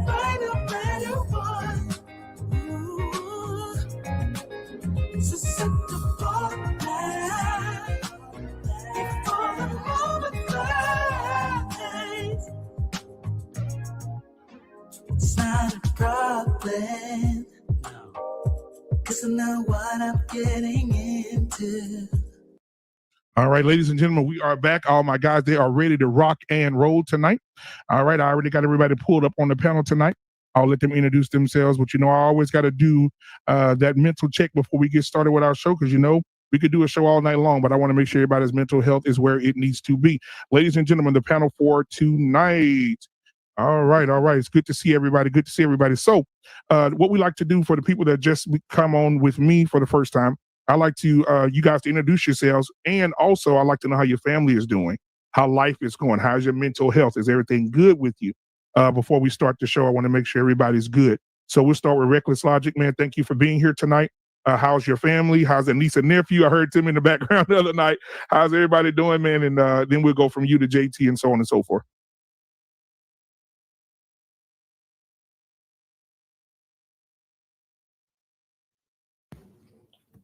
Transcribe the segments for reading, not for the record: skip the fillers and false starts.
find a better one. Ooh, so set the bar back before the moment flies. It's not a problem, 'cause I know what I'm getting into. All right, ladies and gentlemen, we are back. All my guys, they are ready to rock and roll tonight. All right, I already got everybody pulled up on the panel tonight. I'll let them introduce themselves, but I always got to do that mental check before we get started with our show, because we could do a show all night long, but I want to make sure everybody's mental health is where it needs to be. Ladies and gentlemen, the panel for tonight. All right. It's good to see everybody. So what we like to do for the people that just come on with me for the first time, I like to you guys to introduce yourselves, and also I like to know how your family is doing, how life is going, how's your mental health, is everything good with you? Before we start the show, I want to make sure everybody's good. So we'll start with Reckless Logic, man. Thank you for being here tonight. How's your family? How's the niece and nephew? I heard Tim in the background the other night. How's everybody doing, man? And then we'll go from you to JT and so on and so forth.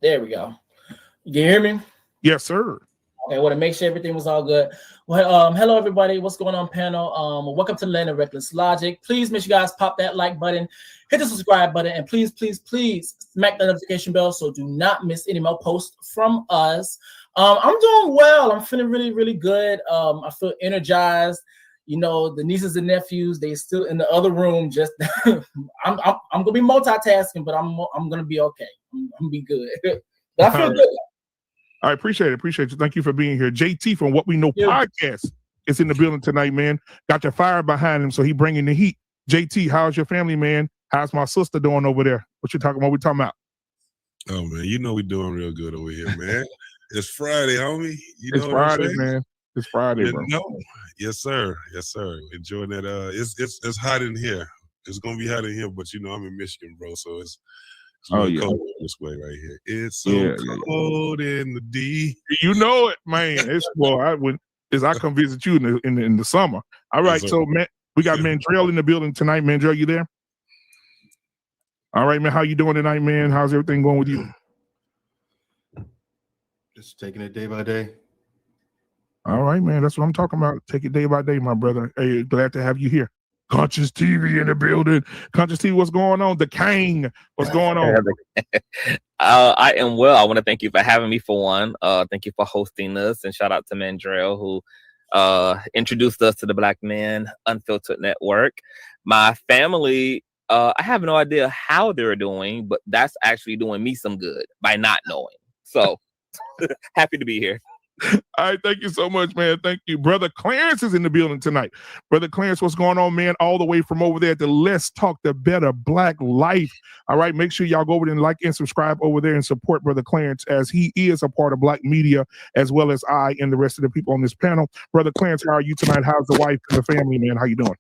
There we go. You can hear me? Yes, sir. Okay, I want to make sure everything was all good. Well, hello everybody. What's going on, panel? Welcome to the Land of Reckless Logic. Please make sure you guys pop that like button, hit the subscribe button, and please smack the notification bell so do not miss any more posts from us. I'm doing well. I'm feeling really, really good. I feel energized. The nieces and nephews, they still in the other room. Just I'm gonna be multitasking, but I'm gonna be okay. I'm gonna be good. But I feel good. I appreciate it. Thank you for being here. JT from What We Know Podcast is in the building tonight, man. Got your fire behind him, so he bringing the heat. JT, how's your family, man? How's my sister doing over there? What you talking about? What we talking about? Oh, man, we doing real good over here, man. It's Friday, homie. It's Friday, man. It's Friday, bro. No. Yes, sir. Enjoying that. It's hot in here. It's gonna be hot in here, but I'm in Michigan, bro. So it's cold this way right here. It's so cold in the D. You know it, man. I come visit you in the summer. All right, so man, we got Mandrell in the building tonight. Mandrell, you there? All right, man. How you doing tonight, man? How's everything going with you? Just taking it day by day. All right, man. That's what I'm talking about. Take it day by day, my brother. Hey, glad to have you here. Conscious TV in the building. Conscious TV, what's going on? The King, what's going on? I am well. I want to thank you for having me for one. Thank you for hosting us, and shout out to Mandrell who introduced us to the Black Men Unfiltered Network. My family, I have no idea how they're doing, but that's actually doing me some good by not knowing. So happy to be here. All right, thank you so much, man. Thank you. Brother Clarence is in the building tonight. Brother Clarence, what's going on, man? All the way from over there to Let's Talk the Better Black Life. All right, make sure y'all go over there and like and subscribe over there and support Brother Clarence, as he is a part of Black media, as well as I and the rest of the people on this panel. Brother Clarence, how are you tonight? How's the wife and the family, man? How you doing?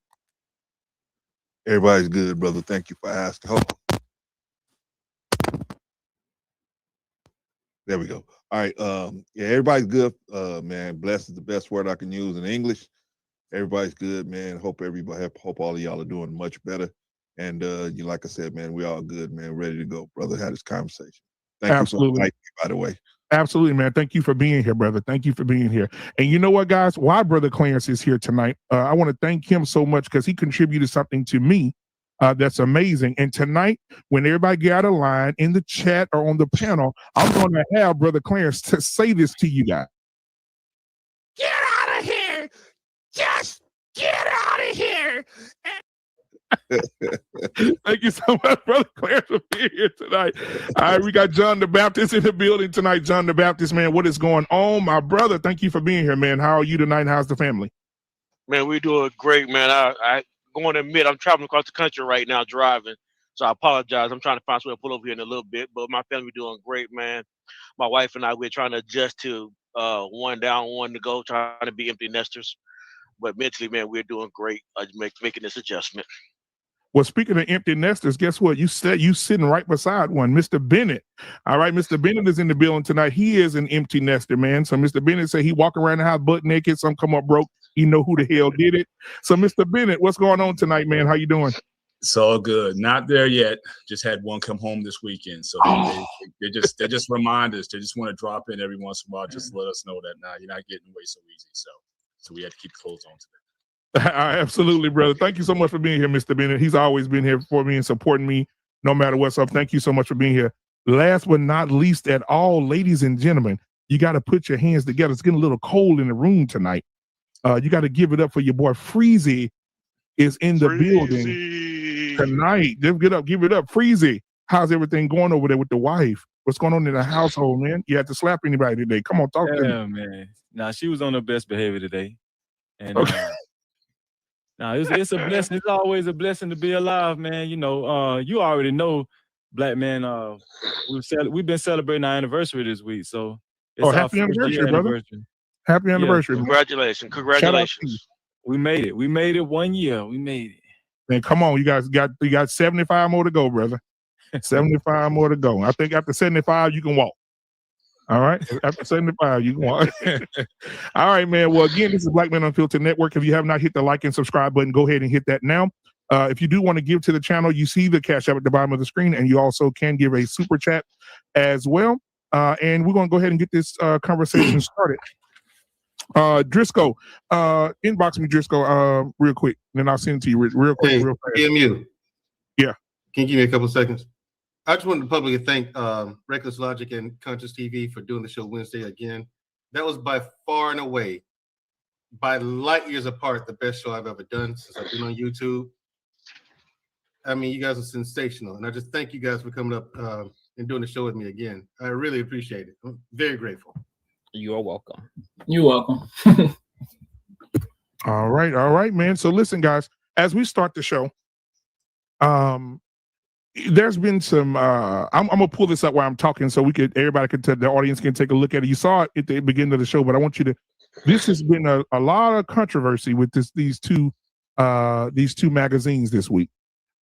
Everybody's good, brother. Thank you for asking. Hold on. There we go. All right. Everybody's good. Man, blessed is the best word I can use in English. Everybody's good, man. Hope all of y'all are doing much better. And like I said, man, we all good, man. Ready to go, brother. Had this conversation. Thank you so much, by the way. Absolutely, man. Thank you for being here, brother. Thank you for being here. And you know what, guys? Why Brother Clarence is here tonight, I want to thank him so much because he contributed something to me that's amazing. And tonight, when everybody get out of line in the chat or on the panel, I'm going to have Brother Clarence to say this to you guys. Get out of here! Just get out of here! Thank you so much, Brother Clarence, for being here tonight. All right, we got John the Baptist in the building tonight. John the Baptist, man, what is going on, my brother? Thank you for being here, man. How are you tonight? How's the family? Man, we're doing great, man. I going to admit I'm traveling across the country right now driving, so I apologize. I'm trying to find somewhere to pull over here in a little bit, but my family doing great, man. My wife and I, we're trying to adjust to one down, one to go, trying to be empty nesters. But mentally, man, we're doing great making this adjustment. Well, speaking of empty nesters, guess what? You said you sitting right beside one, Mr. Bennett. All right, Mr. Bennett is in the building tonight. He is an empty nester, man. So Mr. Bennett said he walk around the house butt naked. Some come up broke. He know who the hell did it. So Mr. Bennett, what's going on tonight, man? How you doing? It's all good. Not there yet. Just had one come home this weekend. So they're just reminders. They just want to drop in every once in a while, just to let us know that you're not getting away so easy. So we had to keep clothes on today. Absolutely, brother. Thank you so much for being here, Mr. Bennett. He's always been here for me and supporting me no matter what's up. Thank you so much for being here. Last but not least at all, ladies and gentlemen, you got to put your hands together. It's getting a little cold in the room tonight. You got to give it up for your boy Freezy is in the building tonight. Give it up. Freezy, how's everything going over there with the wife? What's going on in the household, man? You had to slap anybody today. Come on, talk to me. Yeah, man. Nah, she was on her best behavior today. And it's a blessing. It's always a blessing to be alive, man. You know, you already know, Black man, we've been celebrating our anniversary this week. So it's happy anniversary, brother. Happy anniversary. Yeah. Congratulations. We made it. We made it 1 year. We made it. Man, come on. You guys got 75 more to go, brother. 75 more to go. I think after 75, you can walk. All right. After 75, you can walk. All right, man. Well, again, this is Black Men Unfiltered Network. If you have not hit the like and subscribe button, go ahead and hit that now. If you do want to give to the channel, you see the Cash App at the bottom of the screen, and you also can give a super chat as well. And we're going to go ahead and get this conversation started. Driscoll, inbox me, Driscoll, real quick, and then I'll send it to you real quick. Hey, real fast. EMU. Yeah. Can you give me a couple of seconds? I just wanted to publicly thank Reckless Logic and Conscious TV for doing the show Wednesday again. That was by far and away, by light years apart, the best show I've ever done since I've been on YouTube. I mean, you guys are sensational, and I just thank you guys for coming up and doing the show with me again. I really appreciate it. I'm very grateful. You're welcome. You're welcome. All right, man. So listen, guys, as we start the show, there's been some I'm gonna pull this up while I'm talking so everybody can the audience can take a look at it. You saw it at the beginning of the show, but I want you to, this has been a lot of controversy with these two magazines this week.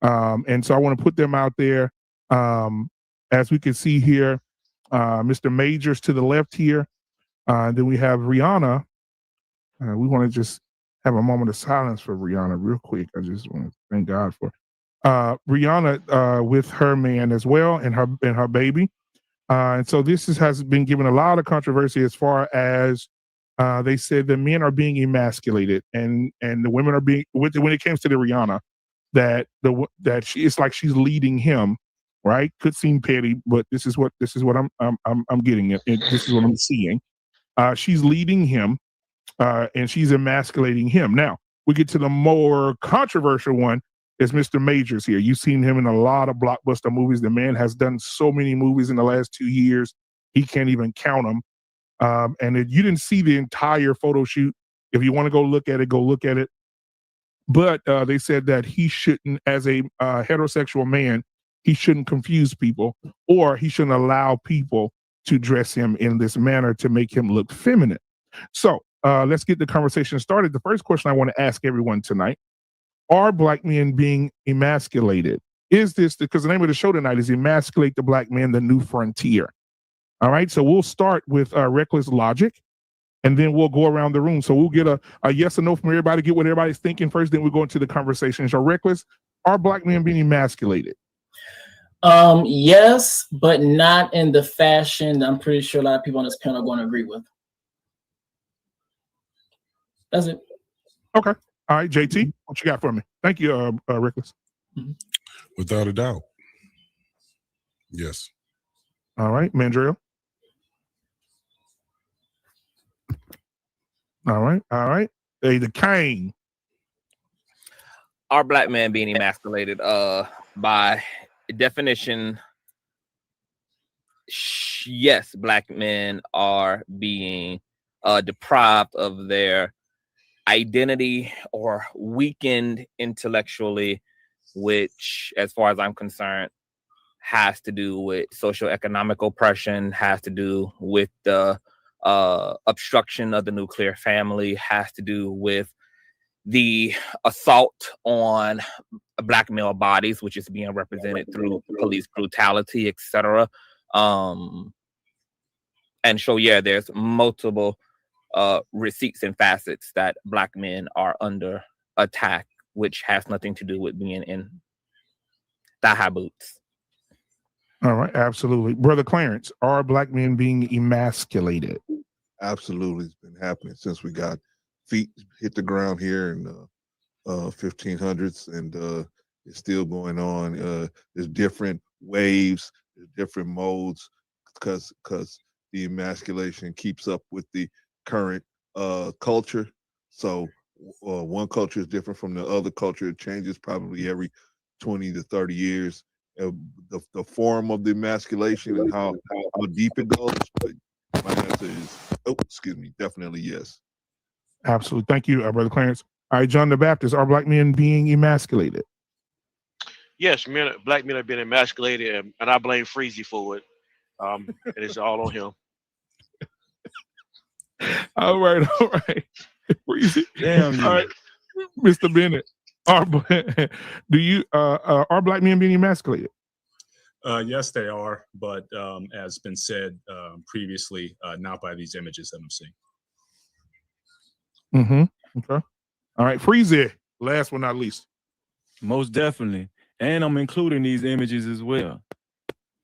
And so I want to put them out there. As we can see here, Mr. Majors to the left here. Then we have Rihanna. We want to just have a moment of silence for Rihanna real quick. I just want to thank God for Rihanna with her man as well and her baby. And so this has been given a lot of controversy as far as they said the men are being emasculated and the women are being, when it comes to the Rihanna, that it's like she's leading him, right? Could seem petty, but this is what I'm getting at. This is what I'm seeing. She's leading him, and she's emasculating him. Now, we get to the more controversial one, is Mr. Majors here. You've seen him in a lot of blockbuster movies. The man has done so many movies in the last 2 years, he can't even count them. And you didn't see the entire photo shoot. If you want to go look at it, go look at it. But they said that he shouldn't, as a heterosexual man, he shouldn't confuse people, or he shouldn't allow people to dress him in this manner to make him look feminine. So let's get the conversation started. The first question I want to ask everyone tonight: are Black men being emasculated? Is this, because the name of the show tonight is Emasculate the Black Man, the New Frontier. All right, so we'll start with Reckless Logic, and then we'll go around the room. So we'll get a yes or no from everybody, get what everybody's thinking first, then we'll go into the conversation. So Reckless, are Black men being emasculated? Yes, but not in the fashion that I'm pretty sure a lot of people on this panel are going to agree with. That's it. Okay. All right, JT, what you got for me? Thank you, Reckless. Without a doubt. Yes. All right, Mandrill. All right. Hey, the Kane. Are Black men being emasculated? By definition, yes, Black men are being deprived of their identity or weakened intellectually, which, as far as I'm concerned, has to do with socioeconomic oppression, has to do with the obstruction of the nuclear family, has to do with the assault on Black male bodies, which is being represented through police brutality, etc. And so, yeah, there's multiple receipts and facets that Black men are under attack, which has nothing to do with being in thigh-high boots. All right, absolutely. Brother Clarence, are Black men being emasculated? Absolutely. It's been happening since we got feet hit the ground here in 1500s, and it's still going on. There's different waves, there's different modes, because the emasculation keeps up with the current culture. So one culture is different from the other culture. It changes probably every 20 to 30 years. The form of the emasculation and how deep it goes. But my answer is, definitely yes. Absolutely. Thank you, Brother Clarence. All right, John the Baptist, are Black men being emasculated? Yes, Black men have been emasculated, and I blame Freezy for it. And it's all on him. All right. Freezy. Damn. All right, Mr. Bennett, are Black men being emasculated? Yes, they are, but as been said previously, not by these images that I'm seeing. Okay. All right, Freezy, last but not least. Most definitely. And I'm including these images as well.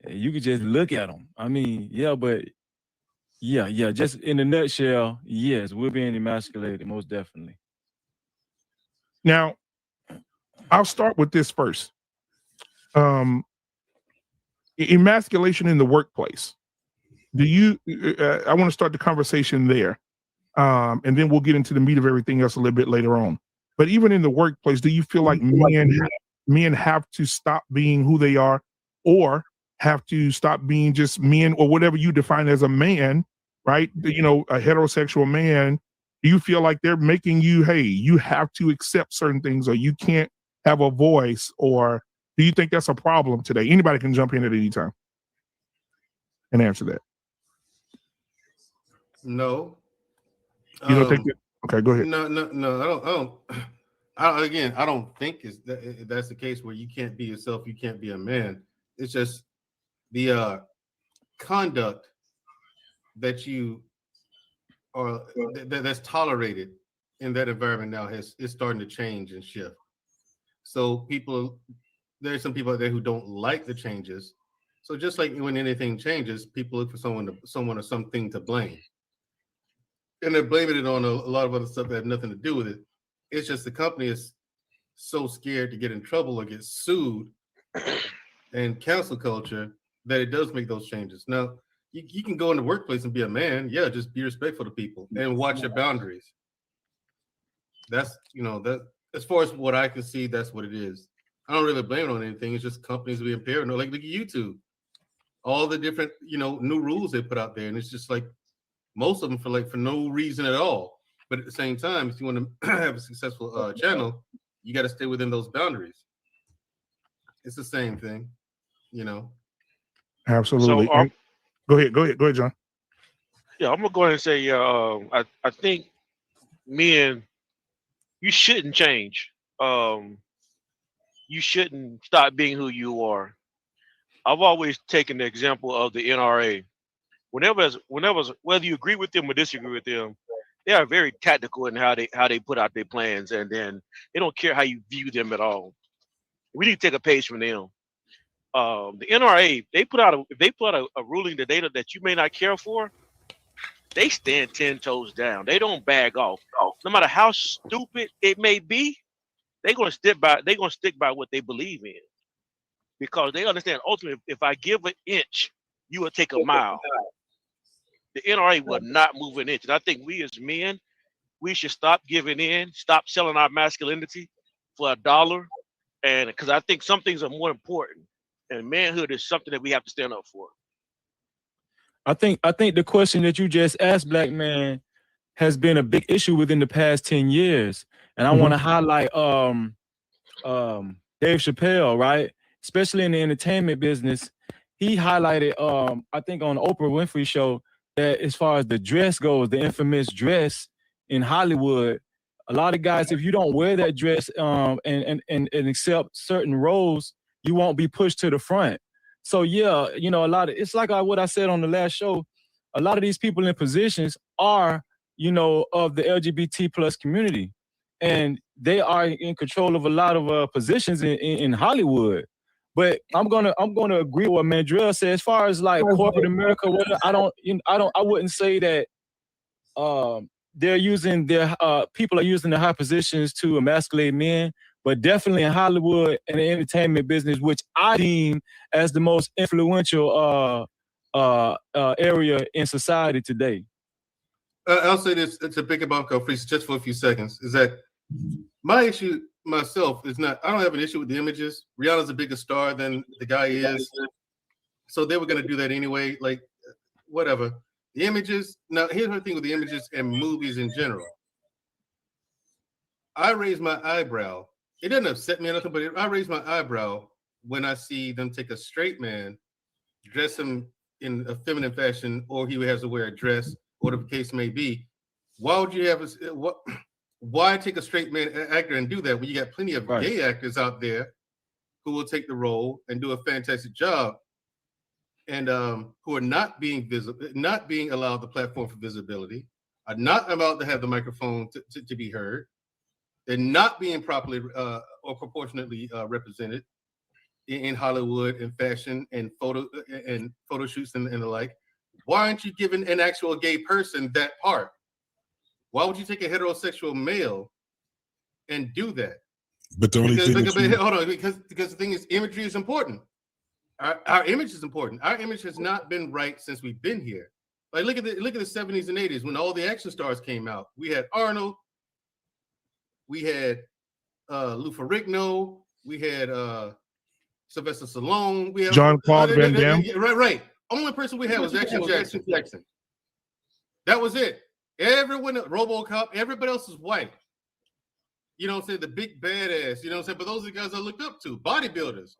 You could just look at them. I mean, just in a nutshell, yes, we're being emasculated, most definitely. Now, I'll start with this first. Emasculation in the workplace. I want to start the conversation there. And then we'll get into the meat of everything else a little bit later on. But even in the workplace, do you feel like men have to stop being who they are, or have to stop being just men, or whatever you define as a man, right? You know, a heterosexual man. Do you feel like they're making you, hey, you have to accept certain things, or you can't have a voice, or do you think that's a problem today? Anybody can jump in at any time and answer that. No. You don't think that? Okay, go ahead. No. I don't think that's the case where you can't be yourself, you can't be a man. It's just the conduct that you are that's tolerated in that environment now is starting to change and shift. So there's some people out there who don't like the changes. So just like when anything changes, people look for someone or something to blame. And they're blaming it on a lot of other stuff that have nothing to do with it. It's just the company is so scared to get in trouble or get sued and cancel culture that it does make those changes. Now, you can go in the workplace and be a man. Yeah, just be respectful to people and watch your boundaries. That's, that as far as what I can see, that's what it is. I don't really blame it on anything. It's just companies being paranoid. Like, look at YouTube. All the different, new rules they put out there. And it's just like, most of them for no reason at all. But at the same time, if you want to have a successful channel, you got to stay within those boundaries. It's the same thing, Absolutely. So, go ahead, John. Yeah, I'm gonna go ahead and say, I think men, you shouldn't change. You shouldn't stop being who you are. I've always taken the example of the NRA. Whether you agree with them or disagree with them, they are very tactical in how they put out their plans, and then they don't care how you view them at all. We need to take a page from them. The NRA, they put out a ruling today that you may not care for. They stand 10 toes down. They don't bag off. No matter how stupid it may be, they're gonna stick by what they believe in, because they understand ultimately if I give an inch, you will take a mile. The NRA will not move an inch. And I think we as men, we should stop giving in, stop selling our masculinity for $1. And because I think some things are more important. And manhood is something that we have to stand up for. I think the question that you just asked, Black Man, has been a big issue within the past 10 years. And I want to highlight Dave Chappelle, right? Especially in the entertainment business. He highlighted, I think on the Oprah Winfrey show, that as far as the dress goes, the infamous dress in Hollywood, a lot of guys, if you don't wear that dress and accept certain roles, you won't be pushed to the front. So yeah, it's like what I said on the last show. A lot of these people in positions are, of the LGBT plus community, and they are in control of a lot of positions in Hollywood. But I'm gonna agree with what Mandrell said. As far as like corporate America, I wouldn't say that they're using their people are using their high positions to emasculate men, but definitely in Hollywood and the entertainment business, which I deem as the most influential area in society today. I'll say this to pick up on Caprice just for a few seconds, is that my issue myself is not, I don't have an issue with the images. Rihanna's a bigger star than the guy is. So they were going to do that anyway, like whatever. The images, now here's the thing with the images and movies in general. I raise my eyebrow. It doesn't upset me or nothing, but I raise my eyebrow when I see them take a straight man, dress him in a feminine fashion, or he has to wear a dress, whatever the case may be. Why would you have why take a straight man actor and do that when you got plenty of gay actors out there who will take the role and do a fantastic job, and who are not being visible, not being allowed the platform for visibility, are not allowed to have the microphone to be heard. They're not being properly or proportionately represented in Hollywood and fashion and photo shoots and the like. Why aren't you giving an actual gay person that part? Why would you take a heterosexual male and do that? But the only thing hold on, because the thing is, imagery is important. Our image is important. Our image has not been right since we've been here. Like look at the 70s and 80s when all the action stars came out. We had Arnold, we had Lou Ferrigno, we had Sylvester Stallone, we had Jean-Claude Van Damme. Right. Only person we had was Action Jackson. That was it. Everyone, RoboCop, everybody else is white. You know what I'm saying? The big badass, you know what I'm saying? But those are the guys I looked up to, bodybuilders.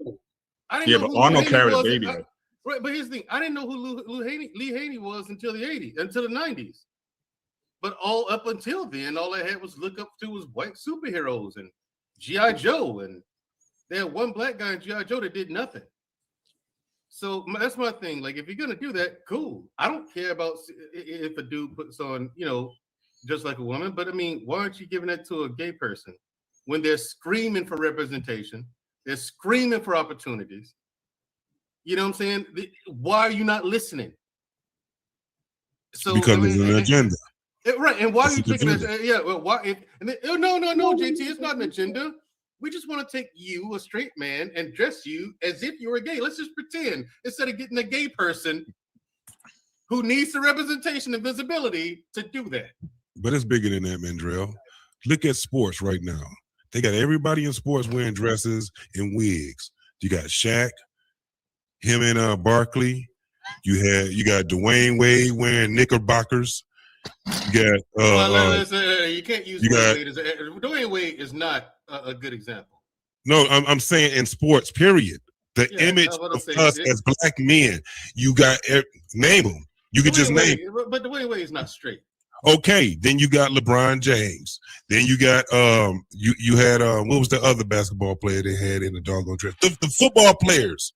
I didn't know who Arnold carried a baby. Right, but here's the thing. I didn't know who Lee Haney was until the 90s. But all up until then, all I had was look up to was white superheroes and G.I. Joe. And they had one black guy in G.I. Joe that did nothing. So that's my thing. Like, if you're going to do that, cool. I don't care about if a dude puts on, just like a woman. But I mean, why aren't you giving that to a gay person when they're screaming for representation? They're screaming for opportunities. You know what I'm saying? Why are you not listening? So because there's an agenda. Right. And why are you taking that? Well, why? No, JT, it's not an agenda. We just want to take you, a straight man, and dress you as if you were gay. Let's just pretend instead of getting a gay person who needs the representation and visibility to do that. But it's bigger than that, Mandrell. Look at sports right now. They got everybody in sports wearing dresses and wigs. You got Shaq, him and Barkley. You got Dwayne Wade wearing knickerbockers. You got you can't use Dwayne Wade is not a good example. No, I'm saying in sports, period. The image of us as black men, you got name them. You could just name. But Dwayne Wade is not straight. Okay, then you got LeBron James. Then you got you had what was the other basketball player they had in the doggone dress? The football players.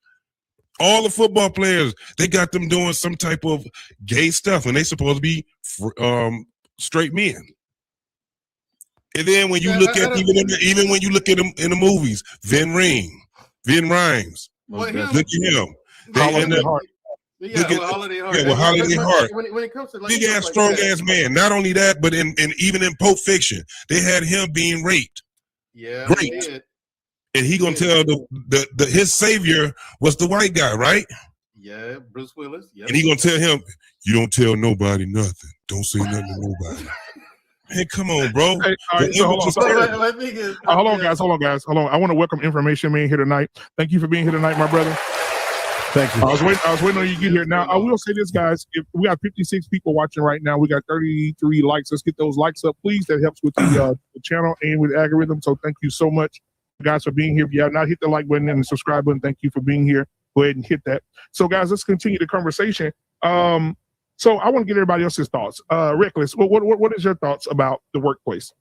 All the football players, they got them doing some type of gay stuff, and they supposed to be straight men. And then when you look at even when you look at them in the movies, Vin Rhames, look at him. Holiday Heart. When it comes to big ass, strong ass man. Not only that, but even in Pulp Fiction, they had him being raped. Yeah, raped. And he gonna tell his savior was the white guy, right? Yeah, Bruce Willis. Yep. And he gonna tell him, "You don't tell nobody nothing. Don't say nothing to nobody." Hey, come on, bro. Hey, all right, so hold on, guys. I want to welcome Information Man here tonight. Thank you for being here tonight, my brother. Thank you. I was waiting on you to get here. Now, I will say this, guys. If we got 56 people watching right now, we got 33 likes. Let's get those likes up, please. That helps with the channel and with the algorithm. So thank you so much, guys, for being here. If you have not hit the like button and the subscribe button, thank you for being here. Go ahead and hit that. So, guys, let's continue the conversation. So I want to get everybody else's thoughts. Reckless, what is your thoughts about the workplace?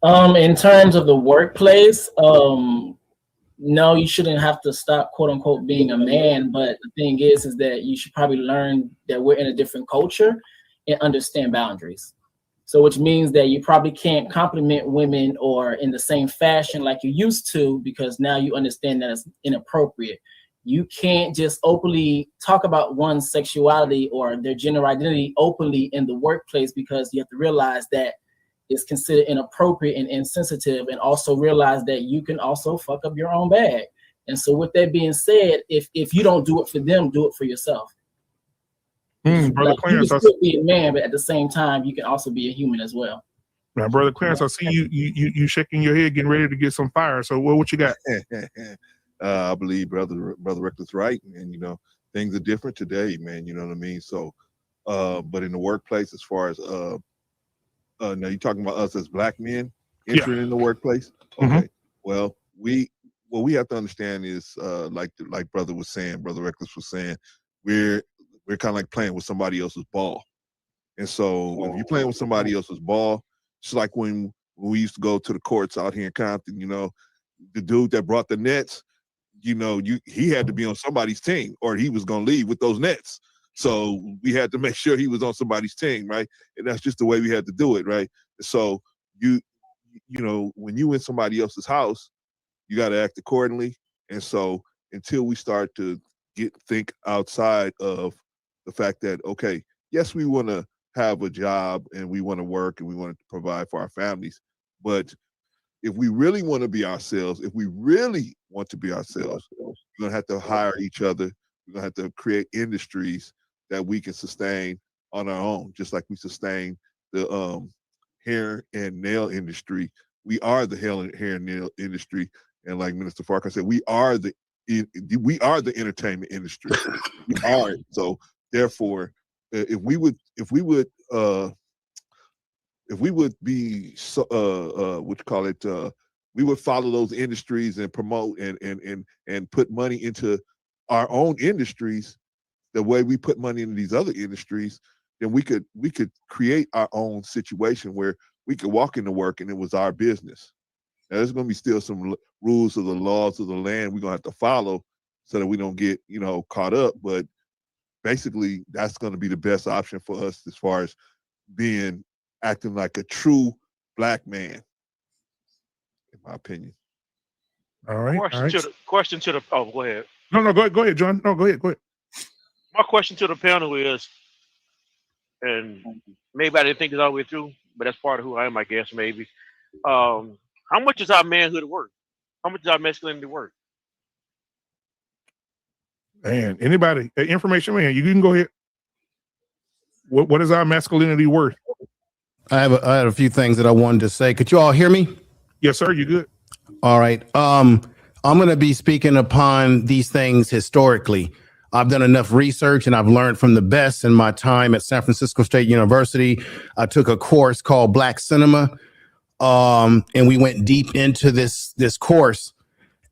In terms of the workplace, no, you shouldn't have to stop, quote unquote, being a man. But the thing is that you should probably learn that we're in a different culture and understand boundaries. So which means that you probably can't compliment women or in the same fashion like you used to, because now you understand that it's inappropriate. You can't just openly talk about one's sexuality or their gender identity openly in the workplace, because you have to realize that it's considered inappropriate and insensitive, and also realize that you can also fuck up your own bag. And so with that being said, if you don't do it for them, do it for yourself. Brother Like, Clarence, you can still be a man, but at the same time, you can also be a human as well. Now, Brother Clarence, I see you shaking your head, getting ready to get some fire. So what you got? I believe brother Reckless right, and you know, things are different today, man. You know what I mean? So, but in the workplace, as far as now you're talking about us as black men entering in the workplace. Okay. Well, what we have to understand is like brother Reckless was saying, we're kind of like playing with somebody else's ball. And so if you're playing with somebody else's ball, it's like when we used to go to the courts out here in Compton, you know, the dude that brought the nets, you know, he had to be on somebody's team or he was going to leave with those nets. So we had to make sure he was on somebody's team, right? And that's just the way we had to do it, right? So you know, when you in somebody else's house, you got to act accordingly. And so until we start to think outside of the fact that, okay, yes, we want to have a job and we want to work and we want to provide for our families, but if we really want to be ourselves, we're going to have to hire each other. We're going to have to create industries that we can sustain on our own, just like we sustain the hair and nail industry. We are the hair and nail industry. And like Minister Farquhar said, we are the entertainment industry. We are it. So therefore, if we would be we would follow those industries and promote and put money into our own industries the way we put money into these other industries, then we could create our own situation where we could walk into work and it was our business. Now there's going to be still some rules of the laws of the land we're going to have to follow so that we don't get, you know, caught up. But basically, that's going to be the best option for us as far as acting like a true black man, in my opinion. All right. Question to the oh, go ahead. No, go ahead, John. No, go ahead. My question to the panel is, and maybe I didn't think it all the way through, but that's part of who I am, I guess, maybe. How much is our manhood worth? How much is our masculinity worth? Man, anybody, information man, you can go ahead. What is our masculinity worth? I had a few things that I wanted to say. Could you all hear me? Yes, sir. You good? All right. I'm going to be speaking upon these things historically. I've done enough research and I've learned from the best in my time at San Francisco State University. I took a course called Black Cinema, and we went deep into this course.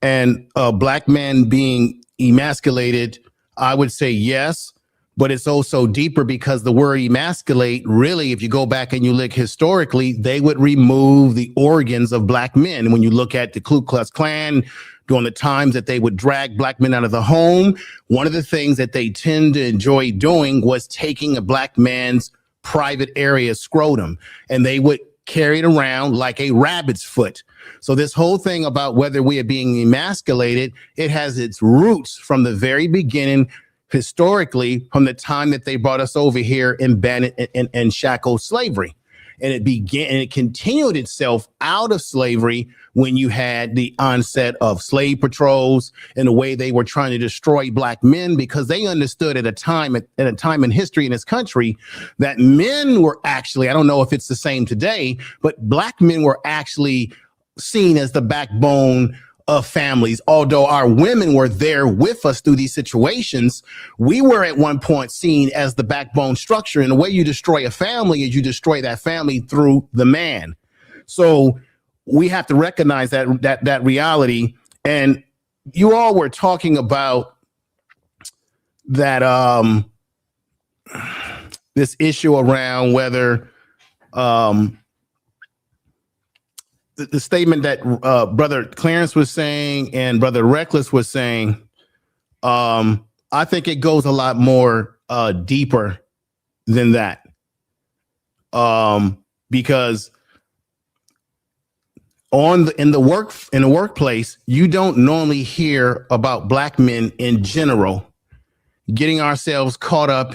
And black men being emasculated, I would say yes, but it's also deeper because the word emasculate, really, if you go back and you look historically, they would remove the organs of black men. When you look at the Ku Klux Klan, during the times that they would drag black men out of the home, one of the things that they tend to enjoy doing was taking a black man's private area scrotum, and they would carry it around like a rabbit's foot. So this whole thing about whether we are being emasculated, it has its roots from the very beginning, historically, from the time that they brought us over here and banned and shackled slavery. And it continued itself out of slavery when you had the onset of slave patrols and the way they were trying to destroy black men, because they understood at a time in history in this country that men were actually, I don't know if it's the same today, but black men were actually seen as the backbone of families. Although our women were there with us through these situations, we were at one point seen as the backbone structure. And the way you destroy a family is you destroy that family through the man. So we have to recognize that reality. And you all were talking about that this issue around whether the statement that Brother Clarence was saying and Brother Reckless was saying, I think it goes a lot more deeper than that. because in the workplace, you don't normally hear about Black men in general getting ourselves caught up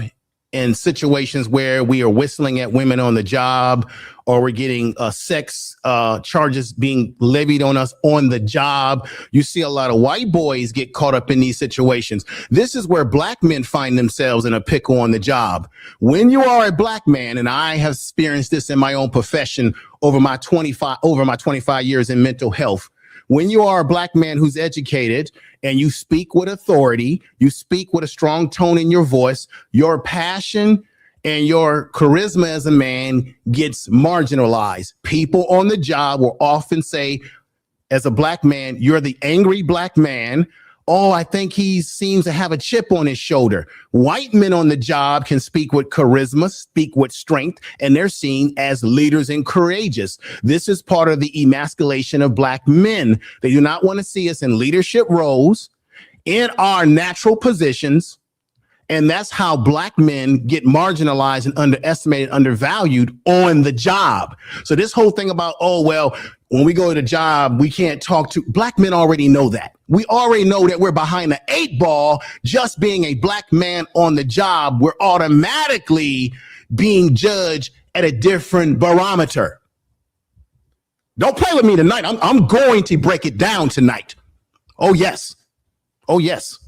in situations where we are whistling at women on the job, or we're getting sex charges being levied on us on the job. You see a lot of white boys get caught up in these situations. This is where Black men find themselves in a pickle on the job. When you are a Black man, and I have experienced this in my own profession over my 25 years in mental health, when you are a Black man who's educated and you speak with authority, you speak with a strong tone in your voice, your passion and your charisma as a man gets marginalized. People on the job will often say, as a Black man, you're the angry Black man. Oh, I think he seems to have a chip on his shoulder. White men on the job can speak with charisma, speak with strength, and they're seen as leaders and courageous. This is part of the emasculation of Black men. They do not want to see us in leadership roles, in our natural positions. And that's how Black men get marginalized and underestimated, undervalued on the job. So this whole thing about, oh, well, when we go to the job, we can't talk to Black men. Already know that. We already know that we're behind the 8 ball. Just being a Black man on the job, we're automatically being judged at a different barometer. Don't play with me tonight. I'm going to break it down tonight. Oh, yes. Oh, yes.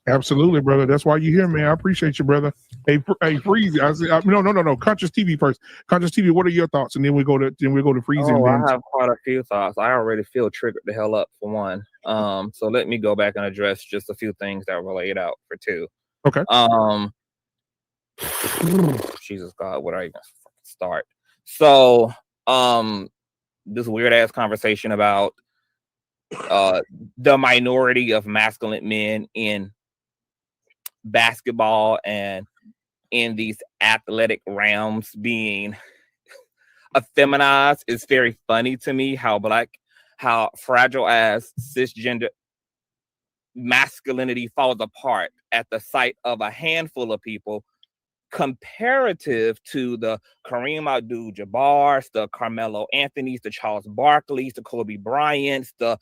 Absolutely, brother. That's why you're here, man. I appreciate you, brother. Hey, Freezy. No. Conscious TV first. Conscious TV. What are your thoughts? And then we go to Freezy. Oh, I have quite a few thoughts. I already feel triggered the hell up for one. So let me go back and address just a few things that were laid out for two. Okay. Jesus God, what are you gonna start? So, this weird ass conversation about the minority of masculine men in basketball and in these athletic realms being effeminized is very funny to me. How fragile as cisgender masculinity falls apart at the sight of a handful of people, comparative to the Kareem Abdul-Jabbars, the Carmelo Anthonys, the Charles Barkleys, the Kobe Bryants, the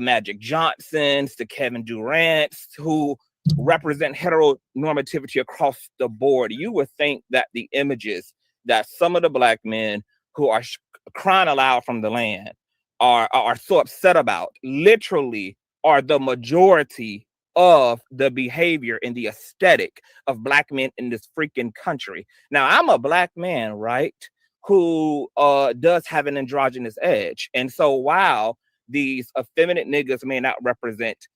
Magic Johnsons, the Kevin Durants, who represent heteronormativity across the board. You would think that the images that some of the Black men who are crying aloud from the land are so upset about literally are the majority of the behavior and the aesthetic of Black men in this freaking country. Now, I'm a Black man, right, who does have an androgynous edge. And so while these effeminate niggas may not represent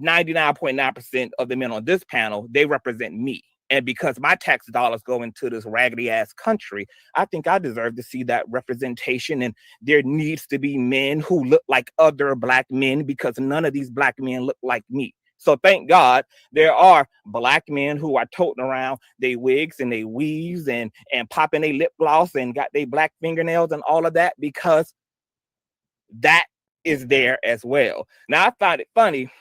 99.9% of the men on this panel, they represent me. And because my tax dollars go into this raggedy ass country, I think I deserve to see that representation. And there needs to be men who look like other Black men, because none of these Black men look like me. So thank God there are Black men who are toting around they wigs and they weaves and popping their lip gloss and got their Black fingernails and all of that, because that is there as well. Now, I find it funny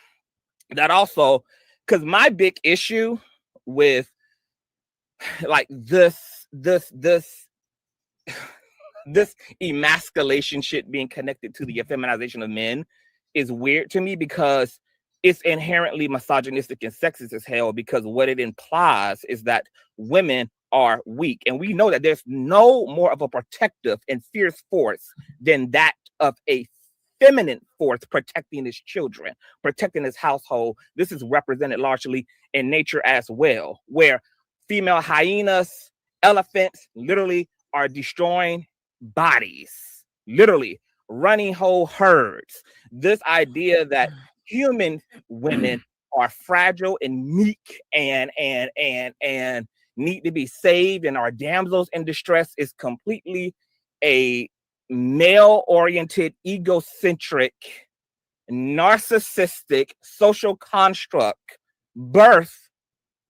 that also, because my big issue with like this emasculation shit being connected to the effeminization of men is weird to me, because it's inherently misogynistic and sexist as hell, because what it implies is that women are weak. And we know that there's no more of a protective and fierce force than that of a feminine force protecting his children, protecting his household. This is represented largely in nature as well, where female hyenas, elephants literally are destroying bodies, literally running whole herds. This idea that human women are fragile and meek and need to be saved and are damsels in distress is completely a male-oriented, egocentric, narcissistic social construct birthed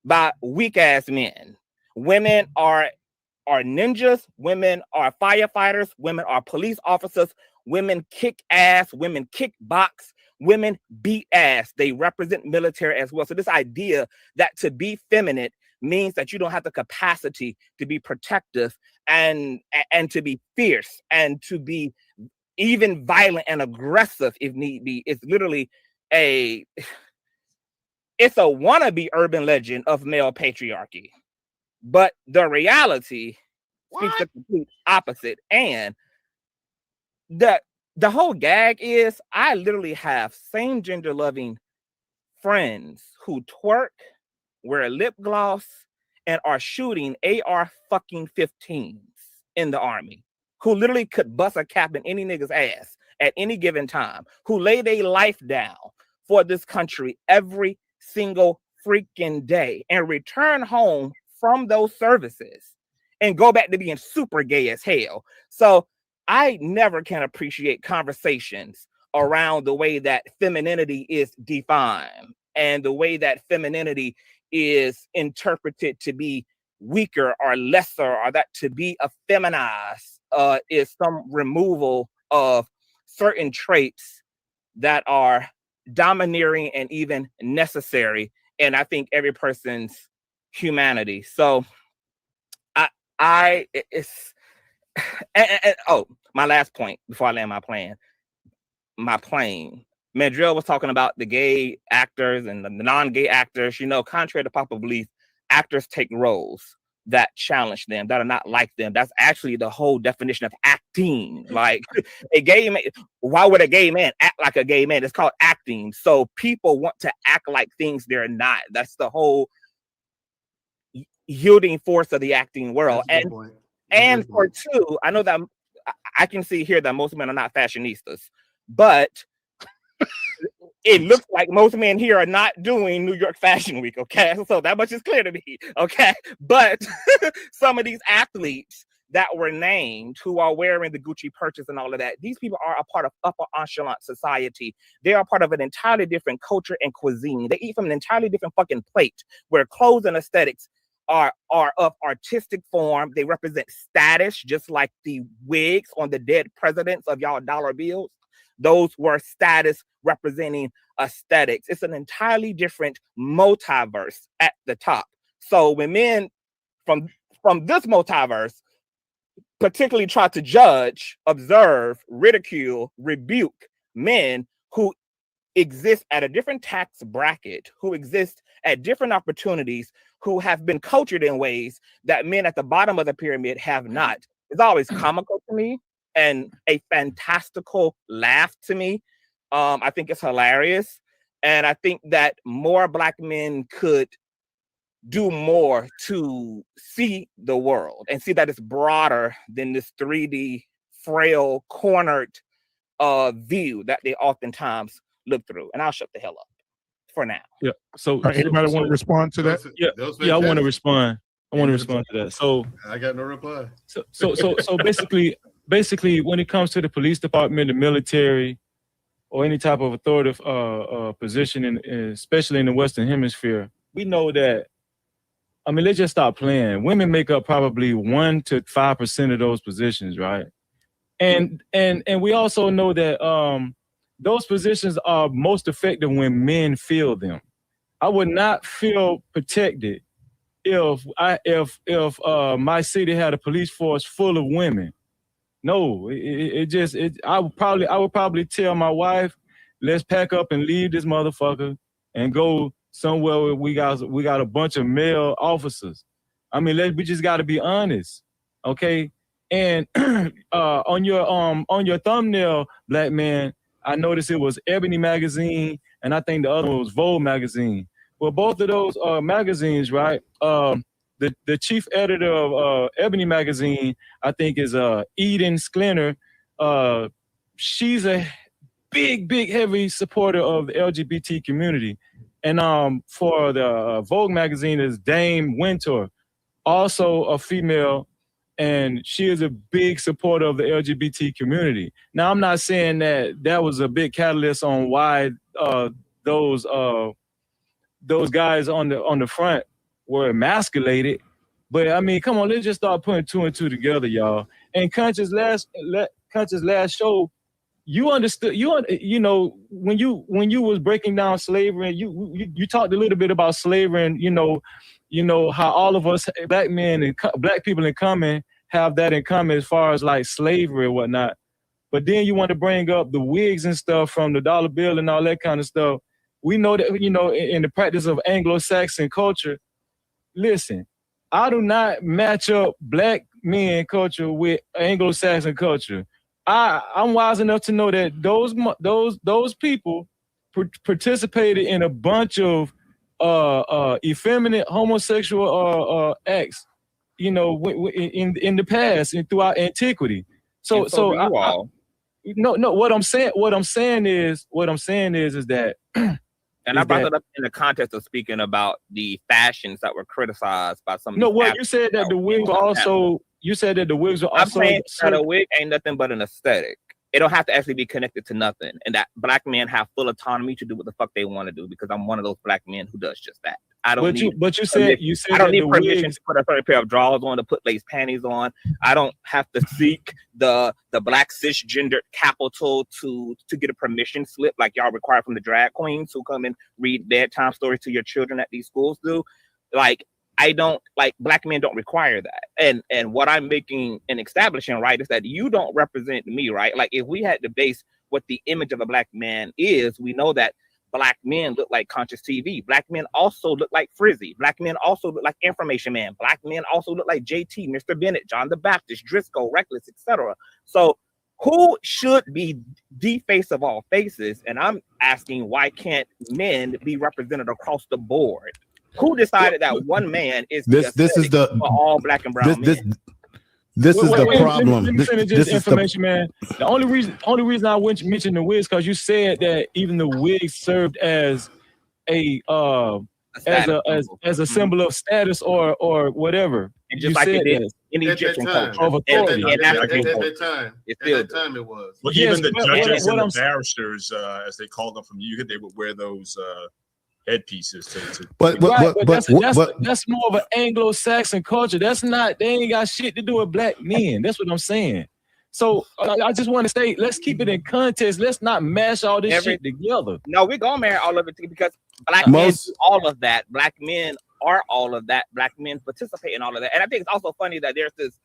by weak-ass men. Women are ninjas, women are firefighters, women are police officers, women kick ass, women kick box, women beat ass. They represent military as well. So this idea that to be feminine means that you don't have the capacity to be protective and to be fierce and to be even violent and aggressive if need be. It's literally it's a wannabe urban legend of male patriarchy. But the reality speaks the complete opposite. And the whole gag is I literally have same gender loving friends who twerk, wear lip gloss, and are shooting AR-15s in the army, who literally could bust a cap in any nigga's ass at any given time, who lay their life down for this country every single freaking day and return home from those services and go back to being super gay as hell. So I never can appreciate conversations around the way that femininity is defined and the way that femininity is interpreted to be weaker or lesser, or that to be effeminized is some removal of certain traits that are domineering and even necessary. And I think every person's humanity. So it's oh, my last point before I land my plane. Mandrell was talking about the gay actors and the non-gay actors. You know, contrary to popular belief, actors take roles that challenge them, that are not like them. That's actually the whole definition of acting. Like a gay man, why would a gay man act like a gay man? It's called acting. So people want to act like things they're not. That's the whole yielding force of the acting world. And for two, I know that I can see here that most men are not fashionistas, but it looks like most men here are not doing New York Fashion Week, okay? So that much is clear to me, okay? But some of these athletes that were named who are wearing the Gucci purchase and all of that, these people are a part of upper echelon society. They are part of an entirely different culture and cuisine. They eat from an entirely different fucking plate where clothes and aesthetics are of artistic form. They represent status, just like the wigs on the dead presidents of y'all dollar bills. Those were status representing aesthetics. It's an entirely different multiverse at the top. So when men from this multiverse particularly try to judge, observe, ridicule, rebuke men who exist at a different tax bracket, who exist at different opportunities, who have been cultured in ways that men at the bottom of the pyramid have not, it's always comical to me and a fantastical laugh to me. I think it's hilarious. And I think that more Black men could do more to see the world and see that it's broader than this 3D, frail, cornered view that they oftentimes look through. And I'll shut the hell up for now. Yeah. So anybody want to respond to that? Yeah, I want to respond. I want to respond to that. So I got no reply. So basically, when it comes to the police department, the military, or any type of authoritative position, especially in the Western Hemisphere, we know that. I mean, let's just stop playing. Women make up probably 1 to 5% of those positions, right? And we also know that those positions are most effective when men fill them. I would not feel protected if my city had a police force full of women. No, I would probably tell my wife, let's pack up and leave this motherfucker and go somewhere where we got a bunch of male officers. I mean, we just got to be honest, okay? And on your thumbnail, Black man, I noticed it was Ebony magazine, and I think the other one was Vogue magazine. Well, both of those magazines, right? The chief editor of Ebony magazine, I think, is Eden Sklenar. She's a big, heavy supporter of the LGBT community. And for the Vogue magazine is Dame Winter, also a female, and she is a big supporter of the LGBT community. Now, I'm not saying that was a big catalyst on why those guys on the front were emasculated, but I mean, come on, let's just start putting 2 and 2 together, y'all. And Conscious last show, you understood, you know, when you was breaking down slavery, you talked a little bit about slavery, and you know, you know, how all of us black men and black people in common have that in common as far as like slavery and whatnot. But then you want to bring up the wigs and stuff from the dollar bill and all that kind of stuff. We know that, you know, in the practice of Anglo-Saxon culture, listen, I do not match up black men culture with Anglo-Saxon culture. I'm wise enough to know that those people participated in a bunch of effeminate homosexual acts, you know, in the past and throughout antiquity. So what I'm saying is that and I brought it up in the context of speaking about the fashions that were criticized by some. No, well, you said that the wigs also. You said that the wigs are also. I'm saying that a wig ain't nothing but an aesthetic. It don't have to actually be connected to nothing, and that black men have full autonomy to do what the fuck they want to do. Because I'm one of those black men who does just that. I don't need. But you said I don't need permission to put a third pair of drawers on, to put lace panties on. I don't have to seek the black cisgendered capital to get a permission slip like y'all require from the drag queens who come and read bedtime stories to your children at these schools do. Like, I don't, like, black men don't require that. And what I'm making and establishing, right, is that you don't represent me, right? Like, if we had to base what the image of a black man is, we know that black men look like Conscious TV. Black men also look like Frizzy. Black men also look like Information Man. Black men also look like JT, Mr. Bennett, John the Baptist, Driscoll, Reckless, etc. So who should be the face of all faces? And I'm asking, why can't men be represented across the board? Who decided that one man is this is the for all black and brown men? This is the problem. Let me finish this information, man. The only reason I mentioned the wigs, because you said that even the wigs served as a as a symbol of status or whatever. And just like it did in Egyptian culture of authority. At that time, it was. Well, even the judges and the barristers, as they called them from the UK, they would wear those headpieces. But that's more of an Anglo-Saxon culture. That's not. They ain't got shit to do with black men. That's what I'm saying. So I just want to say, let's keep it in context. Let's not mash all this shit together. No, we're gonna marry all of it because black men do all of that. Black men are all of that. Black men participate in all of that. And I think it's also funny that there's this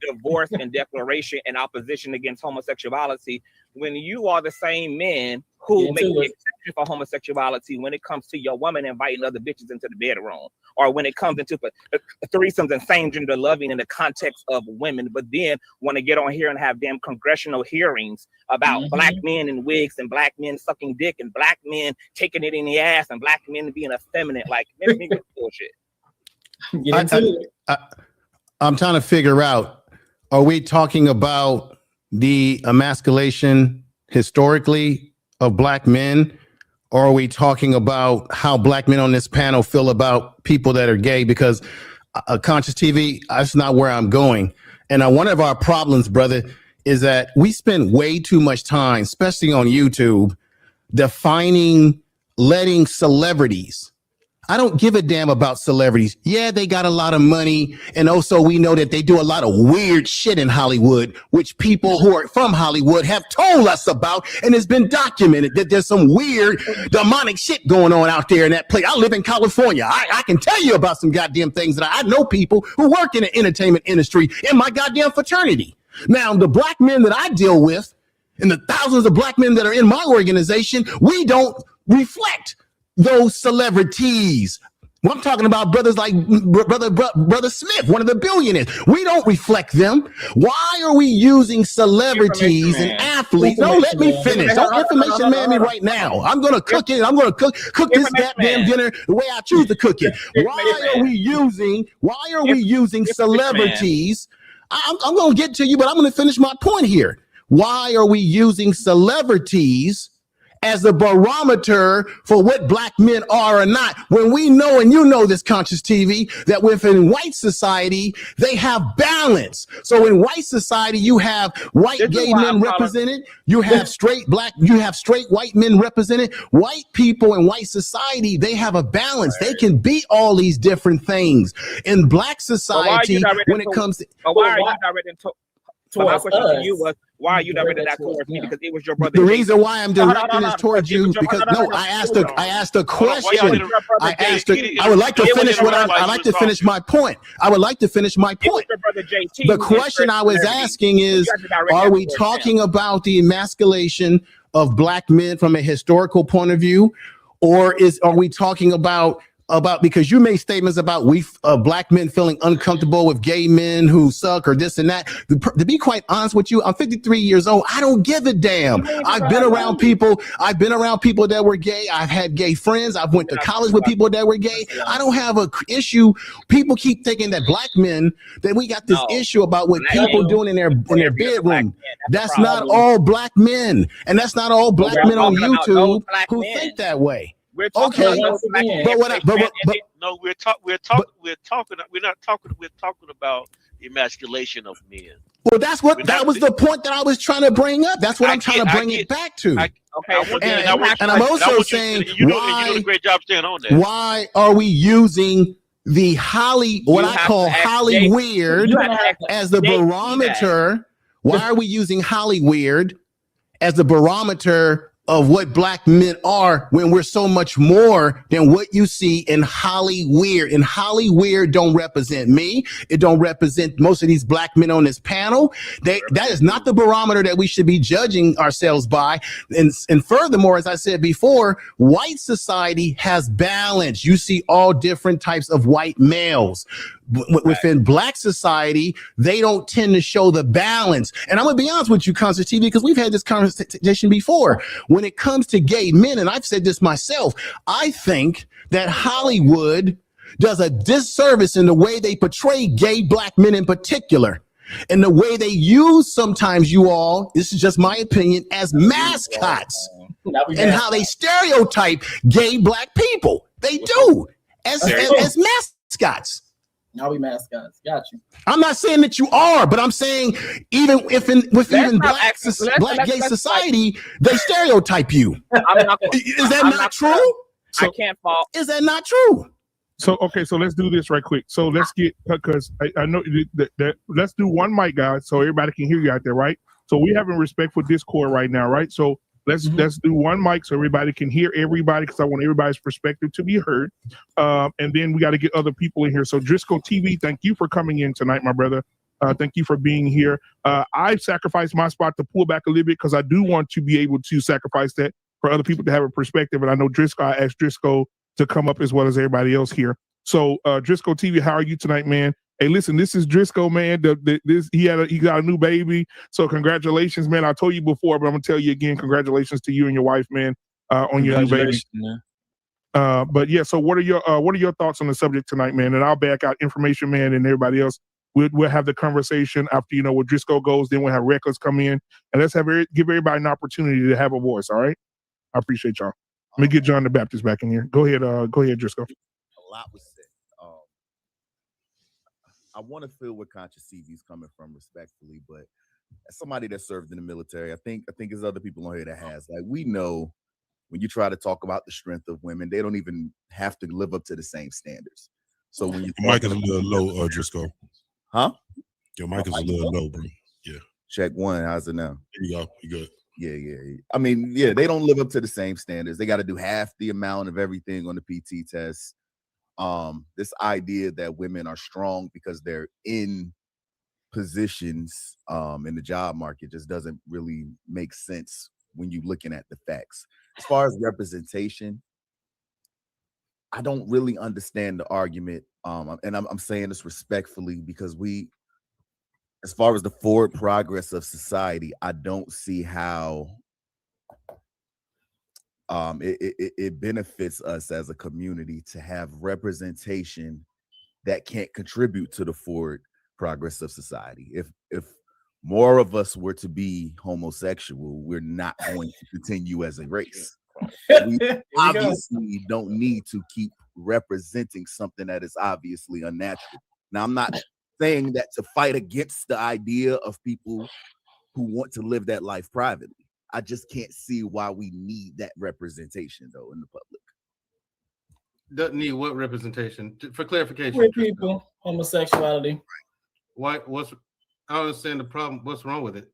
divorce and declaration and opposition against homosexuality when you are the same men who make the exception for homosexuality when it comes to your woman inviting other bitches into the bedroom, or when it comes into threesomes and same gender loving in the context of women, but then want to get on here and have damn congressional hearings about black men in wigs and black men sucking dick and black men taking it in the ass and black men being effeminate. Like, bullshit. I'm trying to figure out, are we talking about the emasculation historically of black men, or are we talking about how black men on this panel feel about people that are gay? Because Conscious TV, that's not where I'm going. And one of our problems, brother, is that we spend way too much time, especially on YouTube, letting celebrities. I don't give a damn about celebrities. Yeah, they got a lot of money. And also we know that they do a lot of weird shit in Hollywood, which people who are from Hollywood have told us about. And it's been documented that there's some weird demonic shit going on out there in that place. I live in California. I can tell you about some goddamn things that I know people who work in the entertainment industry in my goddamn fraternity. Now, the black men that I deal with and the thousands of black men that are in my organization, we don't reflect those celebrities. Well, I'm talking about brothers like brother Smith, one of the billionaires. We don't reflect them. Why are we using celebrities and athletes? No, let me finish. Don't information man me right now. I'm gonna cook it. I'm gonna cook this goddamn dinner the way I choose to cook it. Why are we using celebrities? I'm gonna get to you, but I'm gonna finish my point here. Why are we using celebrities as a barometer for what black men are or not, when we know, and you know this, Conscious TV, that within white society, they have balance. So in white society, you have white gay men represented, you have straight white men represented. White people in white society, they have a balance. They can be all these different things. In black society, when it comes to... Why are you directing But my towards question to you us. was, why are you directing that towards towards me? them. Because it was your brother. The reason why I'm directing this towards It was you your- because no, I asked a Why y'all question. didn't- I asked. I would like to It was finish what interrupt I while like you to was finish my point. I would like to finish my It was point. your brother JT. The who question I was expressed asking is, you have to direct are that we towards talking them. about the emasculation of black men from a historical point of view, or are we talking about because you made statements about black men feeling uncomfortable with gay men who suck or this and that. To be quite honest with you, I'm 53 years old. I don't give a damn. I've been around people. I've been around people that were gay. I've had gay friends. I've went to college with people that were gay. I don't have a issue. People keep thinking that black men, that we got this issue about what people doing in their bedroom. That's not all black men, and that's not all black men on YouTube who think that way. We're talking about no, we're talking about emasculation of men. Well, that was the point that I was trying to bring up. That's what I'm trying to bring it back to. And I'm also saying, you doing a great job staying on that. Why are we using the what I call Hollyweird as the barometer? Why are we using Hollyweird as the barometer of what black men are when we're so much more than what you see in Hollyweird? And Hollyweird don't represent me. It don't represent most of these black men on this panel. That is not the barometer that we should be judging ourselves by. And furthermore, as I said before, white society has balance. You see all different types of white males. Within black society, they don't tend to show the balance. And I'm going to be honest with you, Concert TV, because we've had this conversation before. When it comes to gay men, and I've said this myself, I think that Hollywood does a disservice in the way they portray gay black men in particular. And the way they use sometimes you all, this is just my opinion, as mascots. And how they stereotype gay black people. They do as mascots. Now we mascots. Got you. I'm not saying that you are, but I'm saying even within black gay society, they stereotype you. Is that not true? I can't fault. Is that not true? So okay, so let's do this right quick. So let's get, because I know that let's do one mic, guys, so everybody can hear you out there, right? So we having respect for Discord right now, right? So let's do one mic so everybody can hear everybody, because I want everybody's perspective to be heard. And then we got to get other people in here. So Driscoll TV, thank you for coming in tonight, my brother. Thank you for being here. I sacrificed my spot to pull back a little bit because I do want to be able to sacrifice that for other people to have a perspective. And I know I asked Driscoll to come up as well as everybody else here. So Driscoll TV, how are you tonight, man? Hey, listen, this is Driscoll, man. He got a new baby. So congratulations, man. I told you before, but I'm gonna tell you again, congratulations to you and your wife, man, on your new baby. But yeah, so what are your thoughts on the subject tonight, man? And I'll back out Information Man and everybody else. We'll have the conversation after, where Driscoll goes. Then we'll have Reckless come in, and let's give everybody an opportunity to have a voice. All right, I appreciate y'all. Let me get John the Baptist back in here. Go ahead, Driscoll. A lot was said. I want to feel where Conscious TV is coming from respectfully, but as somebody that served in the military, I think there's other people on here that has. Like, we know when you try to talk about the strength of women, they don't even have to live up to the same standards. So when you mic is a little low, Driscoll. Huh? Your mic is a little low, bro. Yeah. Check one. How's it now? Here you go. You good? Yeah. I mean, yeah, they don't live up to the same standards. They got to do half the amount of everything on the PT test. This idea that women are strong because they're in positions in the job market just doesn't really make sense when you're looking at the facts. As far as representation, I don't really understand the argument, and I'm saying this respectfully because as far as the forward progress of society, I don't see how it benefits us as a community to have representation that can't contribute to the forward progress of society. If more of us were to be homosexual, we're not going to continue as a race. We obviously don't need to keep representing something that is obviously unnatural. Now, I'm not saying that to fight against the idea of people who want to live that life privately. I just can't see why we need that representation, though, in the public. Doesn't need what representation? For clarification. Queer people, homosexuality. Why? I don't understand the problem. What's wrong with it?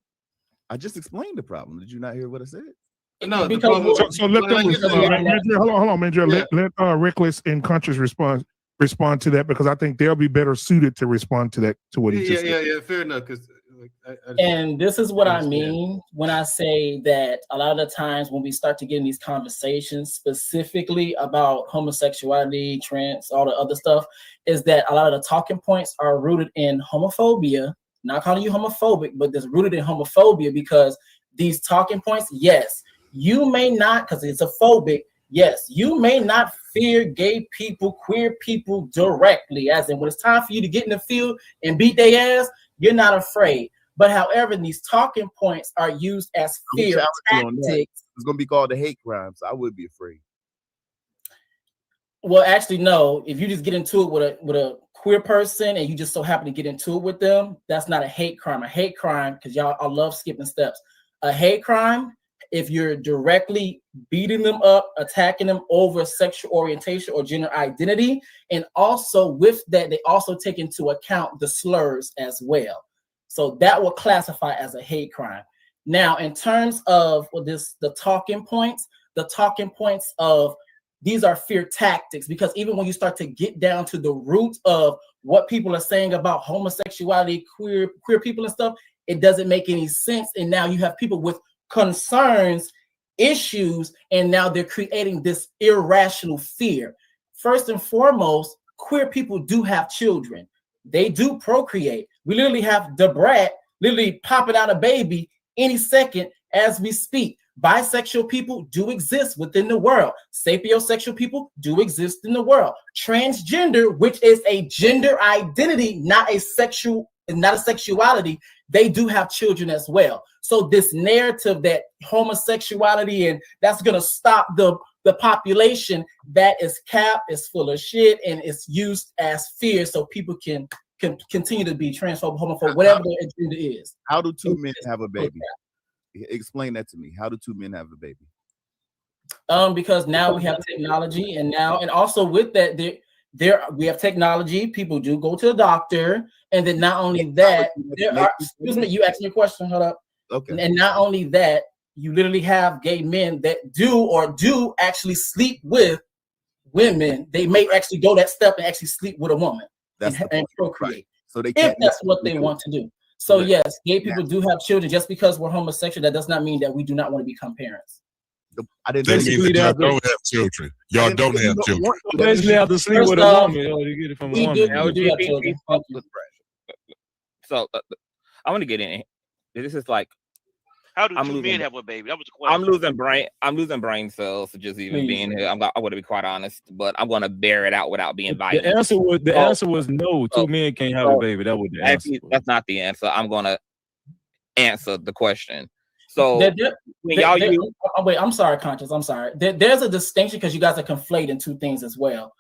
I just explained the problem. Did you not hear what I said? No, Because the problem. So let them respond. Hold on, Mandrill. Let Reckless and Conscious respond to that, because I think they'll be better suited to respond to that, to what he just said. Yeah, fair enough. Because and this is what I mean when I say that a lot of the times when we start to get in these conversations specifically about homosexuality, trans, all the other stuff, is that a lot of the talking points are rooted in homophobia. Not calling you homophobic, but it's rooted in homophobia, because these talking points, yes, you may not, because it's a phobic, yes, you may not fear gay people, queer people directly, as in when it's time for you to get in the field and beat their ass, you're not afraid. But however, these talking points are used as fear tactics. It's going to be called a hate crime, so I would be afraid. Well, actually, no. If you just get into it with a queer person and you just so happen to get into it with them, that's not a hate crime. A hate crime, because y'all, I love skipping steps. A hate crime, if you're directly beating them up, attacking them over sexual orientation or gender identity, and also with that, they also take into account the slurs as well. So that will classify as a hate crime. Now, in terms of the talking points of these are fear tactics, because even when you start to get down to the root of what people are saying about homosexuality, queer people and stuff, it doesn't make any sense. And now you have people with concerns, issues, and now they're creating this irrational fear. First and foremost, queer people do have children. They do procreate. We literally have the brat literally popping out a baby any second as we speak. Bisexual people do exist within the world. Sapiosexual people do exist in the world. Transgender, which is a gender identity, not a sexuality, they do have children as well. So this narrative that homosexuality and that's gonna stop the population, that is cap, is full of shit, and it's used as fear so people can continue to be transphobic, homophobic, whatever their agenda is. How do two men have a baby? Explain that to me. How do two men have a baby? Because now we have technology, and also with that, we have technology. People do go to the doctor, and then not only that, excuse me, you asked me a question. Hold up. Okay. And not only that, you literally have gay men that do actually sleep with women. They may actually go that step and actually sleep with a woman and procreate. Right. So they can't, if that's what they want to do. So yes, gay people do have children. Just because we're homosexual, that does not mean that we do not want to become parents. That means that y'all don't have children. Y'all don't have children. Basically, have to sleep with a woman or to get it from a woman. So I want to get in. This is like, how do two men have a baby? That was the question. I'm losing brain cells to just even being here. I'm going to be quite honest, but I'm going to bear it out without being violent. The answer was no. Two men can't have a baby. That was the answer. That's not the answer. I'm going to answer the question. So wait, I'm sorry, Conscious. I'm sorry. There's a distinction because you guys are conflating two things as well.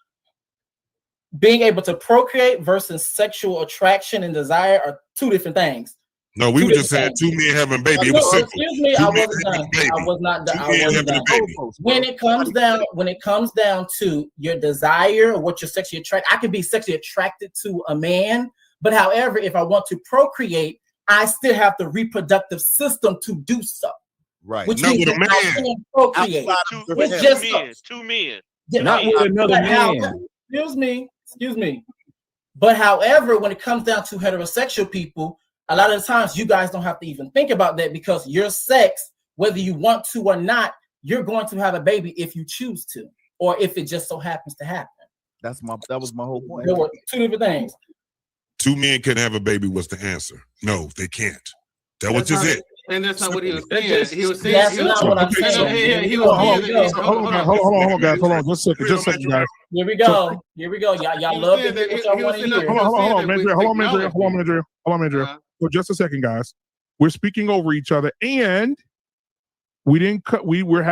Being able to procreate versus sexual attraction and desire are two different things. No, we were just saying two men having a baby. It was simple. Excuse me, I wasn't done. I was not done. When it comes down to your desire or what you're sexually attracted, I can be sexually attracted to a man, but however, if I want to procreate, I still have the reproductive system to do so. Right. Which means that I can procreate. Two men. Not with another man. Excuse me. But however, when it comes down to heterosexual people, a lot of the times you guys don't have to even think about that because your sex, whether you want to or not, you're going to have a baby if you choose to, or if it just so happens to happen. That was my whole point. There were two different things. Two men can have a baby was the answer. No, they can't. That was just it. And that's not what he was saying. He was saying that's not what I'm saying. Hold on, guys. Hold on, just a second, guys. Here we go. Y'all love it. Hold on, Mandrill. So just a second, guys. We're speaking over each other, and we're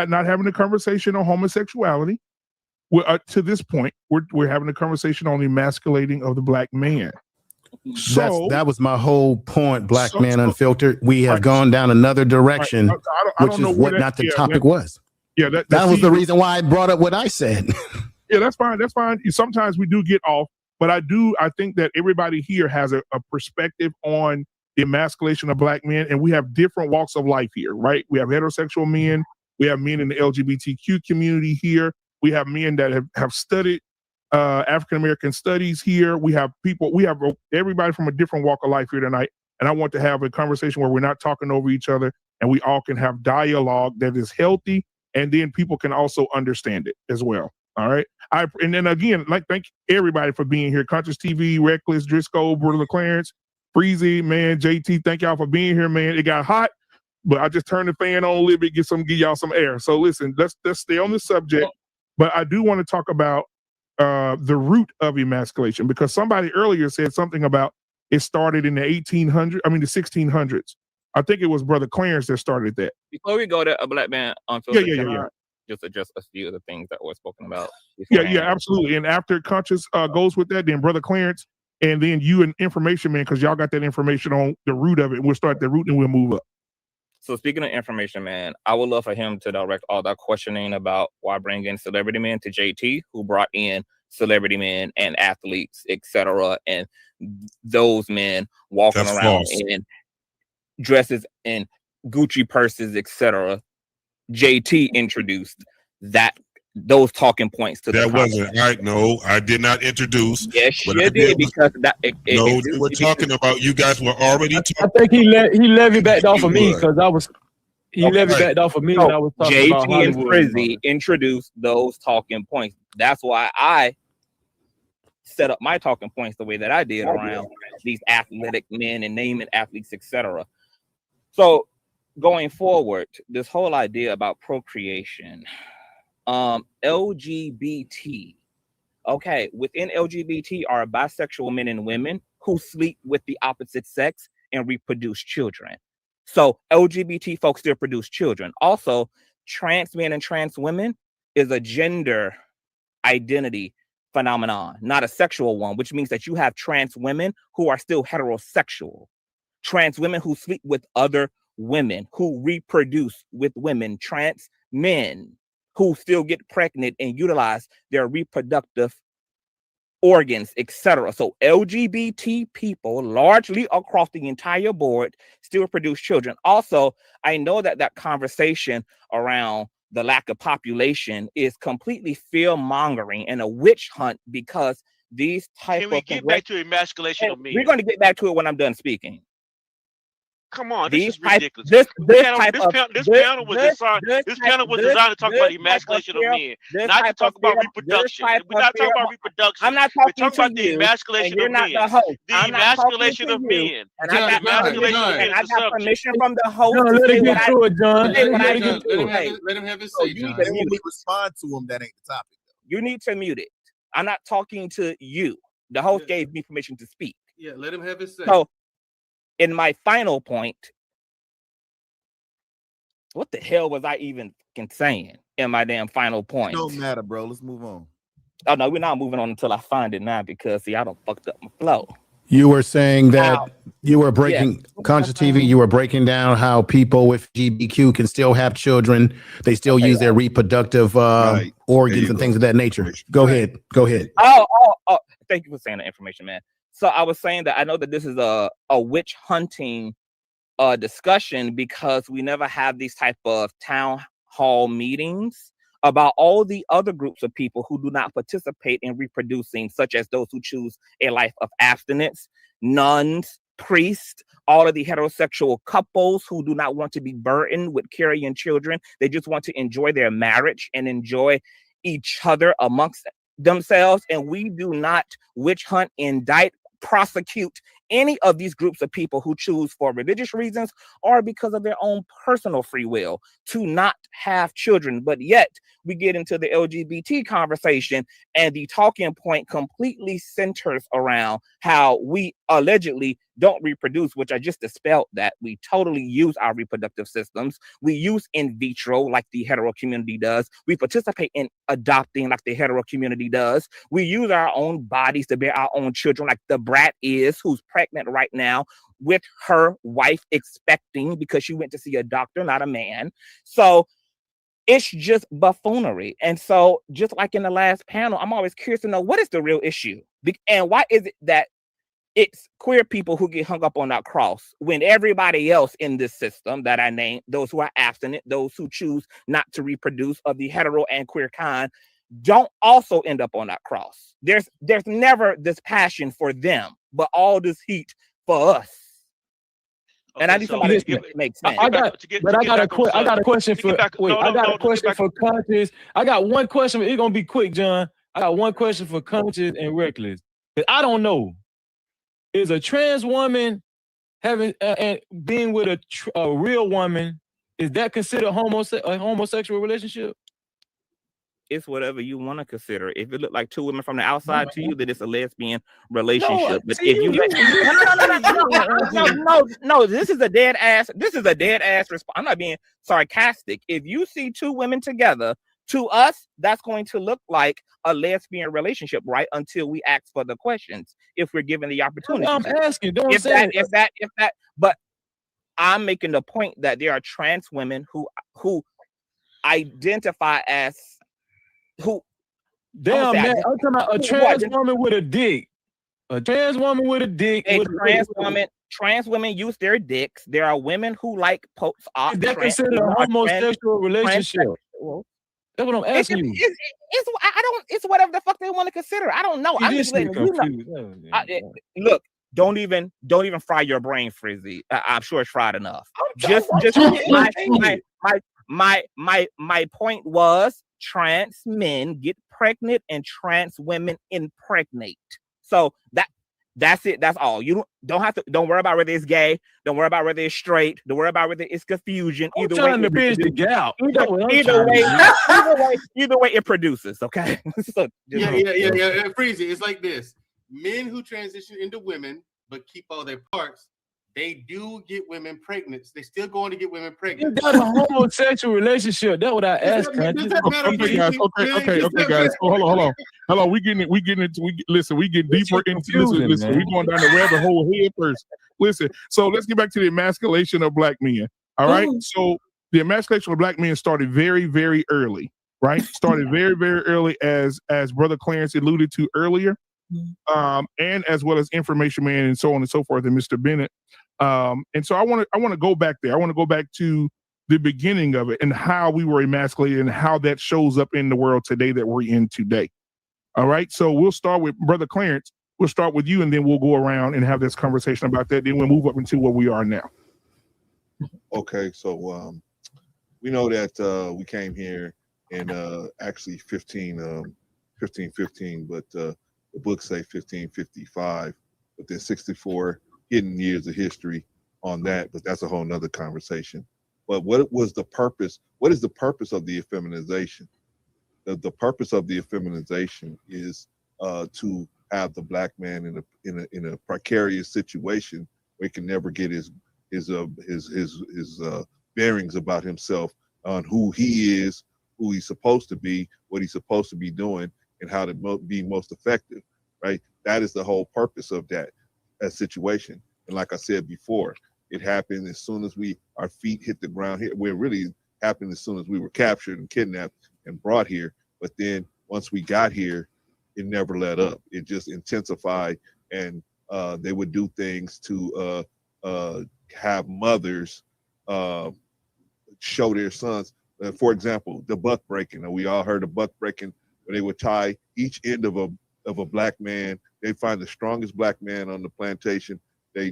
not having a conversation on homosexuality. To this point, we're having a conversation on the emasculating of the black man. So that was my whole point. Black man unfiltered. We have gone down another direction, which is what not the topic was. Yeah, that was the reason why I brought up what I said. Yeah, that's fine. That's fine. Sometimes we do get off, but I think that everybody here has a perspective on the emasculation of Black men, and we have different walks of life here, right? We have heterosexual men, we have men in the LGBTQ community here, we have men that have studied African American studies here. We have everybody from a different walk of life here tonight, and I want to have a conversation where we're not talking over each other, and we all can have dialogue that is healthy, and then people can also understand it as well. All right. And then again, thank everybody for being here. Conscious TV, Reckless, Driscoll, Brother Clarence, Freezy, man, JT, thank y'all for being here, man. It got hot, but I just turned the fan on a little bit, give y'all some air. So listen, let's stay on this subject. But I do want to talk about the root of emasculation, because somebody earlier said something about it started in the 1600s. I think it was Brother Clarence that started that. Before we go to a Black man unfiltered, yeah. Just address a few of the things that were spoken about. Yeah, absolutely. And after Conscious goes with that, then Brother Clarence, and then you and Information Man, because y'all got that information on the root of it. We'll start the root and we'll move up. So speaking of Information Man, I would love for him to direct all that questioning about why bring in Celebrity Men to JT, who brought in celebrity men and athletes, etc., and those men walking around in dresses and Gucci purses, etc. JT introduced those talking points to that wasn't right. No, I did not introduce. Yes, you did, because we're talking about you guys were already talking. I think he levied back off of me because I was. He levied back off of me when I was talking about JT and Hollywood. Frizzy introduced those talking points. That's why I set up my talking points the way that I did around these athletic men and naming athletes, etc. So going forward, this whole idea about procreation, LGBT, okay, within LGBT are bisexual men and women who sleep with the opposite sex and reproduce children. So LGBT folks still produce children. Also, trans men and trans women is a gender identity phenomenon, not a sexual one, which means that you have trans women who are still heterosexual, trans women who sleep with other women, who reproduce with women, trans men who still get pregnant and utilize their reproductive organs, etc. So LGBT people largely across the entire board still produce children. Also, I know that conversation around the lack of population is completely fear-mongering and a witch hunt, because these type Can we get back to emasculation of men? We're going to get back to it when I'm done speaking. Come on, this is ridiculous. This panel was designed to talk about emasculation of men, not to talk about reproduction. We're not talking about reproduction. I'm not talking We're talking about the emasculation of men. The emasculation of men. And I got permission from the host. John, let him get through it, John. Let him have his say, John. When we respond to him, that ain't the topic. You need to mute it. I'm not talking to you. The host gave me permission to speak. Yeah, let him have his say. So, in my final point, what the hell was I even saying in my damn final point? It don't matter, bro. Let's move on. Oh, no, we're not moving on until I find it now, because, see, I don't fucked up my flow. You were saying that you were breaking, Conscious TV, you were breaking down how people with GBQ can still have children. They still use their reproductive organs and things of that nature. Go ahead. Oh, thank you for saying the information, man. So I was saying that I know that this is a witch hunting discussion, because we never have these type of town hall meetings about all the other groups of people who do not participate in reproducing, such as those who choose a life of abstinence, nuns, priests, all of the heterosexual couples who do not want to be burdened with carrying children. They just want to enjoy their marriage and enjoy each other amongst themselves. And we do not witch hunt, indict, prosecute any of these groups of people who choose for religious reasons or because of their own personal free will to not have children. But yet we get into the LGBT conversation, and the talking point completely centers around how we allegedly don't reproduce, which I just dispelled that. We totally use our reproductive systems. We use in vitro like the hetero community does. We participate in adopting like the hetero community does. We use our own bodies to bear our own children, like the brat is, who's pregnant right now with her wife expecting, because she went to see a doctor, not a man. So it's just buffoonery. And so just like in the last panel, I'm always curious to know, what is the real issue? And why is it that it's queer people who get hung up on that cross when everybody else in this system that I named, those who are abstinent, those who choose not to reproduce of the hetero and queer kind, don't also end up on that cross. There's never this passion for them, but all this heat for us. And I need somebody to give it make sense. I got a question for Conscious. I got one question. It's gonna be quick, John. I got one question for Conscious and Reckless. I don't know. Is a trans woman having and being with a real woman, is that considered a homosexual relationship? It's whatever you want to consider. If it look like two women from the outside to you, then it's a lesbian relationship. But if you no, this is a dead ass response. I'm not being sarcastic. If you see two women together, to us, that's going to look like a lesbian relationship, right? Until we ask for the questions, if we're given the opportunity. I'm asking, but I'm making the point that there are trans women who identify as who. Damn, man, I'm talking about a trans woman with a dick. A trans woman with a dick. Trans women use their dicks. There are women who like post-op. Is that considered a homosexual relationship? That's what I'm asking you. It's whatever the fuck they want to consider. I don't know. I'm just letting you know. Look, don't even fry your brain, Frizzy. I'm sure it's fried enough. My point was trans men get pregnant and trans women impregnate. So that's it. That's all. You don't worry about whether it's gay. Don't worry about whether it's straight. Don't worry about whether it's confusion. Either way, it produces. Okay. So, Freezy, it's like this: men who transition into women but keep all their parts, they do get women pregnant. They still going to get women pregnant. That's a homosexual relationship. That's what I asked. Okay, guys. Hold on. We getting deeper into. Listen. We going down the rabbit hole here first. Listen. So let's get back to the emasculation of black men. All right. So the emasculation of black men started very, very early. Right. Started very, very early, as Brother Clarence alluded to earlier. And as well as Information Man and so on and so forth, and Mr. Bennett. And so I want to go back there. I want to go back to the beginning of it and how we were emasculated and how that shows up in the world today that we're in today. All right. So we'll start with Brother Clarence. We'll start with you, and then we'll go around and have this conversation about that. Then we'll move up into where we are now. Okay. So we know that we came here in actually 1515, but the books say 1555, but there's 64 hidden years of history on that, but that's a whole nother conversation. But what was the purpose? What is the purpose of the effeminization? The purpose of the effeminization is to have the black man in a precarious situation where he can never get his bearings about himself, on who he is, who he's supposed to be, what he's supposed to be doing, and how to be most effective, right? That is the whole purpose of that situation. And like I said before, it happened as soon as our feet hit the ground here. Where it really happened as soon as we were captured and kidnapped and brought here. But then once we got here, it never let up. It just intensified, and they would do things to have mothers show their sons. For example, the buck breaking. We all heard of buck breaking, where they would tie each end of a black man. They find the strongest black man on the plantation. They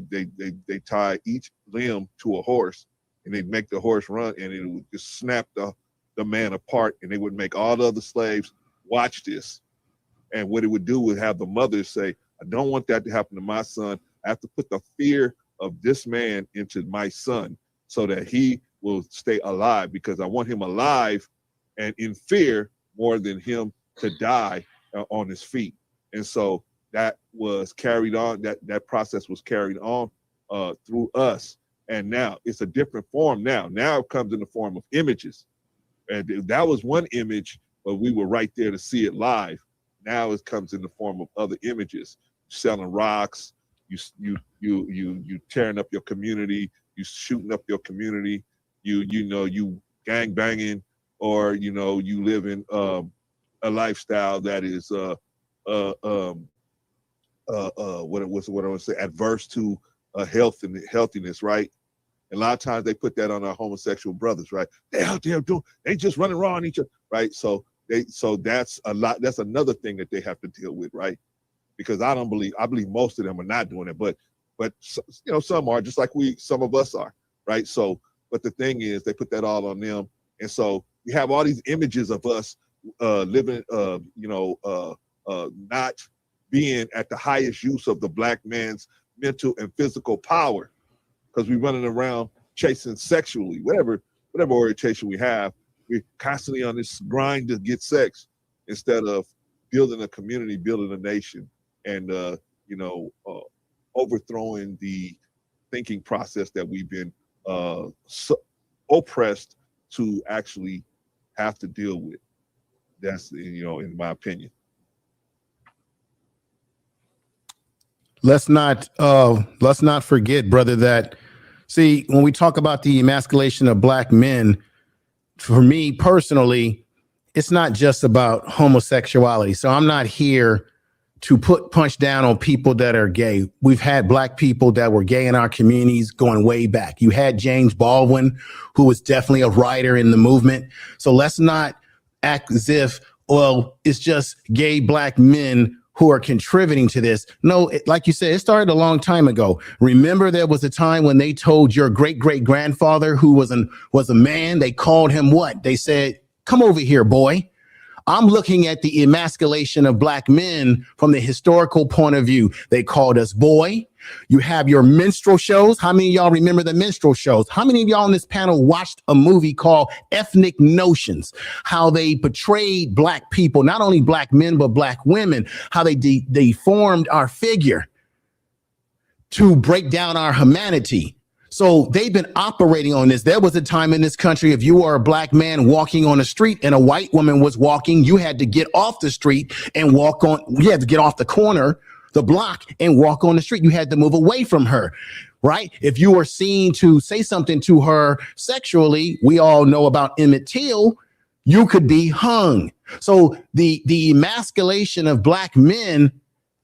tie each limb to a horse, and they'd make the horse run, and it would just snap the man apart, and they would make all the other slaves watch this. And what it would do would have the mothers say, I don't want that to happen to my son. I have to put the fear of this man into my son so that he will stay alive, because I want him alive and in fear more than him to die on his feet. And so that was carried on, that process was carried on through us. And now it's a different form now. Now it comes in the form of images. And that was one image, but we were right there to see it live. Now it comes in the form of other images, selling rocks, you tearing up your community, you shooting up your community, you gang banging, or you live in a lifestyle that is what I would say, adverse to health and healthiness, right? And a lot of times they put that on our homosexual brothers, right? They out there they just running around on each other, right? So that's a lot. That's another thing that they have to deal with, right? Because I believe most of them are not doing it, but some are, just like some of us are, right? So, but the thing is, they put that all on them, and so we have all these images of us living, not being at the highest use of the Black man's mental and physical power, because we're running around chasing sexually, whatever orientation we have. We're constantly on this grind to get sex instead of building a community, building a nation, and overthrowing the thinking process that we've been oppressed to actually have to deal with. That's in my opinion. Let's not forget, brother, that when we talk about the emasculation of Black men, for me personally, it's not just about homosexuality. So I'm not here to punch down on people that are gay. We've had Black people that were gay in our communities going way back. You had James Baldwin, who was definitely a writer in the movement. So let's not act as if, well, it's just gay Black men who are contributing to this. No, like you said, it started a long time ago. Remember, there was a time when they told your great-great-grandfather, who was a man, they called him what? They said, come over here, boy. I'm looking at the emasculation of Black men from the historical point of view. They called us boy. You have your minstrel shows. How many of y'all remember the minstrel shows? How many of y'all on this panel watched a movie called Ethnic Notions? How they portrayed Black people, not only Black men, but Black women, how they deformed our figure to break down our humanity. So they've been operating on this. There was a time in this country, if you were a Black man walking on the street and a white woman was walking, you had to get off the street and you had to get off the corner, the block, and walk on the street. You had to move away from her, right? If you were seen to say something to her sexually, we all know about Emmett Till, you could be hung. So the emasculation of Black men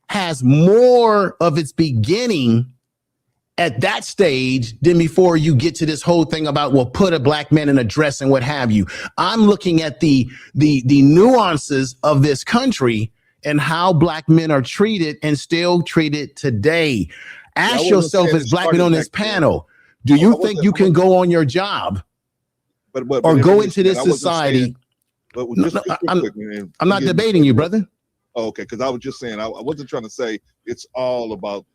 has more of its beginning at that stage than before you get to this whole thing about, well, put a Black man in a dress and what have you. I'm looking at the nuances of this country and how Black men are treated and still treated today. Ask yourself, as Black men on this panel, do you think you can go on your job or go into this society? I'm not debating you, brother. Oh, okay, because I was just saying, I wasn't trying to say it's all about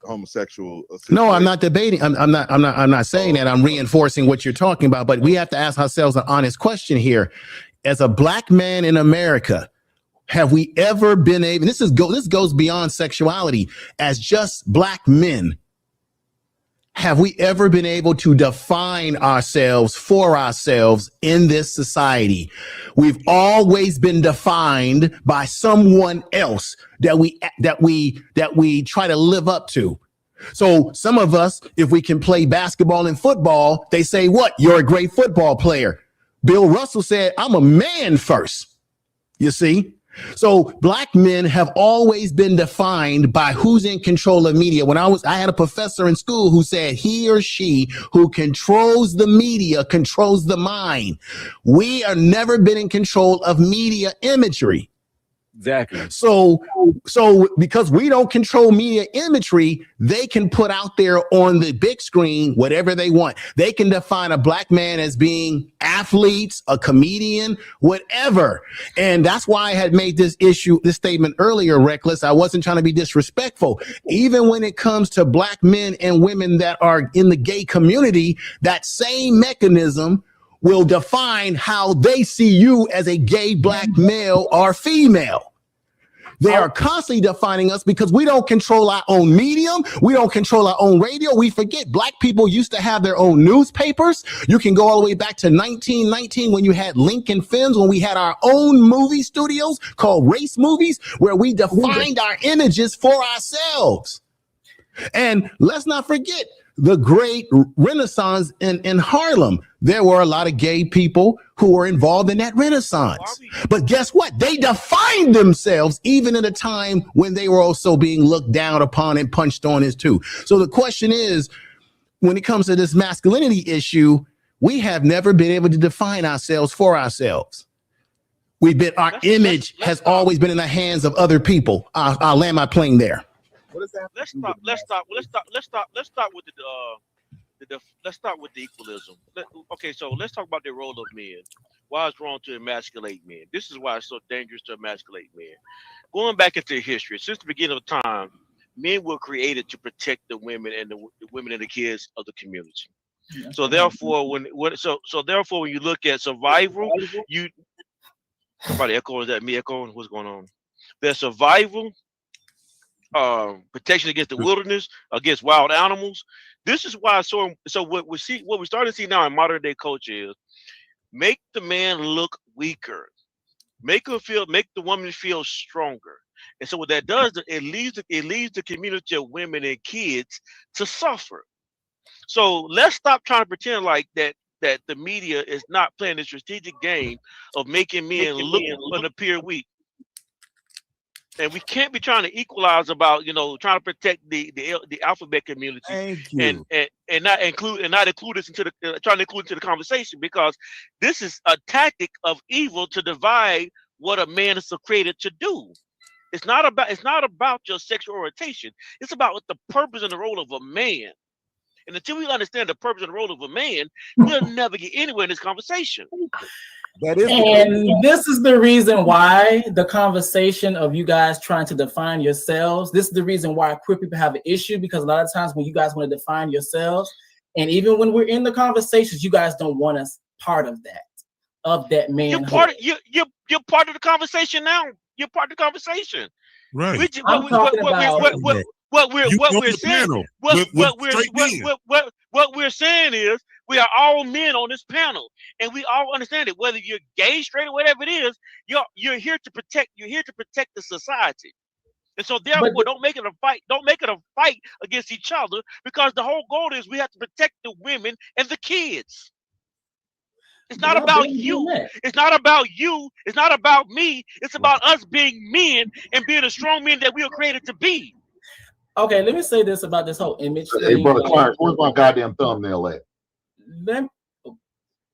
homosexual situation. No, I'm not debating. I'm not saying that. I'm reinforcing what you're talking about. But we have to ask ourselves an honest question here. As a Black man in America, have we ever been able? This goes beyond sexuality. As just Black men, have we ever been able to define ourselves for ourselves in this society? We've always been defined by someone else that we try to live up to. So some of us, if we can play basketball and football, they say, what? You're a great football player. Bill Russell said, I'm a man first. You see? So Black men have always been defined by who's in control of media. I had a professor in school who said he or she who controls the media controls the mind. We have never been in control of media imagery. Exactly. So because we don't control media imagery, they can put out there on the big screen whatever they want. They can define a Black man as being athletes, a comedian, whatever. And that's why I had made this statement earlier, Reckless. I wasn't trying to be disrespectful. Even when it comes to Black men and women that are in the gay community, that same mechanism will define how they see you as a gay Black male or female. They are constantly defining us because we don't control our own medium. We don't control our own radio. We forget Black people used to have their own newspapers. You can go all the way back to 1919 when you had Lincoln Films, when we had our own movie studios called race movies, where we defined our images for ourselves. And let's not forget, the great Renaissance in Harlem. There were a lot of gay people who were involved in that Renaissance. But guess what? They defined themselves even at a time when they were also being looked down upon and punched on as too. So the question is, when it comes to this masculinity issue, we have never been able to define ourselves for ourselves. Our image has always been in the hands of other people. I'll land my plane there. Let's start with let's start with the equalism. Okay, so let's talk about the role of men. Why it's wrong to emasculate men? This is why it's so dangerous to emasculate men. Going back into history, since the beginning of time, men were created to protect the women and the women and the kids of the community. So therefore, when you look at survival, somebody echoing, is that me echoing? What's going on? There's survival, protection against the wilderness, against wild animals. This is why so what we're starting to see now in modern day culture is make the man look weaker, make the woman feel stronger. And so what that does, it leads the community of women and kids to suffer. So let's stop trying to pretend like that the media is not playing the strategic game of making men look and appear weak. And we can't be trying to equalize about, trying to protect the alphabet community and not include this into trying to include into the conversation, because this is a tactic of evil to divide what a man is created to do. It's not about your sexual orientation. It's about what the purpose and the role of a man. And until we understand the purpose and the role of a man, we'll never get anywhere in this conversation. This is the reason why the conversation of you guys trying to define yourselves, this is the reason why queer people have an issue, because a lot of times when you guys want to define yourselves, and even when we're in the conversations, you guys don't want us part of that man. You're part of the conversation now. You're part of the conversation. Right. What we're saying is we are all men on this panel, and we all understand it. Whether you're gay, straight, or whatever it is, you're here to protect. You're here to protect the society. And so therefore, don't make it a fight. Don't make it a fight against each other, because the whole goal is we have to protect the women and the kids. It's not about you. It's not about you. It's not about me. It's about us being men and being the strong men that we were created to be. Okay, let me say this about this whole image thing. Hey, brother Clarence, where's my goddamn thumbnail at?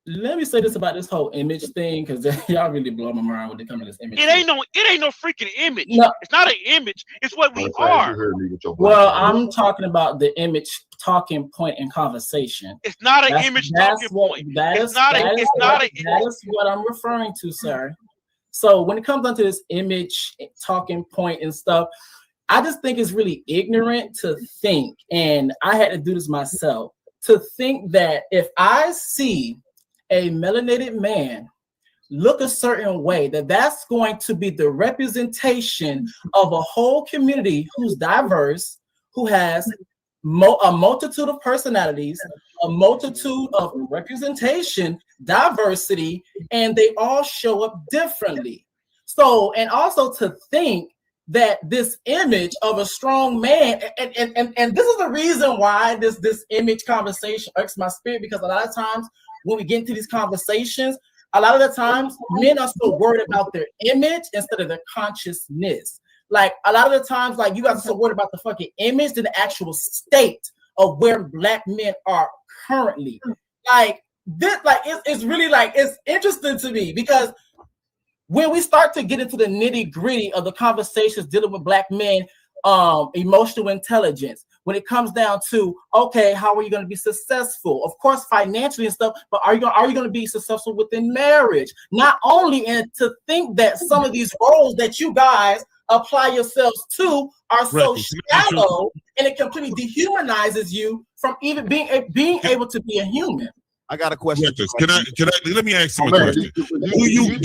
Let me say this about this whole image thing, because y'all really blow my mind when it comes to this image. It ain't no freaking image. No. It's not an image. It's what we are. Well, I'm talking about the image talking point in conversation. It's not an image talking point. That is what I'm referring to, sir. So when it comes down to this image talking point and stuff, I just think it's really ignorant to think, and I had to do this myself, to think that if I see a melanated man look a certain way, that's going to be the representation of a whole community who's diverse, who has a multitude of personalities, a multitude of representation, diversity, and they all show up differently. So, and also to think that this image of a strong man, and this is the reason why this image conversation irks my spirit, because a lot of times when we get into these conversations, a lot of the times men are still worried about their image instead of their consciousness. Like a lot of the times, like you guys are so worried about the fucking image than the actual state of where Black men are currently. Like this, like it's really like it's interesting to me, because when we start to get into the nitty-gritty of the conversations dealing with Black men, emotional intelligence, when it comes down to, okay, how are you going to be successful? Of course, financially and stuff, but are you going to be successful within marriage? Not only, and to think that some of these roles that you guys apply yourselves to are so shallow, and it completely dehumanizes you from even being able to be a human. I got a question. Can I let me ask you a question? Do you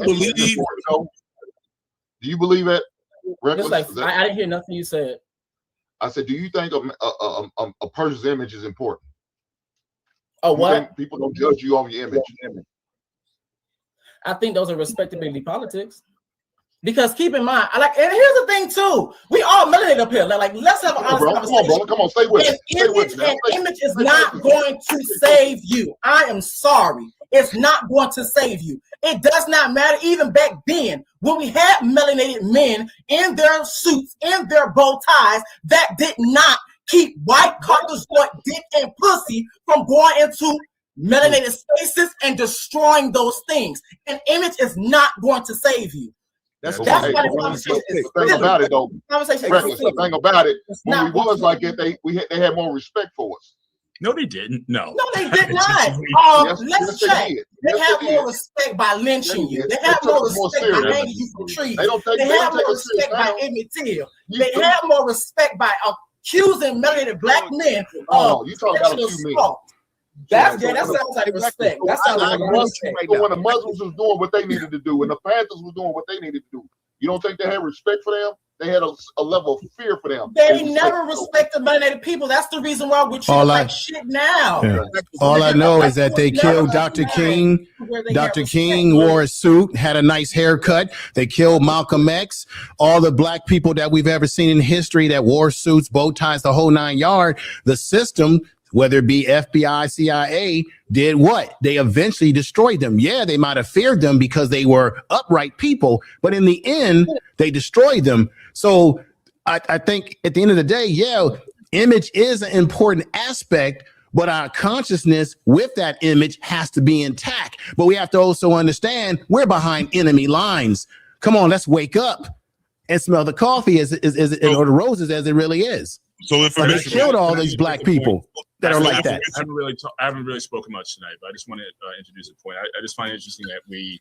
believe? Do you believe it? Like, I didn't hear nothing you said. I said, do you think a person's image is important? Oh, what? People don't judge you on your image. I think those are respectability politics. Because keep in mind, and here's the thing too, we all melanated up here. Like let's have an honest conversation. Come on, stay with it. Image is not going to save you. I am sorry. It's not going to save you. It does not matter. Even back then, when we had melanated men in their suits, in their bow ties, that did not keep white Caucasian dick and pussy from going into melanated spaces and destroying those things. An image is not going to save you. That's why the thing about it, though. The thing about it, when we was like it, they had more respect for us. No, they didn't. No, they did not. Let's check. They have more respect by lynching you. They have more respect by hanging you from trees. They have more respect by Emmett Till. They have more respect by accusing melanated black men of sexual assault. That sounds like respect. That sounds like respect. When the Muslims was doing what they needed to do, and the Panthers was doing what they needed to do, you don't think they had respect for them? They had a level of fear for them. They never respected melanated people. That's the reason why we're treated like shit now. Yeah. All I know is that they killed Dr. King. Dr. King wore a suit, had a nice haircut. They killed Malcolm X. All the black people that we've ever seen in history that wore suits, bow ties, the whole 9 yards. The system, whether it be FBI, CIA, did what? They eventually destroyed them. Yeah, they might have feared them because they were upright people, but in the end, they destroyed them. So I think at the end of the day, yeah, image is an important aspect, but our consciousness with that image has to be intact. But we have to also understand we're behind enemy lines. Come on, let's wake up and smell the coffee or the roses as it really is. So if they killed all these black people that are like that. I haven't really spoken much tonight, but I just want to introduce a point. I just find it interesting that we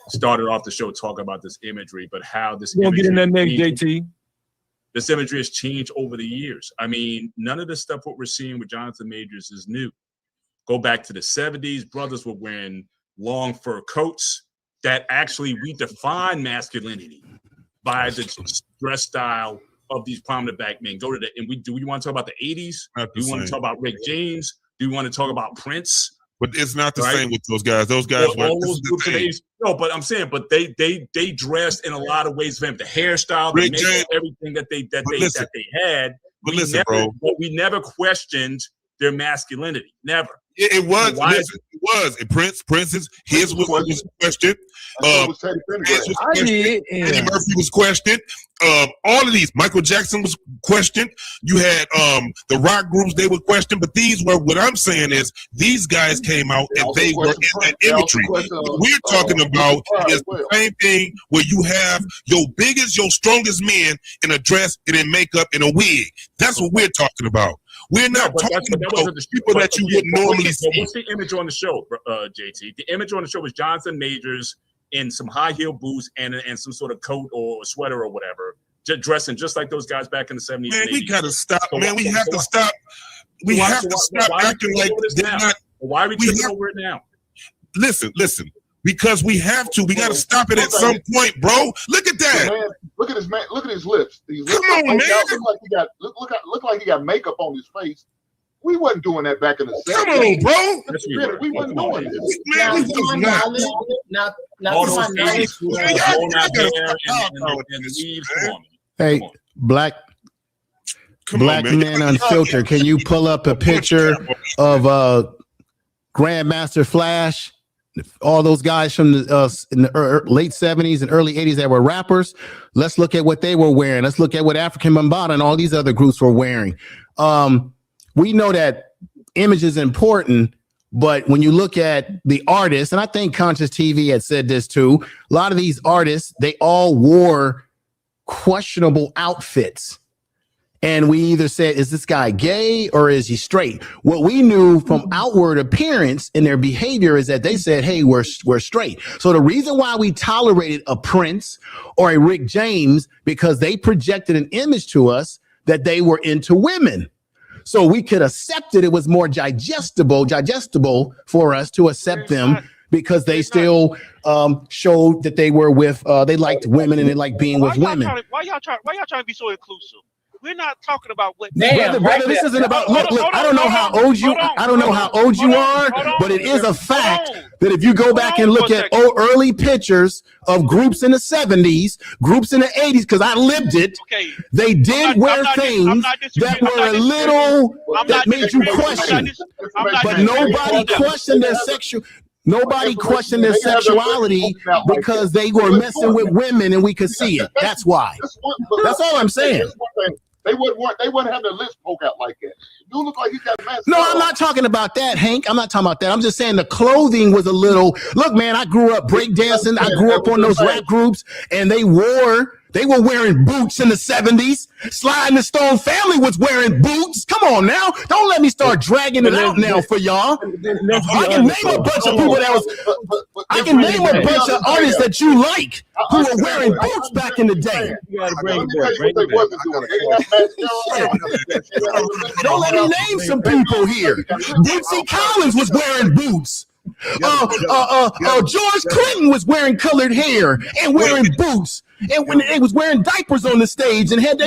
started off the show talking about this imagery, but how this we'll get in that next, JT. This imagery has changed over the years. I mean, none of the stuff what we're seeing with Jonathan Majors is new. Go back to the 70s, brothers were wearing long fur coats that actually redefine masculinity by the dress style of these prominent black men. Go to do we want to talk about the 80s? Do we want to talk about Rick James? Do we want to talk about Prince? But it's not the same with those guys. Those guys were all those groups of age. No, but I'm saying, but they dressed in a lot of ways. The hairstyle, the makeup, everything that they had. But listen, bro, we never questioned their masculinity. Never. It was. Listen, it was. His was questioned. Eddie Murphy was questioned. All of these. Michael Jackson was questioned. You had the rock groups, they were questioned. But these were, what I'm saying is, these guys came out and they were in that imagery. What we're talking about is the same thing where you have your biggest, your strongest men in a dress and in makeup and a wig. That's what we're talking about. We're not talking about people that you wouldn't normally see. What's the image on the show, JT? The image on the show was Jonathan Majors in some high heel boots and some sort of coat or sweater or whatever, dressing just like those guys back in the 70s. Man, we gotta stop. Man, we have to stop. We have to stop acting like they're not. Why are we tripping over it now? Listen. Because we have to. We got to stop it at some point, bro. Look at that. Man, look at his man. Look at his lips. Come on, man. Look like he got makeup on his face. We wasn't doing that back in the 70s. Come on, bro. We wasn't doing this. Man, we was not. Hey, Black Man Unfiltered. Can you pull up a picture of Grandmaster Flash? All those guys from in the late 70s and early 80s that were rappers. Let's look at what they were wearing. Let's look at what African Bambaataa and all these other groups were wearing. We know that image is important, but when you look at the artists, and I think Conscious TV had said this too, a lot of these artists, they all wore questionable outfits. And we either said, is this guy gay or is he straight? What we knew from outward appearance in their behavior is that they said, hey, we're straight. So the reason why we tolerated a Prince or a Rick James, because they projected an image to us that they were into women. So we could accept it. It was more digestible for us to accept them because they still showed that they were with, they liked women and they liked being with women. Why y'all trying to be so inclusive? we're not talking about what. Brother, this isn't about. Look, I don't know how old you. I don't know how old you are, but it is a fact that if you go back and look at early pictures of groups in the 70s, groups in the 80s, because I lived it, they did wear things that were a little that made you question, but nobody questioned their sexual. Nobody questioned their sexuality because they were messing with women and we could see it. That's why. That's all I'm saying. They wouldn't have their lips poke out like that. You look like you got mask. No, I'm not talking about that, Hank. I'm not talking about that. I'm just saying the clothing was a little. Look, man, I grew up breakdancing. I grew up on those rap groups, and they were wearing boots in the 70s. Sly and the Stone Family was wearing boots. Come on now. Don't let me start dragging it out now for y'all. I can name a bunch of people that was. I can name a bunch of artists that you like who were wearing boots back in the day. Don't let me name some people here. Bootsy Collins was wearing boots. George Clinton was wearing colored hair and wearing boots. And when they was wearing diapers on the stage and had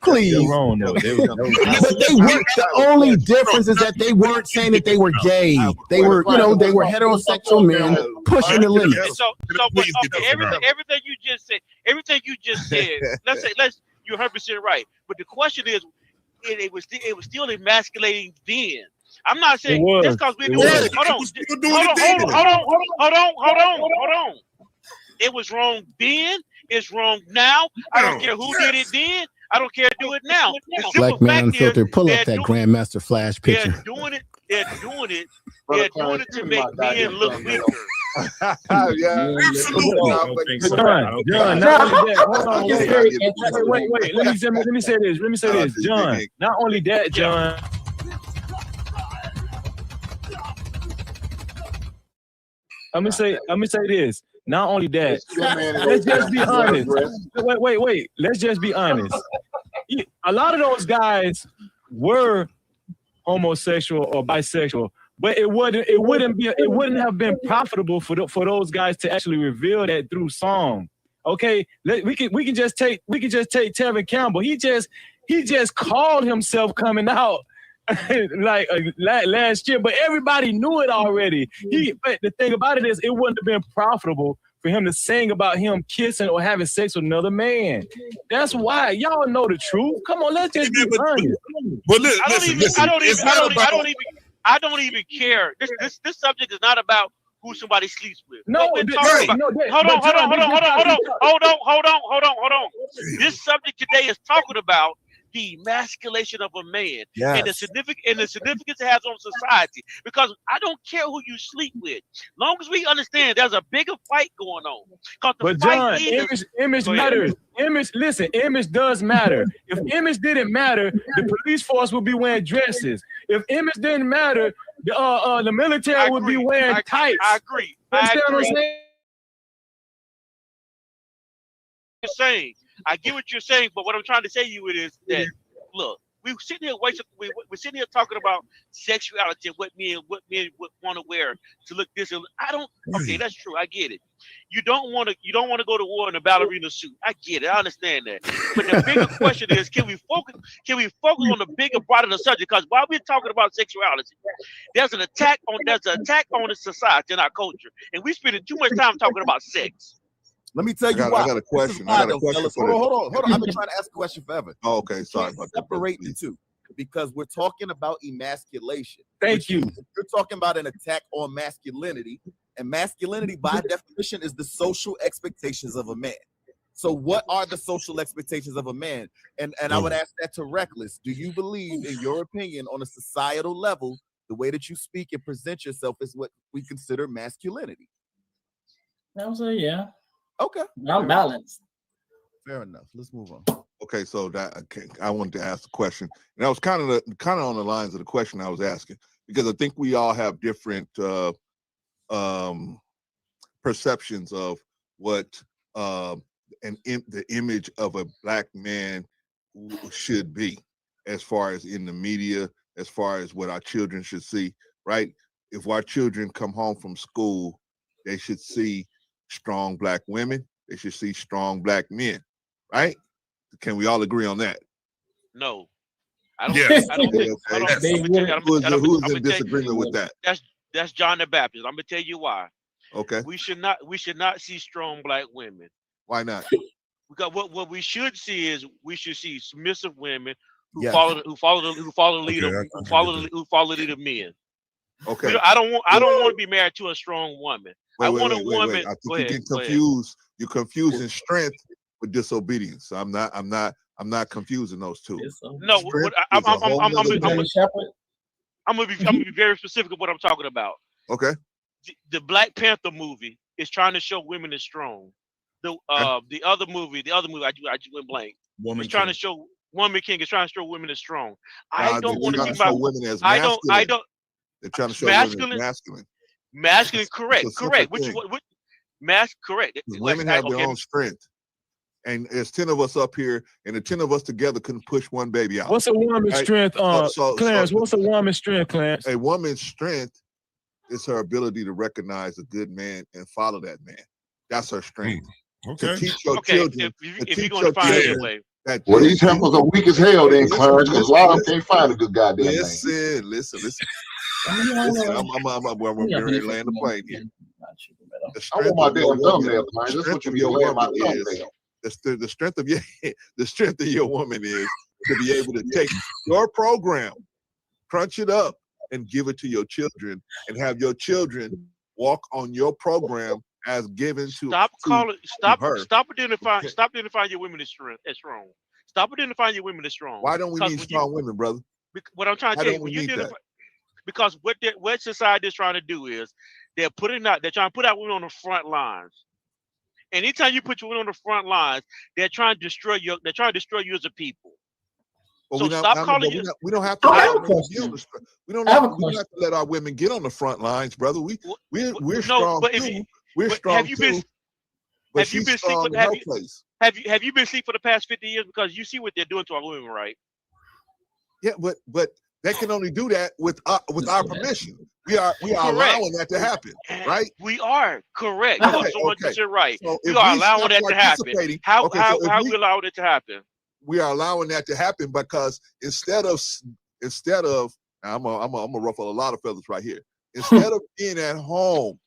please. Wrong, but they weren't. The only difference is that they weren't saying that they were gay. They were, they were heterosexual men pushing the limits. So everything you just said, you're 100% right. But the question is, it was still emasculating then. I'm not saying just because we're doing it. Hold on. It was wrong then. It's wrong now. I don't care who did it then. I don't care who do it now. Black Man Unfiltered, pull up that Grandmaster Flash picture. They're doing it to make men look weaker. Wait. Let me say this, John. Not only that, John. I'm gonna say this. Not only that, let's just be honest. Wait. Let's just be honest. A lot of those guys were homosexual or bisexual, but it wouldn't have been profitable for those guys to actually reveal that through song. Okay, we can just take Tevin Campbell. He just called himself coming out like last year, but everybody knew it already. But the thing about it is, it wouldn't have been profitable for him to sing about him kissing or having sex with another man. That's why y'all know the truth. Come on, let's just be honest. But I don't even care. This subject is not about who somebody sleeps with. No, Hold on. This subject today is talking about the emasculation of a man and the significance it has on society. Because I don't care who you sleep with, long as we understand there's a bigger fight going on. But John, image matters. Image does matter. If image didn't matter, the police force would be wearing dresses. If image didn't matter, the military would be wearing tights. I agree. I get what you're saying, but what I'm trying to say to you is that, look, we're sitting here talking about sexuality and what men would want to wear to look this. Okay, that's true. I get it. You don't want to go to war in a ballerina suit. I get it. I understand that. But the bigger question is, can we focus on the bigger, broader subject? Because while we're talking about sexuality, there's an attack on the society and our culture, and we spending too much time talking about sex. Let me tell you why. I got a question. Hold on. I've been trying to ask a question forever. Oh, okay, sorry about that. Separate the two, because we're talking about emasculation. Thank you. You're talking about an attack on masculinity, and masculinity, by definition, is the social expectations of a man. So, what are the social expectations of a man? And I would ask that to Reckless. Do you believe, in your opinion, on a societal level, the way that you speak and present yourself is what we consider masculinity? I would say yeah. Okay. I'm balanced. Fair enough. Let's move on. Okay, so I wanted to ask the question, and that was kind of on the lines of the question I was asking, because I think we all have different perceptions of what the image of a black man should be, as far as in the media, as far as what our children should see, right? If our children come home from school, they should see strong black women. They should see strong black men, right? Can we all agree on that? No. I don't. Yes. I don't think. Okay. Hold on, They I'm gonna tell you- Who's I'm in gonna tell you- disagreement with that? That's John the Baptist. I'm gonna tell you why. Okay. We should not see strong black women. Why not? Because what we should see is we should see submissive women who Yes. follow the lead Okay, of I who follow the lead of men. Okay. I don't want to be married to a strong woman. I want a woman. I think Go you ahead, get go ahead. confused. You're confusing strength with disobedience. I'm not confusing those two. No, Strength I'm is a whole nother thing. gonna be very specific of what I'm talking about. Okay. The Black Panther movie is trying to show women is strong. The other movie, I just went blank. Woman It's trying King. to show Woman King is trying to show women is strong. Nah, I don't they're want to trying see to show my women as I masculine. don't They're trying to show masculine. women as masculine. Masculine, correct, It's a separate correct. Which thing. what correct. Because women have their Okay, own strength. And there's 10 of us up here, and the 10 of us together couldn't push one baby out. What's a woman's Right? strength, Clarence? So What's a woman's strength, Clarence? a woman's strength is her ability to recognize a good man and follow that man. That's her strength. Okay. To teach your okay. children. If you're gonna find it that way, That Well, these heifers are weak as hell then, Clarence, because a lot of them can't find a good goddamn man. Listen. I'm ready to land the plane here. The I want my damn thumbnail, the Clarence. That's strength what you of be your wearing my woman is thumbnail. the strength of your woman is to be able to take your program, crunch it up, and give it to your children, and have your children walk on your program as given to stop her. identifying your women as strong. Stop identifying your women as strong. Why don't we need strong women, brother? What I'm trying to tell you, when you identify, because what society is trying to do is they're trying to put out women on the front lines. Anytime you put your women on the front lines, they're trying to destroy you as a people. Well, So stop calling you. we don't have to. I have a question. We don't have to let our women get on the front lines, brother. We're strong too. We're strong too. But she's strong in her place. Have you been asleep for the past 50 years? Because you see what they're doing to our women, right? Yeah, but they can only do that with our permission. We are allowing that to happen, right? We are correct. Okay, You're right. So we are allowing that to happen. How we allow it to happen? We are allowing that to happen because instead of I'm gonna ruffle a lot of feathers right here. Instead of being at home,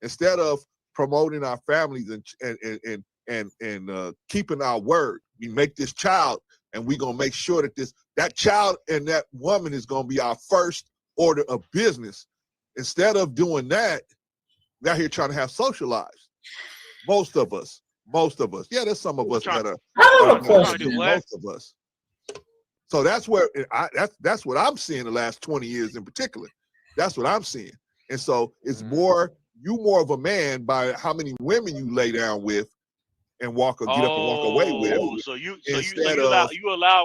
instead of promoting our families and keeping our word, we make this child, and we're gonna make sure that child and that woman is gonna be our first order of business. Instead of doing that, we're out here trying to have social lives. Most of us. Yeah, there's some of us that are. Most of us. So that's where that's what I'm seeing the last 20 years in particular. That's what I'm seeing. And so it's more of a man by how many women you lay down with and get up and walk away with. So you allow.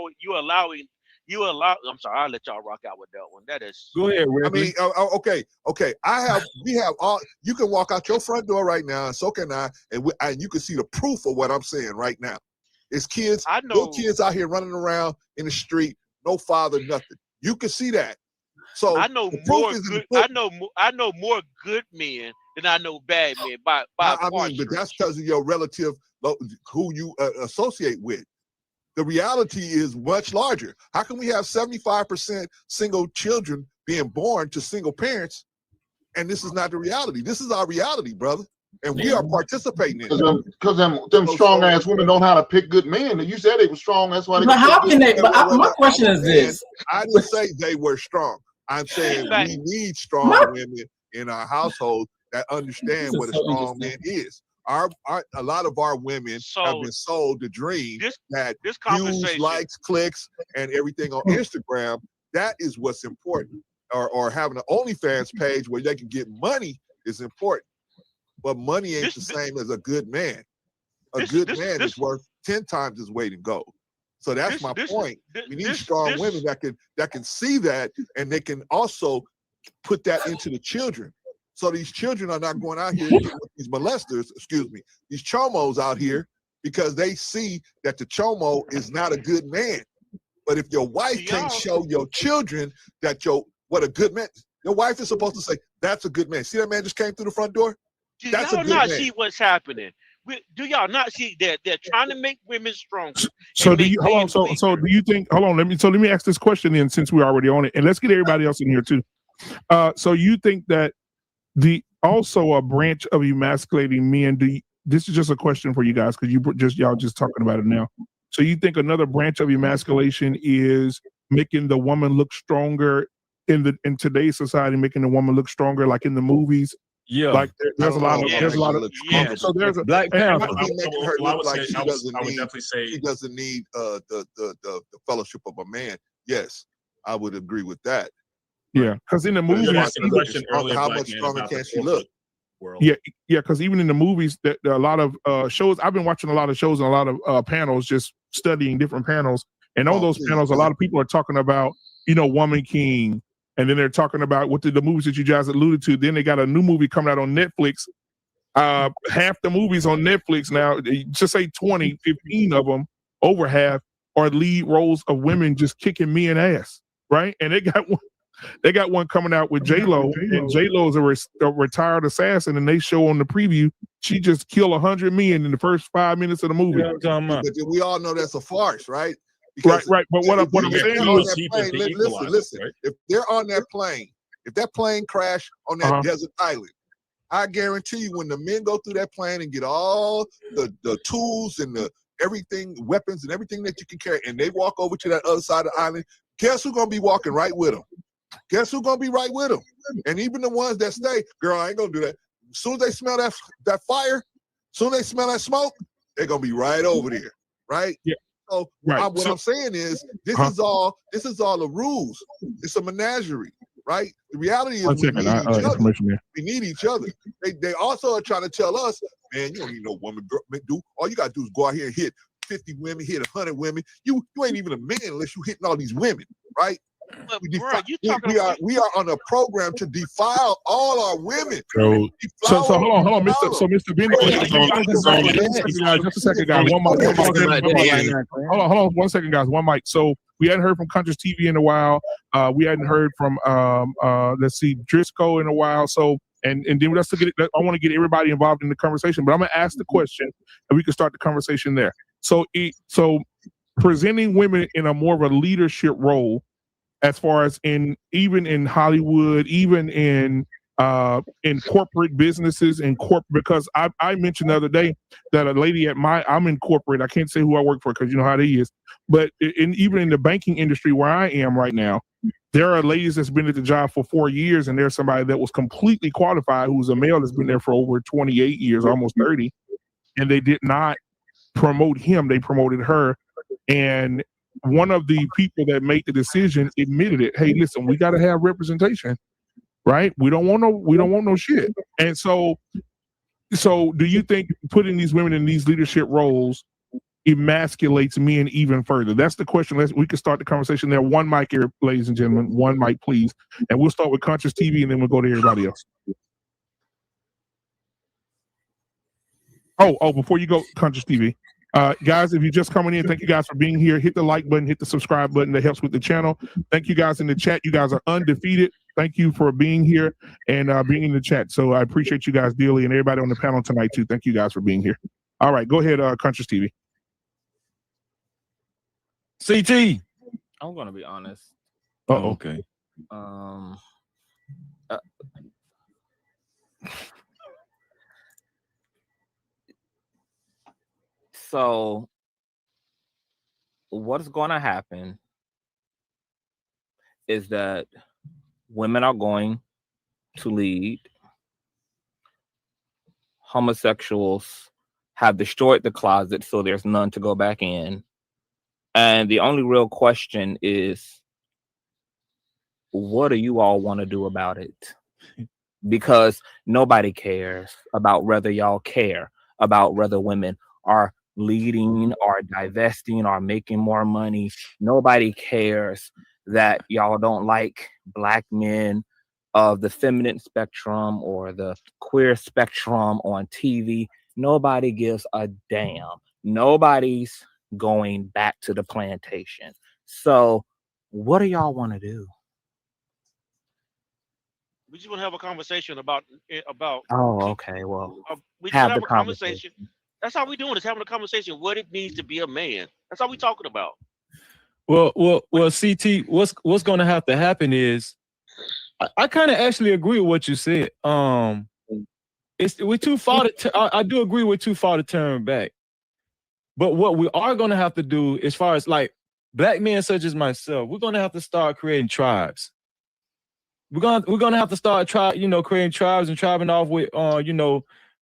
I'm sorry, I'll let y'all rock out with that one. That is. Go ahead, I mean, okay. We have all. You can walk out your front door right now, and so can I, and you can see the proof of what I'm saying right now. It's kids, little kids out here running around in the street, no father, nothing. You can see that. So I know more good. I know more good men than I know bad men. But that's because of your relative, who you associate with. The reality is much larger. How can we have 75% single children being born to single parents, and this is not the reality? This is our reality, brother, and we are participating in it. Because them strong ass women know how to pick good men. You said they were strong. That's why they. But how can they? But my question is this: I didn't say they were strong. I'm saying we need strong women in our household that understand what a strong man is. A lot of our women have been sold the dream that views, likes, clicks, and everything on Instagram. That is what's important. Or having an OnlyFans page where they can get money is important. But money ain't the same as a good man. A good man is worth 10 times his weight in gold. So that's my point. We need strong women that can see that, and they can also put that into the children. So these children are not going out here with these molesters, these chomos out here, because they see that the chomo is not a good man. But if your wife can't show your children that what a good man, your wife is supposed to say, that's a good man. See that man just came through the front door? That's a good man. See what's happening. Do y'all not see that they're trying to make women stronger? So do you hold on? So do you think? Hold on. Let me ask this question then, since we're already on it, and let's get everybody else in here too. So you think that also a branch of emasculating men? This is just a question for you guys because y'all just talking about it now. So you think another branch of emasculation is making the woman look stronger in today's society, making the woman look stronger, like in the movies? Yeah, like there's a lot of So there's a Black Panther. I would definitely say she doesn't need the fellowship of a man. Yes, I would agree with that. Yeah, because in the movies, how much stronger can she look? Yeah, because even in the movies, that a lot of shows. I've been watching a lot of shows and a lot of panels, just studying different panels. And on those panels, a lot of people are talking about, Woman King, and then they're talking about what the movies that you guys alluded to. Then they got a new movie coming out on Netflix. Half the movies on Netflix now, just say 20, 15 of them, over half are lead roles of women just kicking men ass, right? And they got one coming out with J-Lo, and J-Lo is a retired assassin, and they show on the preview she just killed 100 men in the first 5 minutes of the movie. But we all know that's a farce, right? Right. But what I'm saying is, listen. If they're on that plane, if that plane crashed on that desert island, I guarantee you, when the men go through that plane and get all the tools and the everything, weapons and everything that you can carry, and they walk over to that other side of the island, guess who's gonna be walking right with them? Guess who's gonna be right with them? And even the ones that stay, girl, I ain't gonna do that. As soon as they smell that fire, as soon as they smell that smoke, they're gonna be right over there, right? Yeah. So what I'm saying is, this is all the rules. It's a menagerie, right? The reality is we need each other. They also are trying to tell us, man, you don't need no woman, girl, do. All you gotta do is go out here and hit 50 women, hit 100 women. You ain't even a man unless you hitting all these women, right? We are on a program to defile all our women. So hold on, Mr. Benny. Just a second, guys. Hold on, 1 second, guys. One mic. So we hadn't heard from Conscious TV in a while. We hadn't heard from Driscoll in a while. So and then let's get it. I want to get everybody involved in the conversation, but I'm gonna ask the question, and we can start the conversation there. So presenting women in a more of a leadership role, as far as even in Hollywood, even in corporate businesses and because I mentioned the other day that a lady I'm in corporate, I can't say who I work for because you know how it is, but even in the banking industry where I am right now, there are ladies that's been at the job for 4 years, and there's somebody that was completely qualified who's a male that's been there for over 28 years, almost 30, and they did not promote him, they promoted her. And one of the people that made the decision admitted it. Hey, listen, we got to have representation, right? We don't want no shit. And so do you think putting these women in these leadership roles emasculates men even further? That's the question. We can start the conversation there. One mic here, ladies and gentlemen. One mic, please. And we'll start with Conscious TV, and then we'll go to everybody else. Oh, before you go, Conscious TV. Guys, if you're just coming in, thank you guys for being here. Hit the like button, hit the subscribe button. That helps with the channel. Thank you guys in the chat. You guys are undefeated. Thank you for being here and being in the chat. So I appreciate you guys dearly, and everybody on the panel tonight too. Thank you guys for being here. All right, go ahead, Conscious TV. CT. I'm gonna be honest. Okay. So what's going to happen is that women are going to lead. Homosexuals have destroyed the closet, so there's none to go back in. And the only real question is, what do you all want to do about it? Because nobody cares about whether y'all care about whether women are leading or divesting or making more money. Nobody cares that y'all don't like Black men of the feminine spectrum or the queer spectrum on TV. Nobody gives a damn. Nobody's going back to the plantation. So what do y'all want to do? We just want to have a conversation about. Oh, okay. Well, we just have a conversation That's how we doing. Is having a conversation. What it means to be a man. That's all we talking about. Well, CT. What's going to have to happen is, I kind of actually agree with what you said. We're too far to. I do agree we're too far to turn back. But what we are going to have to do, as far as like black men such as myself, we're going to have to start creating tribes. We're gonna have to start creating tribes and tribing off with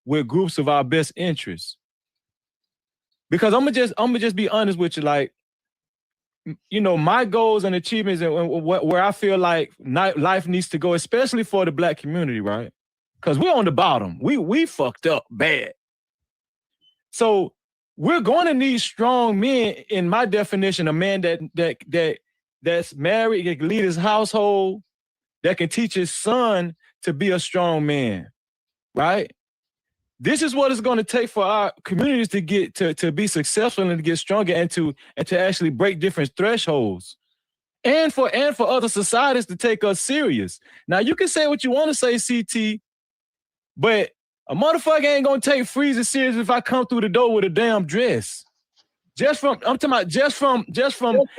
with groups of our best interests. Because I'm gonna just be honest with you, like, my goals and achievements and where I feel like life needs to go, especially for the black community, right? Because we're on the bottom. We fucked up bad. So we're going to need strong men. In my definition, a man that's married, that can lead his household, that can teach his son to be a strong man, right? This is what it's going to take for our communities to get to be successful and to get stronger and to actually break different thresholds, and for other societies to take us serious. Now you can say what you want to say, CT, but a motherfucker ain't gonna take freezing serious if I come through the door with a damn dress. I'm talking about just from,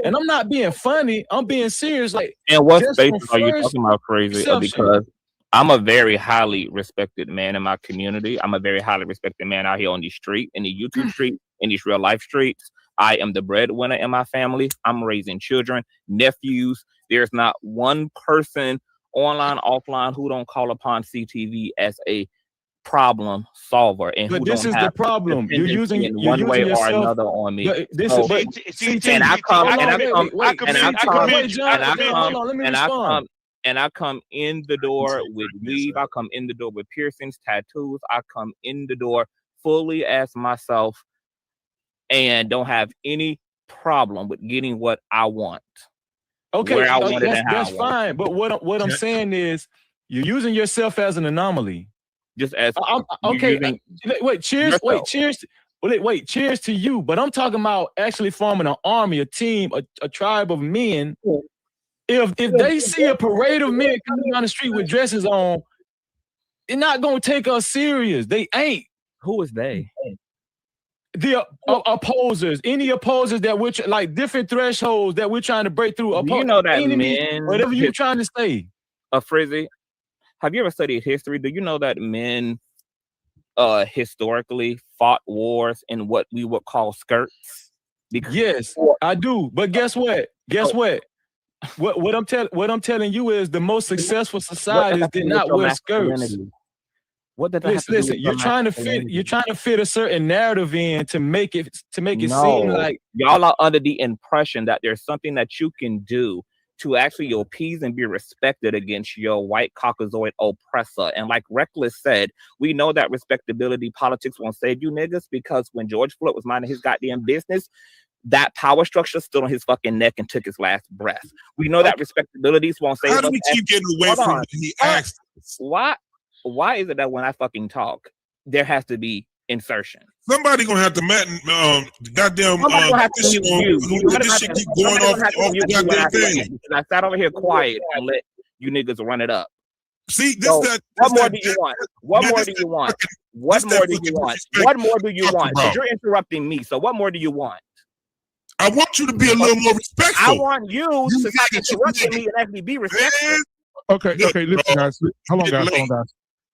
and I'm not being funny. I'm being serious. Like, and what spaces are you talking about, crazy? Because I'm a very highly respected man in my community. I'm a very highly respected man out here on the street, in the YouTube street, in these real life streets. I am the breadwinner in my family. I'm raising children, nephews. There's not one person online, offline, who don't call upon CTV as a problem solver, and but this is the problem. You're using one way or another on me. And I come in the door with weave. I come in the door with piercings, tattoos. I come in the door fully as myself, and don't have any problem with getting what I want. Okay, that's fine. But what I'm saying is, you're using yourself as an anomaly. Just as okay. Wait, cheers. Wait, cheers to you. But I'm talking about actually forming an army, a team, a tribe of men. If they see a parade of men coming down the street with dresses on, they're not gonna take us serious. They ain't. Who is they? The opposers, any opposers that we're like different thresholds that we're trying to break through. You know that men, whatever you're trying to say. Frizzy, have you ever studied history? Do you know that men historically fought wars in what we would call skirts? Yes, I do. But guess what? What I'm telling you is the most successful societies did not wear skirts. What did listen? You're trying to fit a certain narrative in to make it seem like y'all are under the impression that there's something that you can do to actually appease and be respected against your white Caucasoid oppressor. And like Reckless said, we know that respectability politics won't save you niggas, because when George Floyd was minding his goddamn business, that power structure stood on his fucking neck and took his last breath. We know that respectabilities won't save us. How do we keep getting away from what he asked us? Why is it that when I fucking talk, there has to be insertion? Somebody gonna have to goddamn this shit keep going off the goddamn thing. I sat over here quiet and let you niggas run it up. See, what more do you want? What more do you want? What more do you want? What more do you want? Because you're interrupting me. So what more do you want? I want you to be a little more respectful. I want you to stop interrupting me and actually be respectful. Okay, listen, guys. Hold on, guys.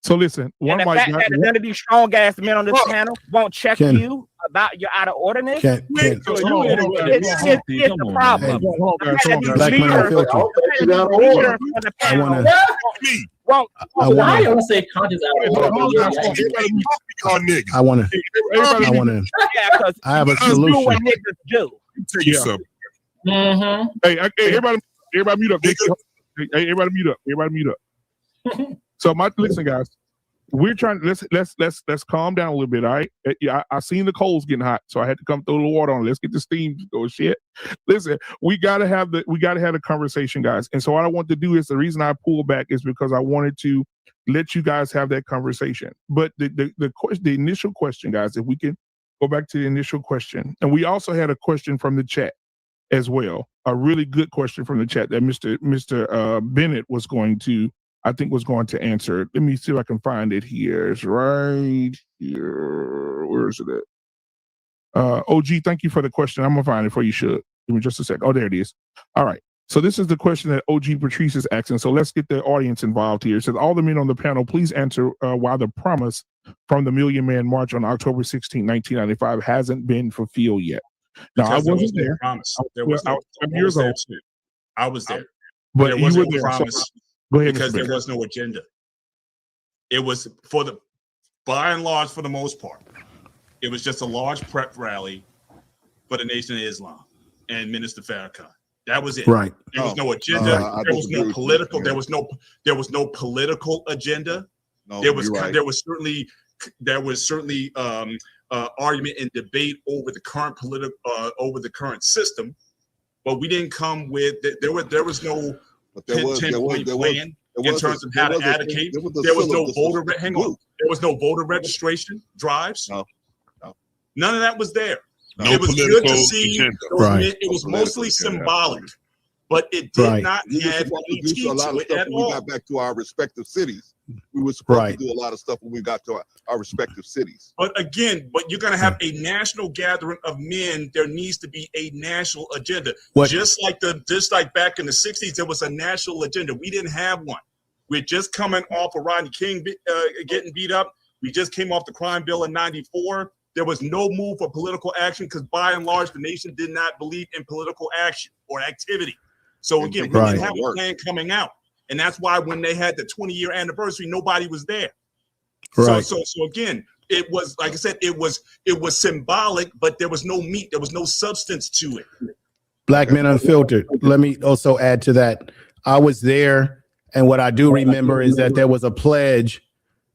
So listen, and the fact that none of these strong ass men on this panel won't check you about your out of orderness. It's the problem. I don't say conscious out of I want to. I have a solution. What niggas do. Tell you something. Hey, everybody mute up. Hey, everybody mute up. So listen, guys. We're trying. Let's calm down a little bit. All right. I seen the coals getting hot, so I had to come throw the water on. Let's get the steam going. Shit. Listen, we gotta have a conversation, guys. And so what I want to do is, the reason I pulled back is because I wanted to let you guys have that conversation. But the initial question, guys, if we can go back to the initial question, and we also had a question from the chat as well. A really good question from the chat that Mr. Bennett was going to answer. Let me see if I can find it here. It's right here. Where is it at? OG, thank you for the question. I'm gonna find it for you. Should give me just a sec. Oh, there it is. All right. So this is the question that OG Patrice is asking. So let's get the audience involved here. It says, all the men on the panel, please answer why the promise from the Million Man March on October 16, 1995 hasn't been fulfilled yet. Now, I wasn't there. Promise. There was no, I was there. But there you was were no there. promise So, go ahead, because Mr. there Baker. was no agenda. It was by and large, for the most part, it was just a large prep rally for the Nation of Islam and Minister Farrakhan. That was it. Right. There was no agenda. There was no political. There was no political agenda. No, there was right. there was certainly argument and debate over the current over the current system, but we didn't come with there was no 10-point plan in terms of how to advocate. There was no voter. Hang on. There was no voter registration drives. No. None of that was there. No it was good to see. It was No mostly symbolic, but it did not have any teeth to it at all. We got back to our respective cities. We were supposed to do a lot of stuff when we got to our respective cities. But again, you're going to have a national gathering of men. There needs to be a national agenda. Just like back in the 60s, there was a national agenda. We didn't have one. We're just coming off of Rodney King getting beat up. We just came off the crime bill in '94. There was no move for political action because by and large, the nation did not believe in political action or activity. So again, we didn't have a plan coming out. And that's why when they had the 20-year anniversary, nobody was there. Right. So again, it was, like I said, it was symbolic, but there was no meat. There was no substance to it. Black Men Unfiltered. Let me also add to that. I was there. And what I do remember is that there was a pledge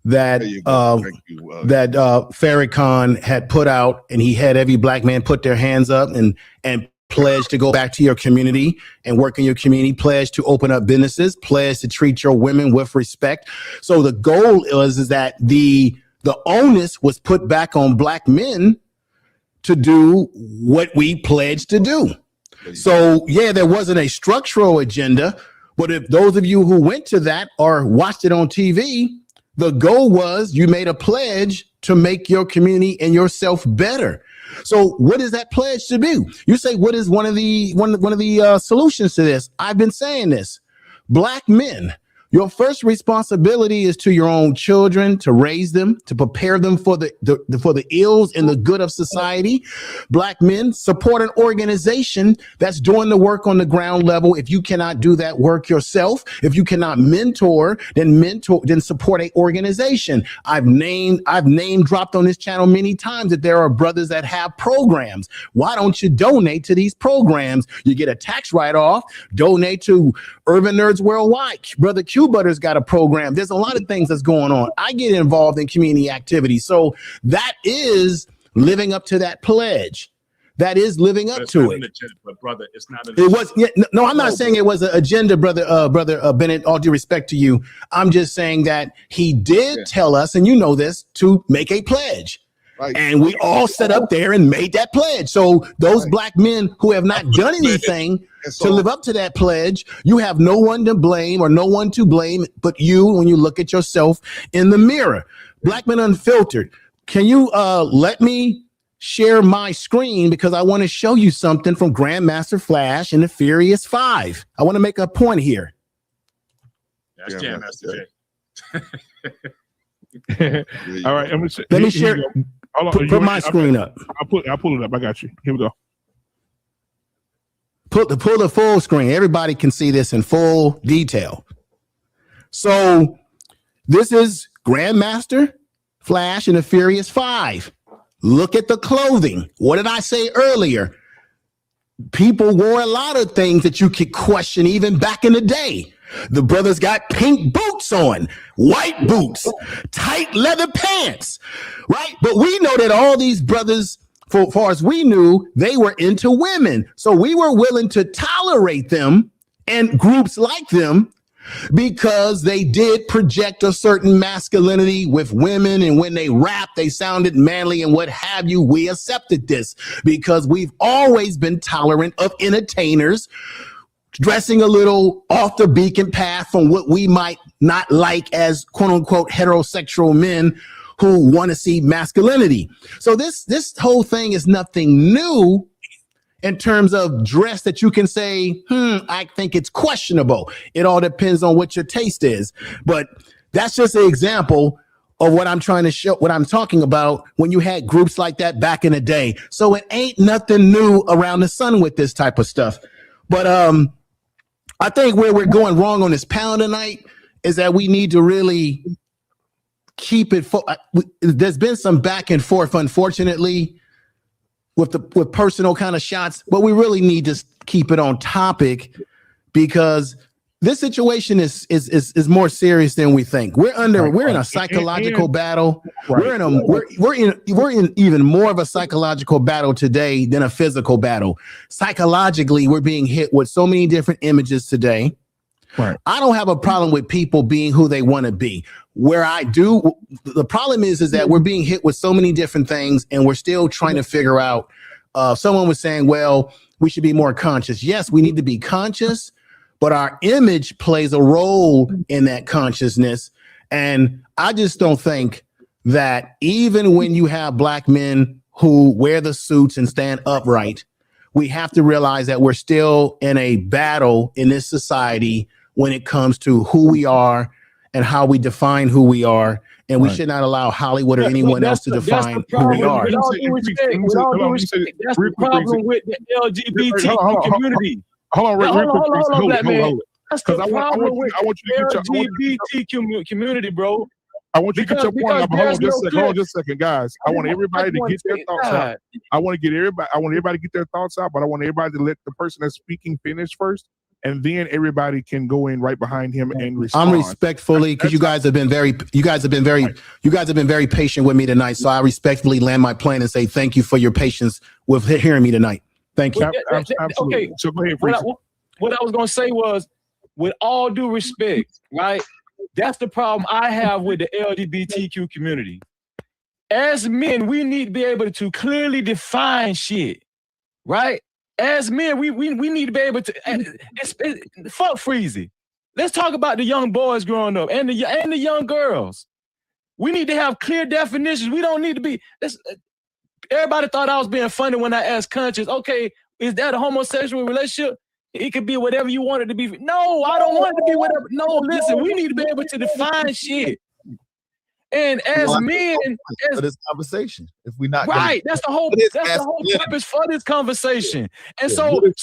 that Farrakhan had put out, and he had every black man put their hands up and pledge to go back to your community and work in your community, pledge to open up businesses, pledge to treat your women with respect. So the goal is that the onus was put back on black men to do what we pledged to do. So yeah, there wasn't a structural agenda, but if those of you who went to that or watched it on TV, the goal was you made a pledge to make your community and yourself better. So what is that pledge to do? You say, what is one of the solutions to this? I've been saying this. Black men, your first responsibility is to your own children, to raise them, to prepare them for the ills and the good of society. Black men, support an organization that's doing the work on the ground level. If you cannot do that work yourself, if you cannot mentor, then support an organization. I've name dropped on this channel many times that there are brothers that have programs. Why don't you donate to these programs? You get a tax write-off. Donate to Urban Nerds Worldwide. Brother Q Butter's got a program. There's a lot of things that's going on. I get involved in community activities. So that is living up to that pledge. That is living up to it. But brother, it's not. It was no. I'm not saying it was an agenda, brother Bennett. All due respect to you, I'm just saying that he did tell us, and you know this, to make a pledge. Right. And we all sat up there and made that pledge. So those black men who have not done anything to live up to that pledge, you have no one to blame or no one to blame but you when you look at yourself in the mirror. Black Men Unfiltered, can you let me share my screen because I want to show you something from Grandmaster Flash and the Furious 5. I want to make a point here. That's Jam Master J. All right, let me share. Put my screen up. I'll pull it up. I got you. Here we go. Pull the full screen. Everybody can see this in full detail. So this is Grandmaster Flash and the Furious 5. Look at the clothing. What did I say earlier? People wore a lot of things that you could question even back in the day. The brothers got pink boots on, white boots, tight leather pants, right? But we know that all these brothers, for far as we knew, they were into women. So we were willing to tolerate them and groups like them because they did project a certain masculinity with women. And when they rapped, they sounded manly and what have you. We accepted this because we've always been tolerant of entertainers dressing a little off the beacon path from what we might not like as quote unquote heterosexual men who want to see masculinity. So this whole thing is nothing new in terms of dress that you can say, I think it's questionable. It all depends on what your taste is. But that's just an example of what I'm trying to show, what I'm talking about when you had groups like that back in the day. So it ain't nothing new around the sun with this type of stuff. But I think where we're going wrong on this panel tonight is that we need to really keep it. There's been some back and forth, unfortunately, with personal kind of shots, but we really need to keep it on topic because this situation is more serious than we think. We're in a psychological battle. We're in even more of a psychological battle today than a physical battle. Psychologically, we're being hit with so many different images today. Right. I don't have a problem with people being who they want to be. Where I do, the problem is that we're being hit with so many different things, and we're still trying to figure out. Someone was saying, well, we should be more conscious. Yes, we need to be conscious, but our image plays a role in that consciousness. And I just don't think that even when you have Black men who wear the suits and stand upright, we have to realize that we're still in a battle in this society when it comes to who we are and how we define who we are. And we should not allow Hollywood or anyone else to define who we are. With all due respect, that's the problem with the LGBT community. Hold on, Black man. That's the I problem with the LGBT community, bro. I want you to get your point out. Hold on just a second, guys. I want everybody to get their thoughts out. I want everybody to get their thoughts out, but I want everybody to let the person that's speaking finish first. And then everybody can go in right behind him and respond. I'm respectfully, because you guys have been very patient with me tonight. So I respectfully land my plane and say thank you for your patience with hearing me tonight. Thank you. Absolutely. Okay. So go ahead, what I was going to say was, with all due respect, right? That's the problem I have with the LGBTQ community. As men, we need to be able to clearly define shit, right? As men, we need to be able to fuck Freezy. Let's talk about the young boys growing up and the young girls. We need to have clear definitions. We don't need to be. Everybody thought I was being funny when I asked Conscious, okay, is that a homosexual relationship? It could be whatever you want it to be. No, I don't want it to be whatever. No, listen, we need to be able to define shit. And as men, for this conversation, if we're not right, that's the whole purpose for this conversation. And so with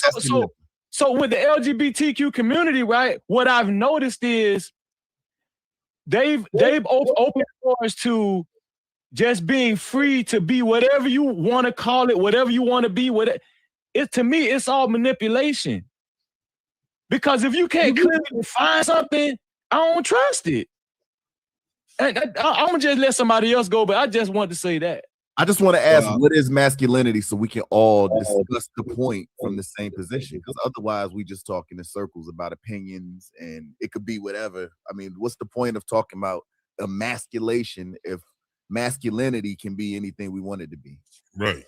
the LGBTQ community, right, what I've noticed is they've opened doors to just being free to be whatever you want to call it, whatever you want to be. To me, it's all manipulation. Because if you can't clearly define something, I don't trust it. And I'm gonna just let somebody else go, but I just want to say that. I just want to ask, what is masculinity, so we can all discuss the point from the same position? Because otherwise, we just talking in circles about opinions, and it could be whatever. I mean, what's the point of talking about emasculation if masculinity can be anything we want it to be? Right.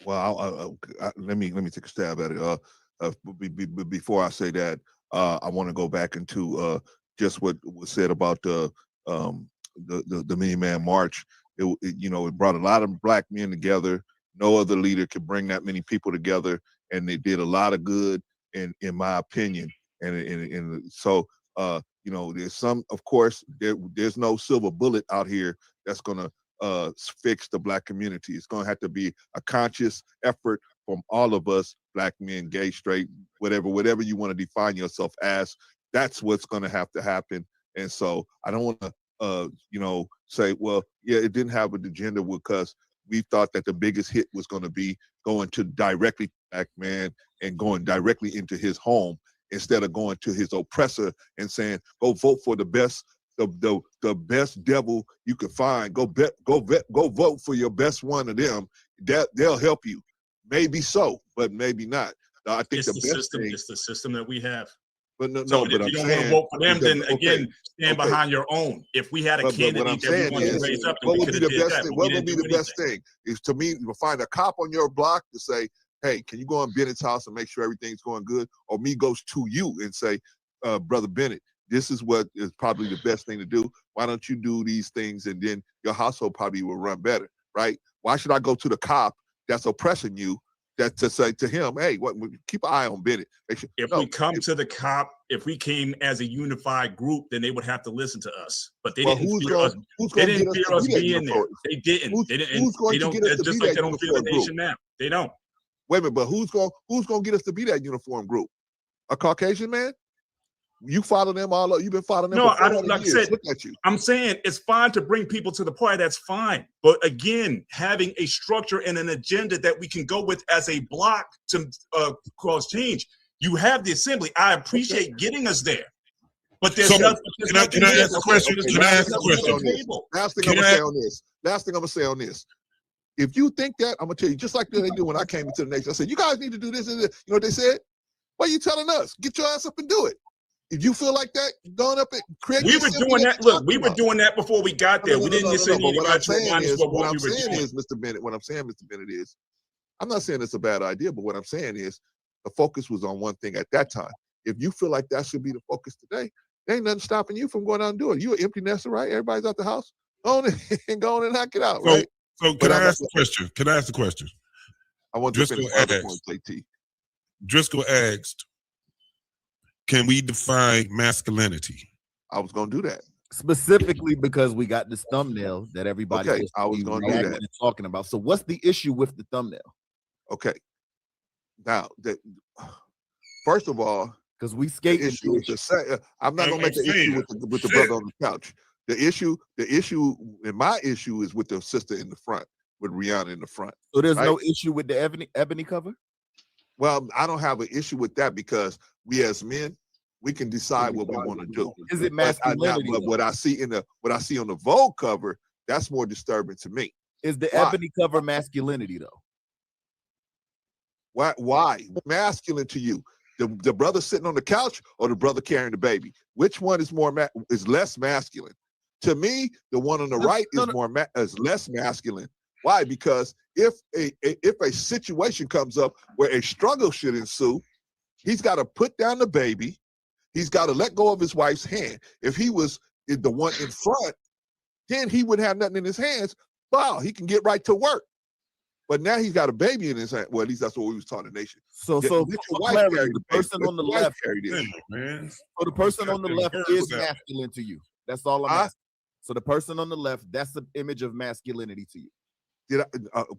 Well, let me take a stab at it. Before I say that, I want to go back into just what was said about the Mini Man March. It brought a lot of Black men together. No other leader could bring that many people together, and they did a lot of good, in my opinion. And so there's some, of course, there's no silver bullet out here that's gonna fix the Black community. It's gonna have to be a conscious effort from all of us, Black men, gay, straight, whatever you want to define yourself as. That's what's gonna have to happen. And so I don't want to say, well, yeah, it didn't have an agenda because we thought that the biggest hit was going to be going to directly Black man and going directly into his home instead of going to his oppressor and saying, go vote for the best, the best devil you can find. Go vote for your best one of them. They'll help you. Maybe so, but maybe not. I think it's the system that we have. But no, so but if you don't want to vote for them, then again, stand behind your own. If we had a candidate that we want to raise up, what would be the best thing? What would be the best thing? Is to me, to find a cop on your block to say, hey, can you go on Bennett's house and make sure everything's going good? Or me goes to you and say, Brother Bennett, this is what is probably the best thing to do. Why don't you do these things, and then your household probably will run better, right? Why should I go to the cop that's oppressing you, that to say to him, hey, keep an eye on Bennett. If we come to the cop, if we came as a unified group, then they would have to listen to us. But they didn't fear us. They didn't fear us being there. They didn't. They didn't. They don't. Just like they don't fear the nation now. They don't. Wait a minute, but who's going to get us to be that uniform group? A Caucasian man? You follow them all up. You've been following them. No, for I don't. Like I said, look at you. I'm saying it's fine to bring people to the party. That's fine. But again, having a structure and an agenda that we can go with as a block to cause change. You have the assembly. I appreciate getting us there. But there's nothing. Can I ask a question? Can I ask a question? Last thing I'm gonna say on this. Last thing I'm gonna say on this. If you think that, I'm gonna tell you, just like they do when I came into the nation. I said, you guys need to do this and this. You know what they said? Why are you telling us? Get your ass up and do it. If you feel like that, going up and create. We were doing that. Look, we were doing that before we got there. We didn't just say what I'm saying is, Mr. Bennett, what I'm saying, Mr. Bennett, is, I'm not saying it's a bad idea, but what I'm saying is the focus was on one thing at that time. If you feel like that should be the focus today, there ain't nothing stopping you from going out and doing it. You an empty nester, right? Everybody's out the house. Go on and knock it out, right? So can I ask the question? Can I ask the question? I want to finish other points, JT. Driscoll asked, can we define masculinity? I was going to do that. Specifically because we got this thumbnail that everybody was going to do that. Talking about. So what's the issue with the thumbnail? Okay. Now, first of all, because we skate issue is to say, I'm not going to make an issue with the brother on the couch. The issue, and my issue is with the sister in the front, with Rihanna in the front. So there's no issue with the ebony cover? Well, I don't have an issue with that because we as men, we can decide what we want to do. Is it masculinity? But what I see on the Vogue cover, that's more disturbing to me. Is the ebony cover masculinity though? Why? Masculine to you? The brother sitting on the couch or the brother carrying the baby? Which one is is less masculine? To me, the one on the right is less masculine. Why? Because if a situation comes up where a struggle should ensue, he's got to put down the baby. He's got to let go of his wife's hand. If he was the one in front, then he wouldn't have nothing in his hands. Wow, he can get right to work. But now he's got a baby in his hand. Well, at least that's what we was taught in the nation. So the person on the left, so the person on the left is masculine to you. That's all I'm asking. So the person on the left, that's the image of masculinity to you.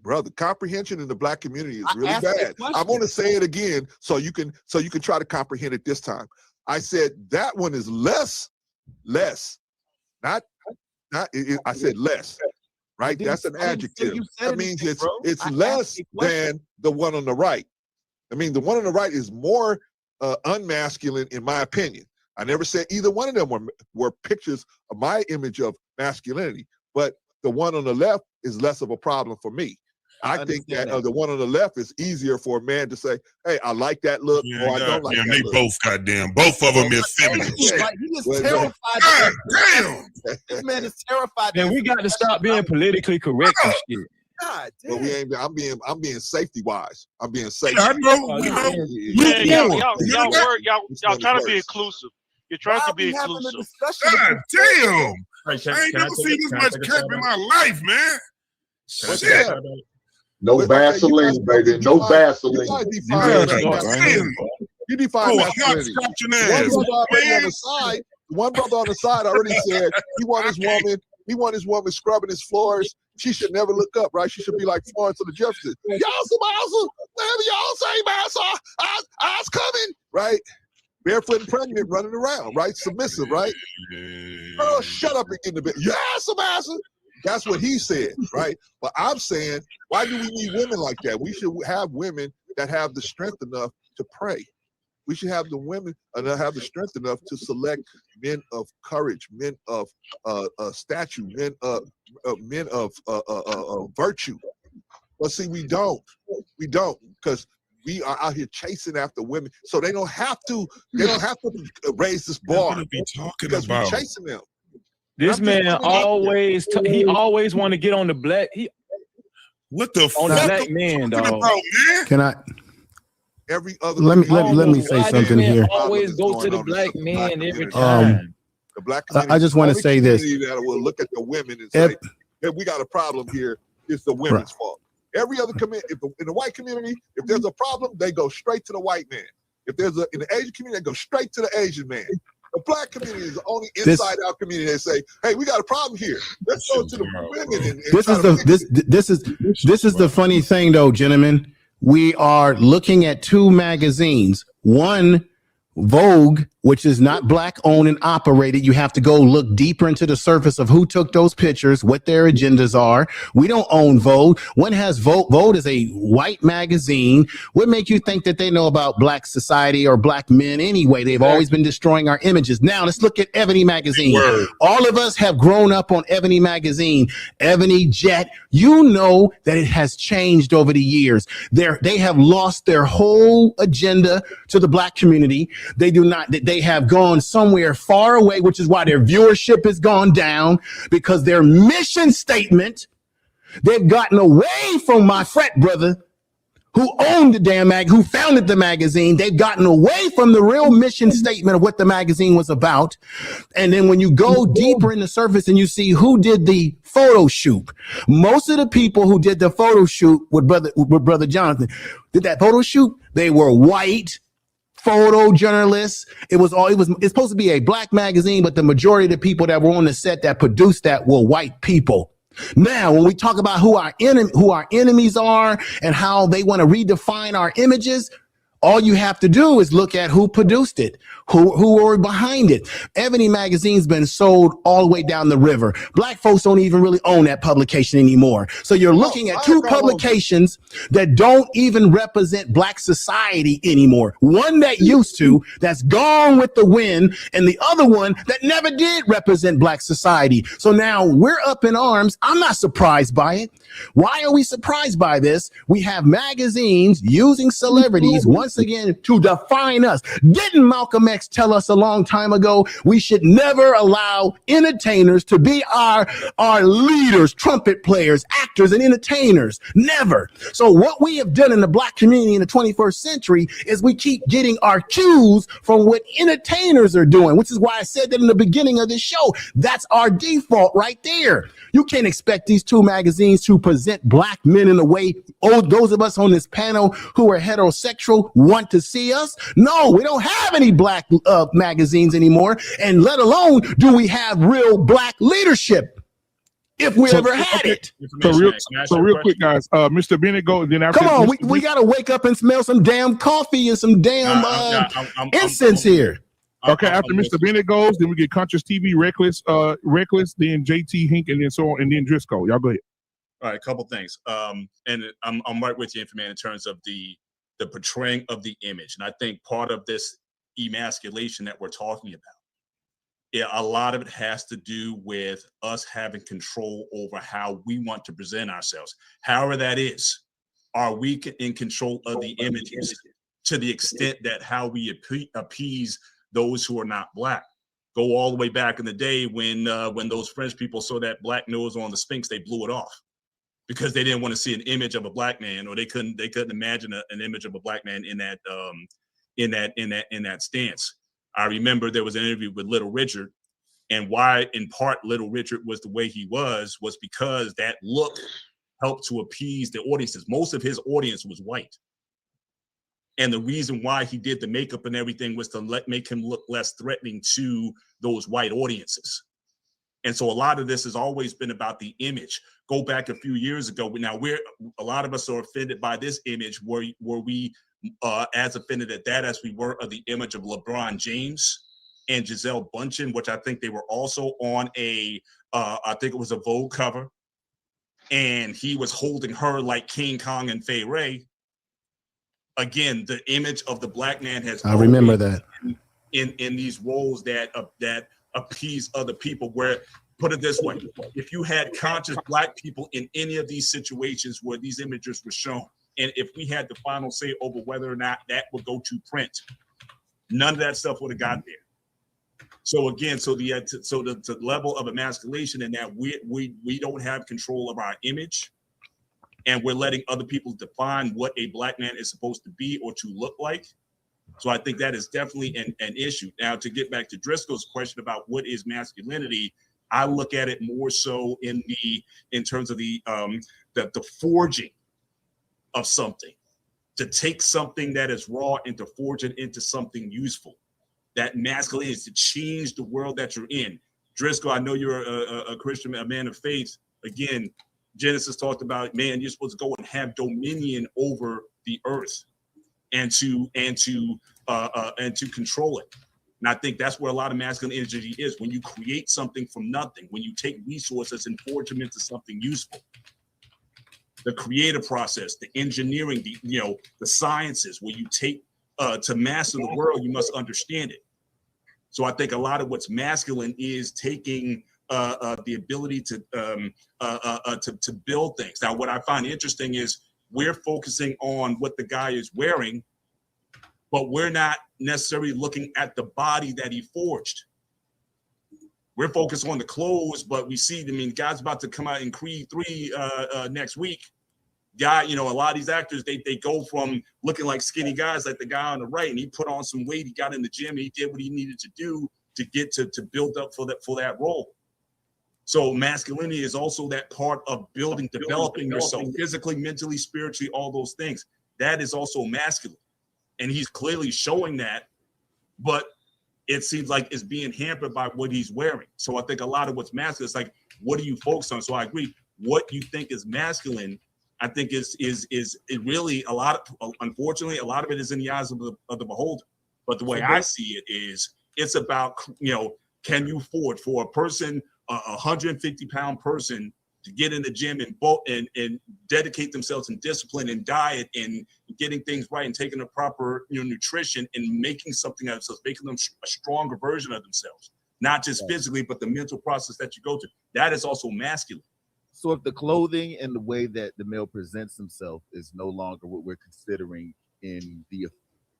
Brother, comprehension in the Black community is really bad. I'm going to say it again so you can try to comprehend it this time. I said that one is less, not. I said less, right? That's an adjective. That means it's less than the one on the right. I mean, the one on the right is more unmasculine, in my opinion. I never said either one of them were pictures of my image of masculinity, but the one on the left is less of a problem for me. I think that the one on the left is easier for a man to say, hey, I like that look, or I don't like that they look. Both of them is feminine. He is terrified. Damn. This man is terrified. Then we got to stop being politically correct and shit. God damn. But we ain't. I'm being safety wise. I'm being safe. I know. Y'all trying to be inclusive. You're trying to be inclusive. God damn. I ain't never seen this much cap in my life, man. Shit. No Vaseline, baby. No Vaseline. You define masculinity. One brother on the side already said he want his woman scrubbing his floors. She should never look up, right? She should be like Florence of the Jefferson. Y'all some whatever y'all say, man. I was coming, right? Barefoot and pregnant, running around, right? Submissive, right? Girl, shut up and get in the bed. Yeah, some asses. That's what he said, right? But I'm saying, why do we need women like that? We should have women that have the strength enough to pray. We should have the women that have the strength enough to select men of courage, men of stature, men of virtue. But see, we don't, because we are out here chasing after women, so they don't have to raise this bar. Because we're chasing them. This man always want to get on the black. What the on fuck the black man, dog. Can I? every other. Let me say something here. Always go to the black man every time. time. The black community. I just want to say this. That will look at the women and say, "Hey, we got a problem here. It's the women's fault." Every other community, in the white community, if there's a problem, they go straight to the white man. If there's in the Asian community, they go straight to the Asian man. The black community is the only inside-out community that say, "Hey, we got a problem here. Let's go to the women." And this is the funny thing, though, gentlemen. We are looking at two magazines. One, Vogue, which is not black owned and operated. You have to go look deeper into the surface of who took those pictures, what their agendas are. We don't own Vogue. One has Vogue. Vogue is a white magazine. What make you think that they know about black society or black men anyway? They've always been destroying our images. Now let's look at Ebony magazine. All of us have grown up on Ebony magazine, Ebony Jet. You know that it has changed over the years. They have lost their whole agenda to the black community. They do not. They have gone somewhere far away, which is why their viewership has gone down, because their mission statement, they've gotten away from my frat brother who owned the damn who founded the magazine. They've gotten away from the real mission statement of what the magazine was about. And then when you go deeper in the surface and you see who did the photo shoot, most of the people who did the photo shoot with brother Jonathan did that photo shoot. They were white photojournalists. It's supposed to be a black magazine, but the majority of the people that were on the set that produced that were white people. Now, when we talk about who our enemies are and how they want to redefine our images, all you have to do is look at who produced it, who were behind it. Ebony magazine's been sold all the way down the river. Black folks don't even really own that publication anymore. So you're looking at two publications that don't even represent black society anymore. One that used to, that's gone with the wind, and the other one that never did represent black society. So now we're up in arms. I'm not surprised by it. Why are we surprised by this? We have magazines using celebrities once again to define us. Didn't Malcolm X tell us a long time ago we should never allow entertainers to be our leaders, trumpet players, actors, and entertainers? Never. So what we have done in the black community in the 21st century is we keep getting our cues from what entertainers are doing, which is why I said that in the beginning of this show. That's our default right there. You can't expect these two magazines to present black men in a way those of us on this panel who are heterosexual want to see us. No, we don't have any black magazines anymore, and let alone do we have real black leadership, if we ever had it. So real quick, guys, Mr. Bennett, go. Then after, come on, we got to wake up and smell some damn coffee and some damn incense here. Okay, after Mr. Bennett goes, then we get Conscious TV, Reckless, then JT Hink, and then so on, and then Driscoll. Y'all go ahead. All right, a couple things. And I'm right with you, man, in terms of the portraying of the image. And I think part of this emasculation that we're talking about, a lot of it has to do with us having control over how we want to present ourselves. However that is, are we in control of the images to the extent that how we appease those who are not black? Go all the way back in the day when those French people saw that black nose on the Sphinx, they blew it off because they didn't want to see an image of a black man, or they couldn't imagine an image of a black man in that stance. I remember there was an interview with Little Richard, and why in part Little Richard was the way he was because that look helped to appease the audiences. Most of his audience was white. And the reason why he did the makeup and everything was to make him look less threatening to those white audiences. And so a lot of this has always been about the image. Go back a few years ago. Now a lot of us are offended by this image. Were we as offended at that as we were of the image of LeBron James and Gisele Bündchen, which I think they were also on I think it was a Vogue cover, and he was holding her like King Kong and Fay Ray. Again, the image of the black man has. I remember that in these roles that appease other people. Where, put it this way, if you had conscious black people in any of these situations where these images were shown, and if we had the final say over whether or not that would go to print, none of that stuff would have got there. So again, the level of emasculation in that we don't have control of our image. and we're letting other people define what a Black man is supposed to be or to look like. So I think that is definitely an issue. Now, to get back to Driscoll's question about what is masculinity, I look at it more so in terms of the forging of something, to take something that is raw and to forge it into something useful. That masculinity is to change the world that you're in. Driscoll, I know you're a Christian, a man of faith. Again, Genesis talked about, man, you're supposed to go and have dominion over the earth and to control it. And I think that's where a lot of masculine energy is, when you create something from nothing, when you take resources and forge them into something useful. The creative process, the engineering, the sciences, where you take to master the world, you must understand it. So I think a lot of what's masculine is taking the ability to build things. Now, what I find interesting is we're focusing on what the guy is wearing, but we're not necessarily looking at the body that he forged. We're focused on the clothes, but we see, the guy's about to come out in Creed 3 next week. Guy, a lot of these actors, they go from looking like skinny guys like the guy on the right, and he put on some weight, he got in the gym, he did what he needed to do to get to build up for that role. So masculinity is also that part of building, developing yourself physically, mentally, spiritually, all those things. That is also masculine. And he's clearly showing that, but it seems like it's being hampered by what he's wearing. So I think a lot of what's masculine is like, what do you focus on? So I agree. What you think is masculine, I think is it really unfortunately, a lot of it is in the eyes of the beholder. But the way I see it is, it's about, can you forge for a person, a 150-pound person, to get in the gym and dedicate themselves in discipline and diet and getting things right and taking the proper nutrition and making something out of themselves, making them a stronger version of themselves, not just physically, but the mental process that you go through. That is also masculine. So if the clothing and the way that the male presents himself is no longer what we're considering in the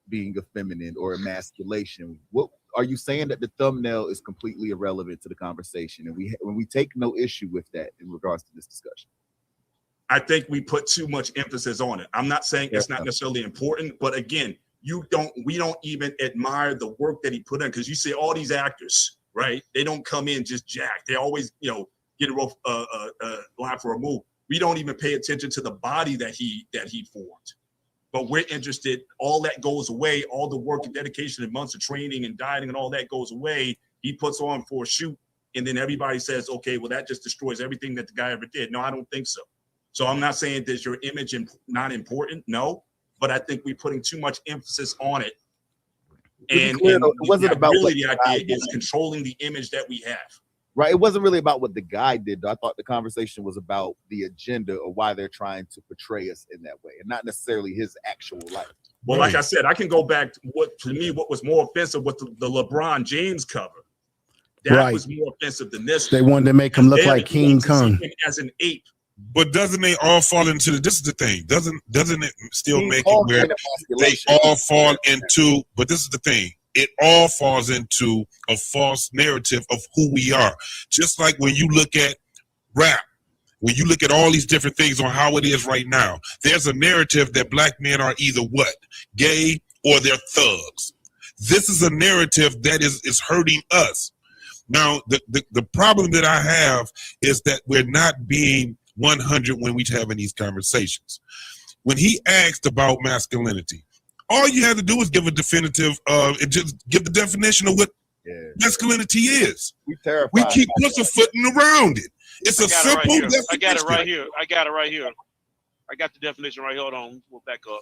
being effeminate or emasculation, what are you saying, that the thumbnail is completely irrelevant to the conversation? And when we take no issue with that in regards to this discussion? I think we put too much emphasis on it. I'm not saying it's not necessarily important, but again, we don't even admire the work that he put in, because you see all these actors, right? They don't come in just jacked. They always, get a rough line for a move. We don't even pay attention to the body that he formed. But we're interested, all that goes away, all the work and dedication and months of training and dieting and all that goes away. He puts on for a shoot, and then everybody says, okay, well, that just destroys everything that the guy ever did. No, I don't think so. So I'm not saying that your image not important, no, but I think we're putting too much emphasis on it. And it wasn't about really the idea is controlling the image that we have. Right. It wasn't really about what the guy did, though. I thought the conversation was about the agenda or why they're trying to portray us in that way, and not necessarily his actual life. Well, like I said, I can go back to what was more offensive with the LeBron James cover. That was more offensive than this. They wanted to make him look like King Kong as an ape. But doesn't they all fall into this is the thing? Doesn't it still make it where they all fall into? But this is the thing. It all falls into a false narrative of who we are. Just like when you look at rap, when you look at all these different things on how it is right now, there's a narrative that black men are either what? Gay, or they're thugs. This is a narrative that is hurting us. Now, the problem that I have is that we're not being 100 when we're having these conversations. When he asked about masculinity, all you have to do is give a definitive, just give the definition of what masculinity is. We keep pussyfooting around it. It's a simple definition. I got it right here. I got the definition right here. Hold on. We'll back up.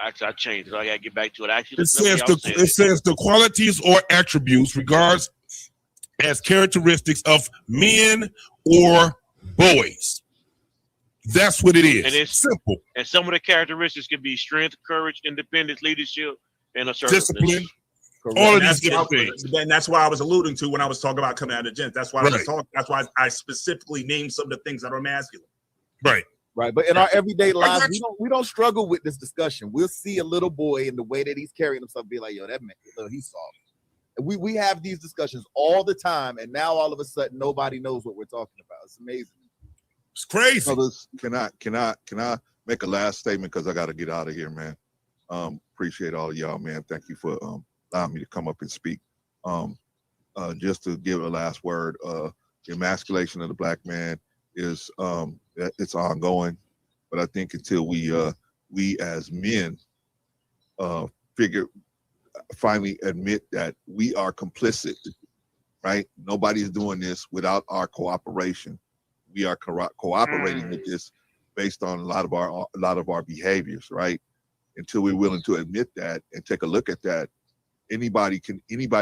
Actually, I changed it. I got to get back to it. Actually, it says the qualities or attributes regards as characteristics of men or boys. That's what it is. And it's simple. And some of the characteristics can be strength, courage, independence, leadership, and assertiveness. Discipline. All of these different things. And that's why I was alluding to when I was talking about coming out of the gym. That's why that's why I specifically named some of the things that are masculine. Right. Right. But in our everyday lives, we don't struggle with this discussion. We'll see a little boy in the way that he's carrying himself, be like, yo, that man, he's soft. And we have these discussions all the time, and now all of a sudden nobody knows what we're talking about. It's amazing. It's crazy. Brothers, can I make a last statement because I got to get out of here, man. Appreciate all of y'all, man. Thank you for allowing me to come up and speak. Just to give a last word, the emasculation of the black man is it's ongoing, but I think until we as men finally admit that we are complicit, right? Nobody's doing this without our cooperation. We are cooperating with this based on a lot of our behaviors, right? Until we're willing to admit that and take a look at that, anybody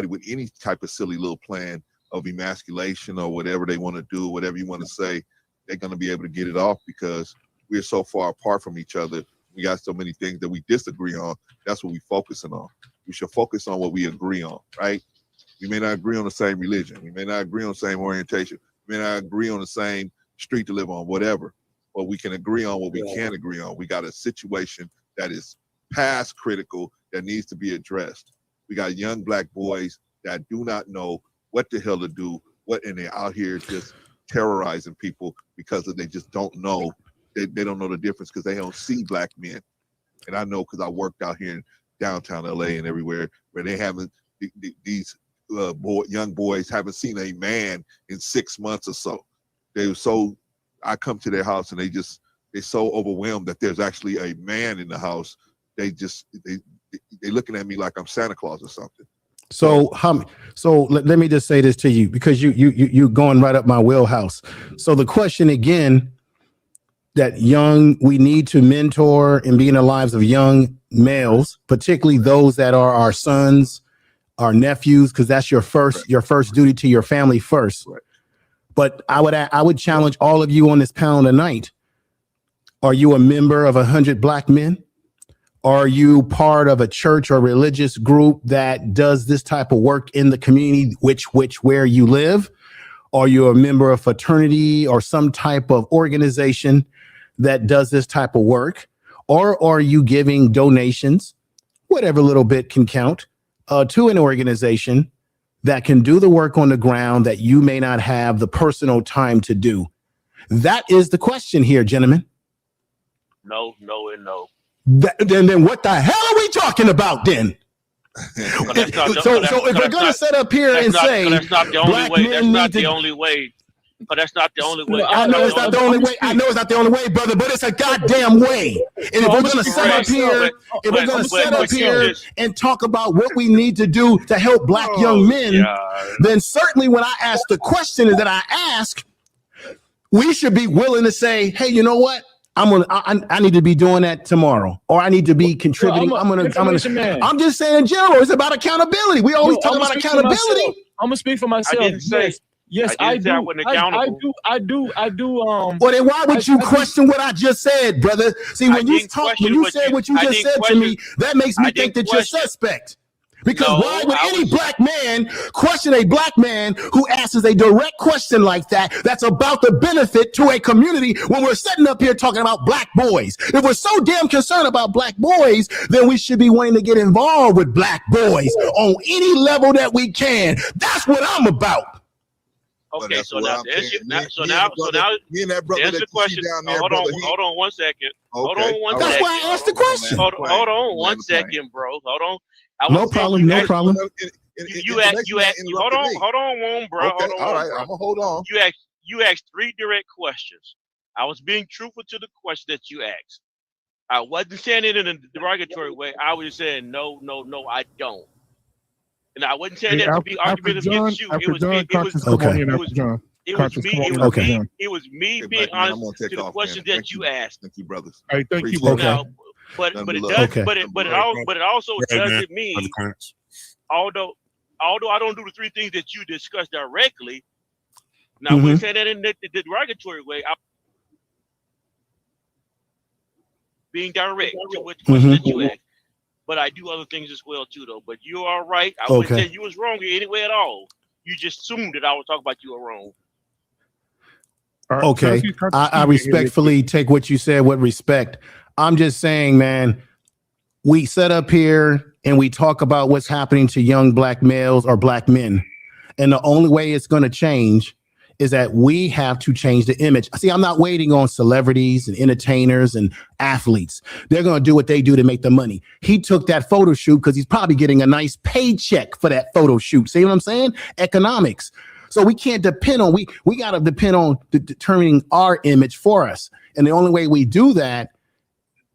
with any type of silly little plan of emasculation or whatever they want to do, whatever you want to say, they're going to be able to get it off because we're so far apart from each other. We got so many things that we disagree on. That's what we're focusing on. We should focus on what we agree on, right? We may not agree on the same religion. We may not agree on the same orientation. We may not agree on the same street to live on, whatever. But we can agree on what we can agree on. We got a situation that is past critical that needs to be addressed. We got young black boys that do not know what the hell to do, and they're out here just terrorizing people because they just don't know. They don't know the difference because they don't see black men. And I know because I worked out here in downtown LA and everywhere where they haven't, these young boys haven't seen a man in 6 months or so. I come to their house and they're so overwhelmed that there's actually a man in the house. They're looking at me like I'm Santa Claus or something. So let me just say this to you because you're going right up my wheelhouse. So the question again, that we need to mentor and be in the lives of young males, particularly those that are our sons, our nephews, because that's your first duty to your family first. Right. But I would challenge all of you on this panel tonight. Are you a member of 100 Black Men? Are you part of a church or religious group that does this type of work in the community, where you live? Are you a member of fraternity or some type of organization that does this type of work? Or are you giving donations, whatever little bit can count, to an organization that can do the work on the ground that you may not have the personal time to do? That is the question here, gentlemen. No, and no. Then what the hell are we talking about then? So if we're going to set up here and say that's not the only way. That's not the only way. But that's not the only way. I know it's not the only way. I know it's not the only way, brother, but it's a goddamn way. And if we're going to set up here, and talk about what we need to do to help Black young men, then certainly when I ask the question that I ask, we should be willing to say, hey, you know what? I need to be doing that tomorrow, or I need to be contributing. I'm just saying in general, it's about accountability. We always talk about accountability. I'm gonna speak for myself. I didn't say. Yes, I do. I do. Well, then why would you question what I just said, brother? See, when you said what you just said to me, that makes me think that you're suspect. Because why would any Black man question a Black man who asks a direct question like that that's about the benefit to a community when we're sitting up here talking about Black boys? If we're so damn concerned about Black boys, then we should be wanting to get involved with Black boys on any level that we can. That's what I'm about. Okay, so now to answer the question. Hold on 1 second. Hold on 1 second. That's why I asked the question. Hold on 1 second, bro. Hold on. No problem. You asked, hold on, bro. Okay, all right, I'm gonna hold on. You asked 3 direct questions. I was being truthful to the question that you asked. I wasn't saying it in a derogatory way. I was just saying no, I don't. And I wasn't saying that to be argumentative against you. It was me being honest to the question that you asked. Thank you, brothers. Hey, thank you, brother. But it also doesn't mean, although I don't do the 3 things that you discussed directly. Now, I wouldn't say that in the derogatory way. I'm being direct to what question that you asked. But I do other things as well too, though. But you are right. I wouldn't say you was wrong in any way at all. You just assumed that I was talking about you were wrong. Okay, I respectfully take what you said with respect. I'm just saying, man, we set up here and we talk about what's happening to young Black males or Black men. And the only way it's going to change is that we have to change the image. See, I'm not waiting on celebrities and entertainers and athletes. They're going to do what they do to make the money. He took that photo shoot because he's probably getting a nice paycheck for that photo shoot. See what I'm saying? Economics. So we can't depend on, we got to depend on determining our image for us. And the only way we do that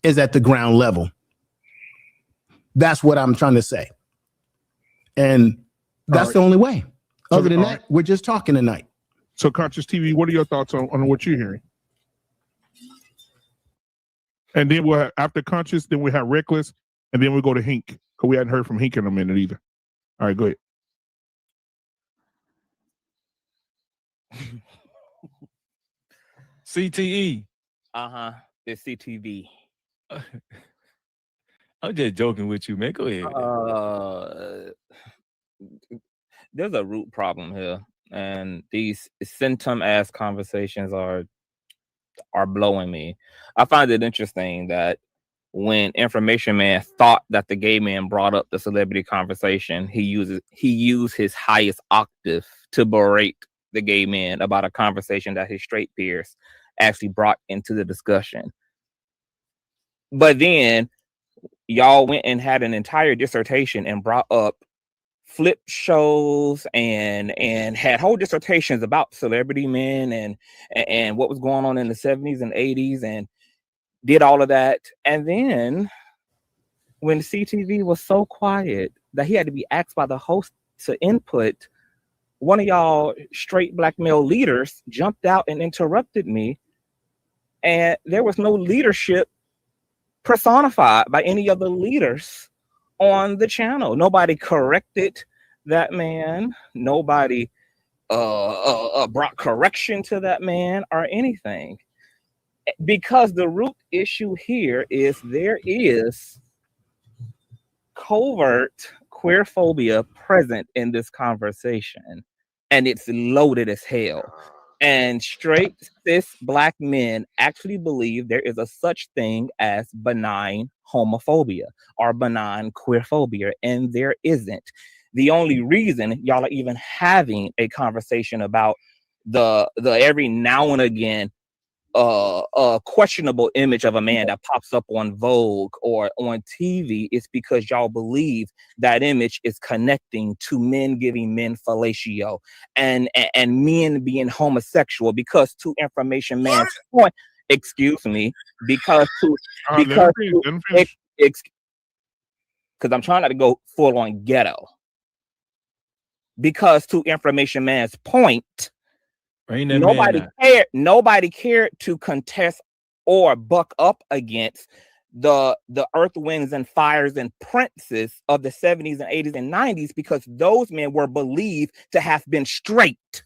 is at the ground level. That's what I'm trying to say. And that's the only way. Other than that, we're just talking tonight. So Conscious TV, what are your thoughts on what you're hearing? And then we'll have, after Conscious, then we have Reckless, and then we go to Hink, because we hadn't heard from Hink in a minute either. All right, go ahead. CTE. It's CTV. I'm just joking with you, man. Go ahead. There's a root problem here, and these symptom-ass conversations are blowing me. I find it interesting that when Information Man thought that the gay man brought up the celebrity conversation, he used his highest octave to berate the gay man about a conversation that his straight peers actually brought into the discussion. But then y'all went and had an entire dissertation and brought up flip shows and had whole dissertations about celebrity men and what was going on in the 70s and 80s and did all of that. And then when CTV was so quiet that he had to be asked by the host to input, one of y'all straight black male leaders jumped out and interrupted me, and there was no leadership personified by any of the leaders on the channel. Nobody corrected that man. Nobody brought correction to that man or anything. Because the root issue here is there is covert queer phobia present in this conversation, and it's loaded as hell. And straight cis black men actually believe there is a such thing as benign homophobia or benign queerphobia, and there isn't. The only reason y'all are even having a conversation about the every now and again questionable image of a man that pops up on Vogue or on TV is because y'all believe that image is connecting to men giving men fellatio and men being homosexual, because to Information Man's point, excuse me, because I'm trying not to go full on ghetto, because to Information Man's point, nobody cared to contest or buck up against the Earth, Winds, and Fires and Princes of the 70s and 80s and 90s, because those men were believed to have been straight.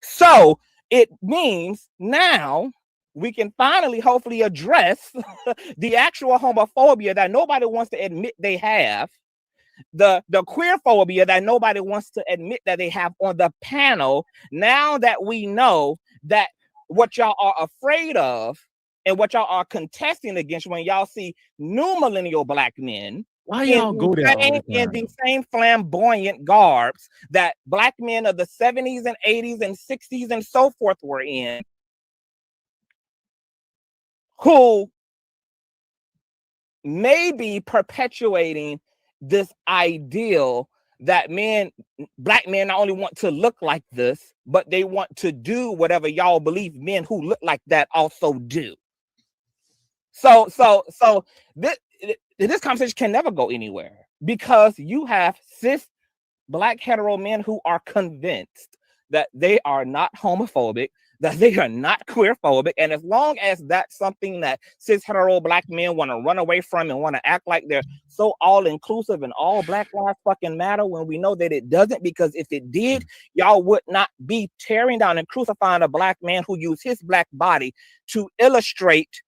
So it means now we can finally hopefully address the actual homophobia that nobody wants to admit they have, the queer phobia that nobody wants to admit that they have on the panel. Now that we know that what y'all are afraid of and what y'all are contesting against when y'all see new millennial black men, why y'all go there in the same flamboyant garbs that black men of the 70s and 80s and 60s and so forth were in, who may be perpetuating this ideal that black men not only want to look like this, but they want to do whatever y'all believe men who look like that also do. So this conversation can never go anywhere, because you have cis black hetero men who are convinced that they are not homophobic, that they are not queerphobic, and as long as that's something that cis hetero black men want to run away from and want to act like they're so all-inclusive and all black lives fucking matter, when we know that it doesn't, because if it did, y'all would not be tearing down and crucifying a black man who used his black body to illustrate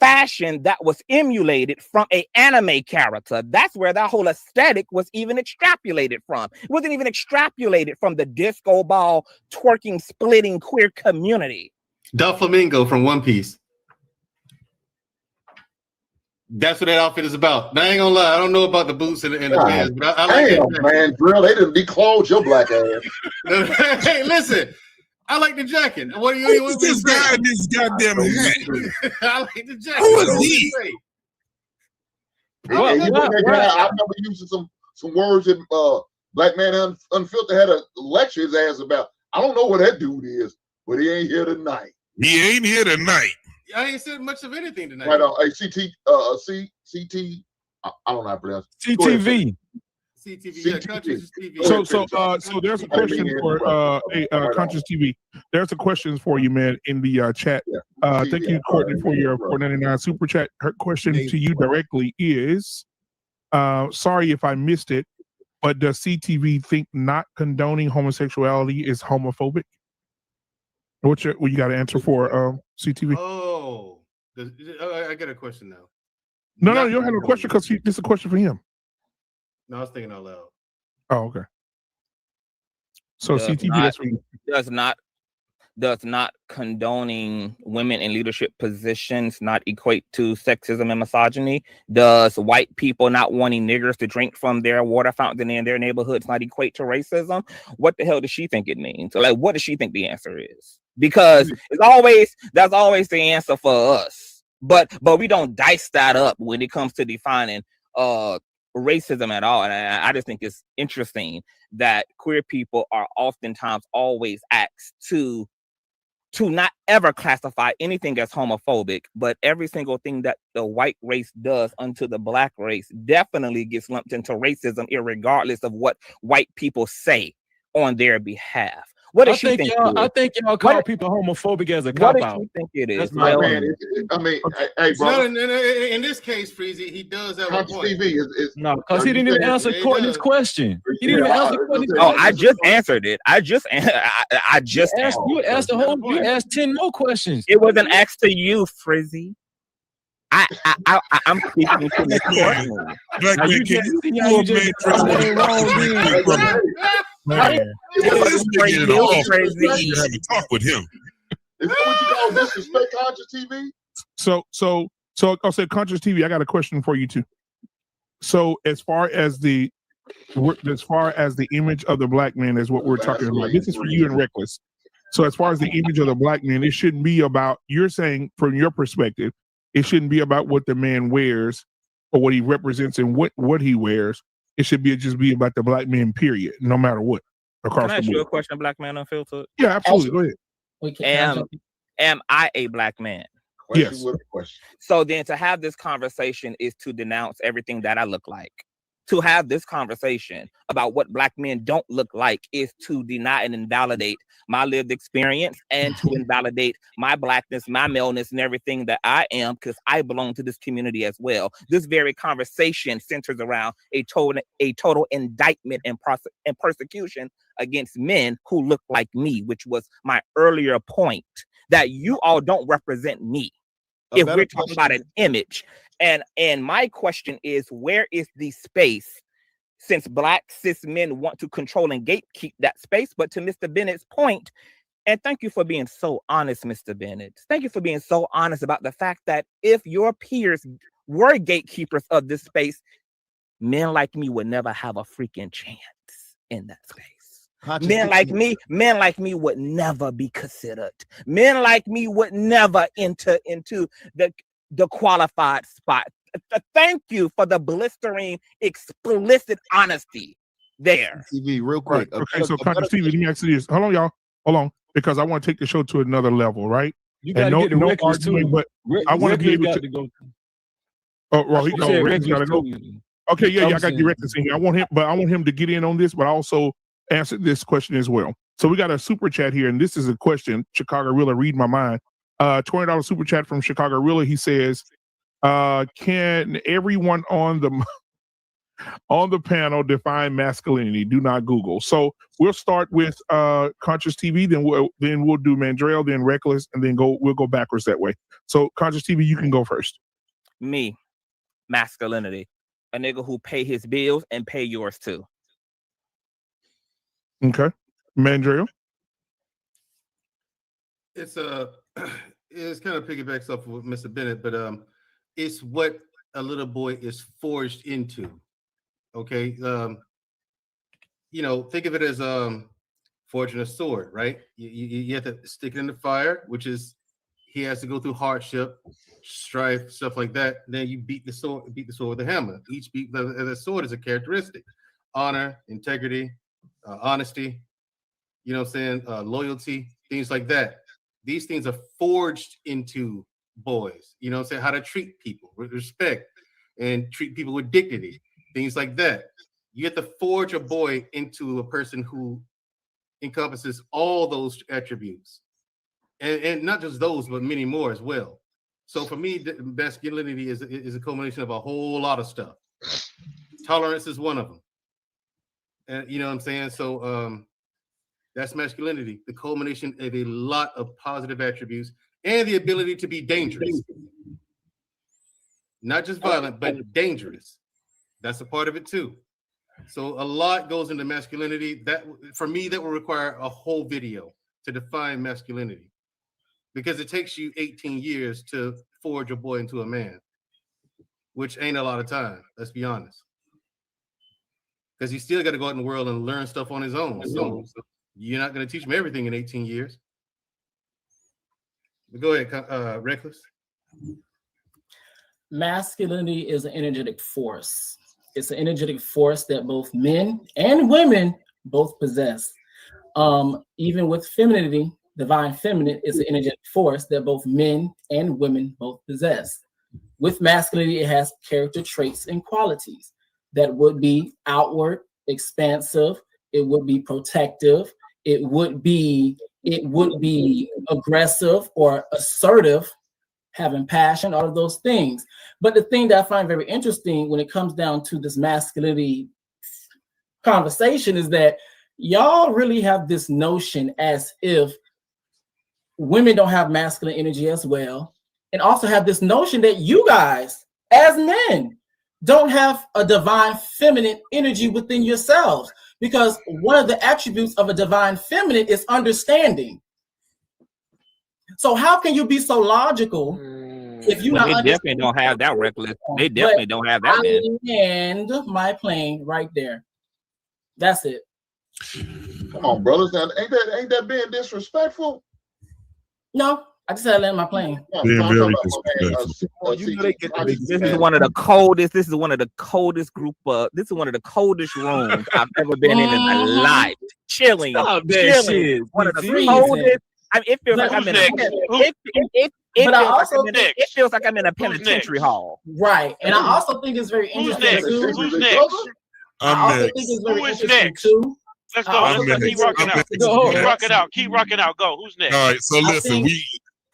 fashion that was emulated from an anime character. That's where that whole aesthetic was even extrapolated from. It wasn't even extrapolated from the disco ball, twerking, splitting queer community. Doflamingo from One Piece. That's what that outfit is about. I ain't gonna lie, I don't know about the boots and the pants, but I like it. Man, Drill, they didn't declothe your black ass. Hey, listen, I like the jacket. What do you Who's this guy in this goddamn hat? I like the jacket. Who is he? I remember using some words that Black Man Unfiltered had a lecture his ass about. I don't know what that dude is, but he ain't here tonight. He ain't here tonight. I ain't said much of anything tonight. Right on. Hey, CT. I don't know how to pronounce it. CTV. CTV. Yeah, Conscious TV. So there's a question for Conscious TV. There's a question for you, man, in the chat. Thank you, Courtney, for your $4.99 super chat. Her question to you directly is, sorry if I missed it, but does CTV think not condoning homosexuality is homophobic? What you got to answer for CTV? Oh, I got a question now. No, you don't have a question because this is a question for him. No, I was thinking out loud. Oh, okay. So CTV does not condoning women in leadership positions not equate to sexism and misogyny? Does white people not wanting niggers to drink from their water fountain in their neighborhoods not equate to racism? What the hell does she think it means? So, like, what does she think the answer is? Because that's always the answer for us. But we don't dice that up when it comes to defining racism at all. And I just think it's interesting that queer people are oftentimes always asked to not ever classify anything as homophobic, but every single thing that the white race does unto the black race definitely gets lumped into racism, irregardless of what white people say on their behalf. What does she think? I think y'all call people homophobic as a cop out. What does she think it is? That's my Man, I mean, hey, brother. In this case, Freezy, he does have a point. TV is no, because he didn't even answer Courtney's question. He didn't even answer Courtney's question. Oh, I just answered it. I just asked you asked the whole. You asked 10 more questions. It wasn't asked to you, Frizzy. I'm speaking to Miss Courtney. Like, you just wrong. Man, this nigga in the office, you have to talk with him. Is that what you call disrespect Conscious TV? So I'll say Conscious TV. I got a question for you too. So as far as the image of the black man is what we're talking about. This is for you and Reckless. So as far as the image of the black man, it shouldn't be about, you're saying from your perspective, it shouldn't be about what the man wears or what he represents and what he wears. It should just be about the black man, period, no matter what. Can I ask you a question, Black Man Unfiltered? Yeah, absolutely. Go ahead. Am I a black man? Yes. So then to have this conversation is to denounce everything that I look like. To have this conversation about what black men don't look like is to deny and invalidate my lived experience and to invalidate my blackness, my maleness, and everything that I am, because I belong to this community as well. This very conversation centers around a total indictment and persecution against men who look like me, which was my earlier point, that you all don't represent me. If we're talking about an image. And my question is, where is the space, since black cis men want to control and gatekeep that space? But to Mr. Bennett's point, and thank you for being so honest, Mr. Bennett. Thank you for being so honest about the fact that if your peers were gatekeepers of this space, men like me would never have a freaking chance in that space. Men like me would never be considered. Men like me would never enter into the qualified spot. Thank you for the blistering, explicit honesty there. TV, real quick. Right. Okay, so Conscious TV, let me ask you this. Hold on, y'all. Hold on, because I want to take the show to another level, right? You got to get the records too. But I want to be able to go. Oh, well, he gotta go. Okay, yeah, I got the records in here. I want him to get in on this, but also answer this question as well. So we got a super chat here, and this is a question. Chicago Rilla, read my mind. $20 super chat from Chicago Rilla. He says, can everyone on the panel define masculinity? Do not Google. So we'll start with Conscious TV, then we'll do Mandrell, then Reckless, and then we'll go backwards that way. So Conscious TV, you can go first. Me, masculinity, a nigga who pay his bills and pay yours too. Okay, Mandrell. It's kind of piggybacks off of Mr. Bennett, but it's what a little boy is forged into. Okay, think of it as for forging a sword, right? You have to stick it in the fire, which is he has to go through hardship, strife, stuff like that. Then you beat the sword with a hammer. Each beat the sword is a characteristic: honor, integrity, honesty. You know what I'm saying? Loyalty, things like that. These things are forged into boys. You know what I'm saying? How to treat people with respect and treat people with dignity, things like that. You have to forge a boy into a person who encompasses all those attributes. And not just those, but many more as well. So for me, masculinity is a culmination of a whole lot of stuff. Tolerance is one of them. And you know what I'm saying? So that's masculinity, the culmination of a lot of positive attributes and the ability to be dangerous. Not just violent, but dangerous. That's a part of it too. So a lot goes into masculinity. That for me, that will require a whole video to define masculinity, because it takes you 18 years to forge a boy into a man, which ain't a lot of time. Let's be honest, because he still got to go out in the world and learn stuff on his own. So you're not going to teach him everything in 18 years. But go ahead, Reckless. Masculinity is an energetic force. It's an energetic force that both men and women both possess. Even with femininity, divine feminine is an energetic force that both men and women both possess. With masculinity, it has character traits and qualities that would be outward, expansive, it would be protective, it would be aggressive or assertive, having passion, all of those things. But the thing that I find very interesting when it comes down to this masculinity conversation is that y'all really have this notion as if women don't have masculine energy as well, and also have this notion that you guys, as men, don't have a divine feminine energy within yourselves, because one of the attributes of a divine feminine is understanding. So how can you be so logical if you they definitely don't have that, Reckless? They definitely don't have that, man. And my plane right there. That's it. Come on, brothers. Now, ain't that being disrespectful? No, I just had to land my plane. This is one of the coldest. This is one of the coldest group. This is one of the coldest rooms I've ever been in my life. Chilling. One of the coldest. I mean, it feels like I'm in it feels like I'm in a penitentiary hall. Right. And I also think it's very interesting too. Who's next? I also think it's very interesting too. Let's go. Let's keep rocking out. Keep rocking out. Keep rocking out. Go. Who's next? All right. So listen,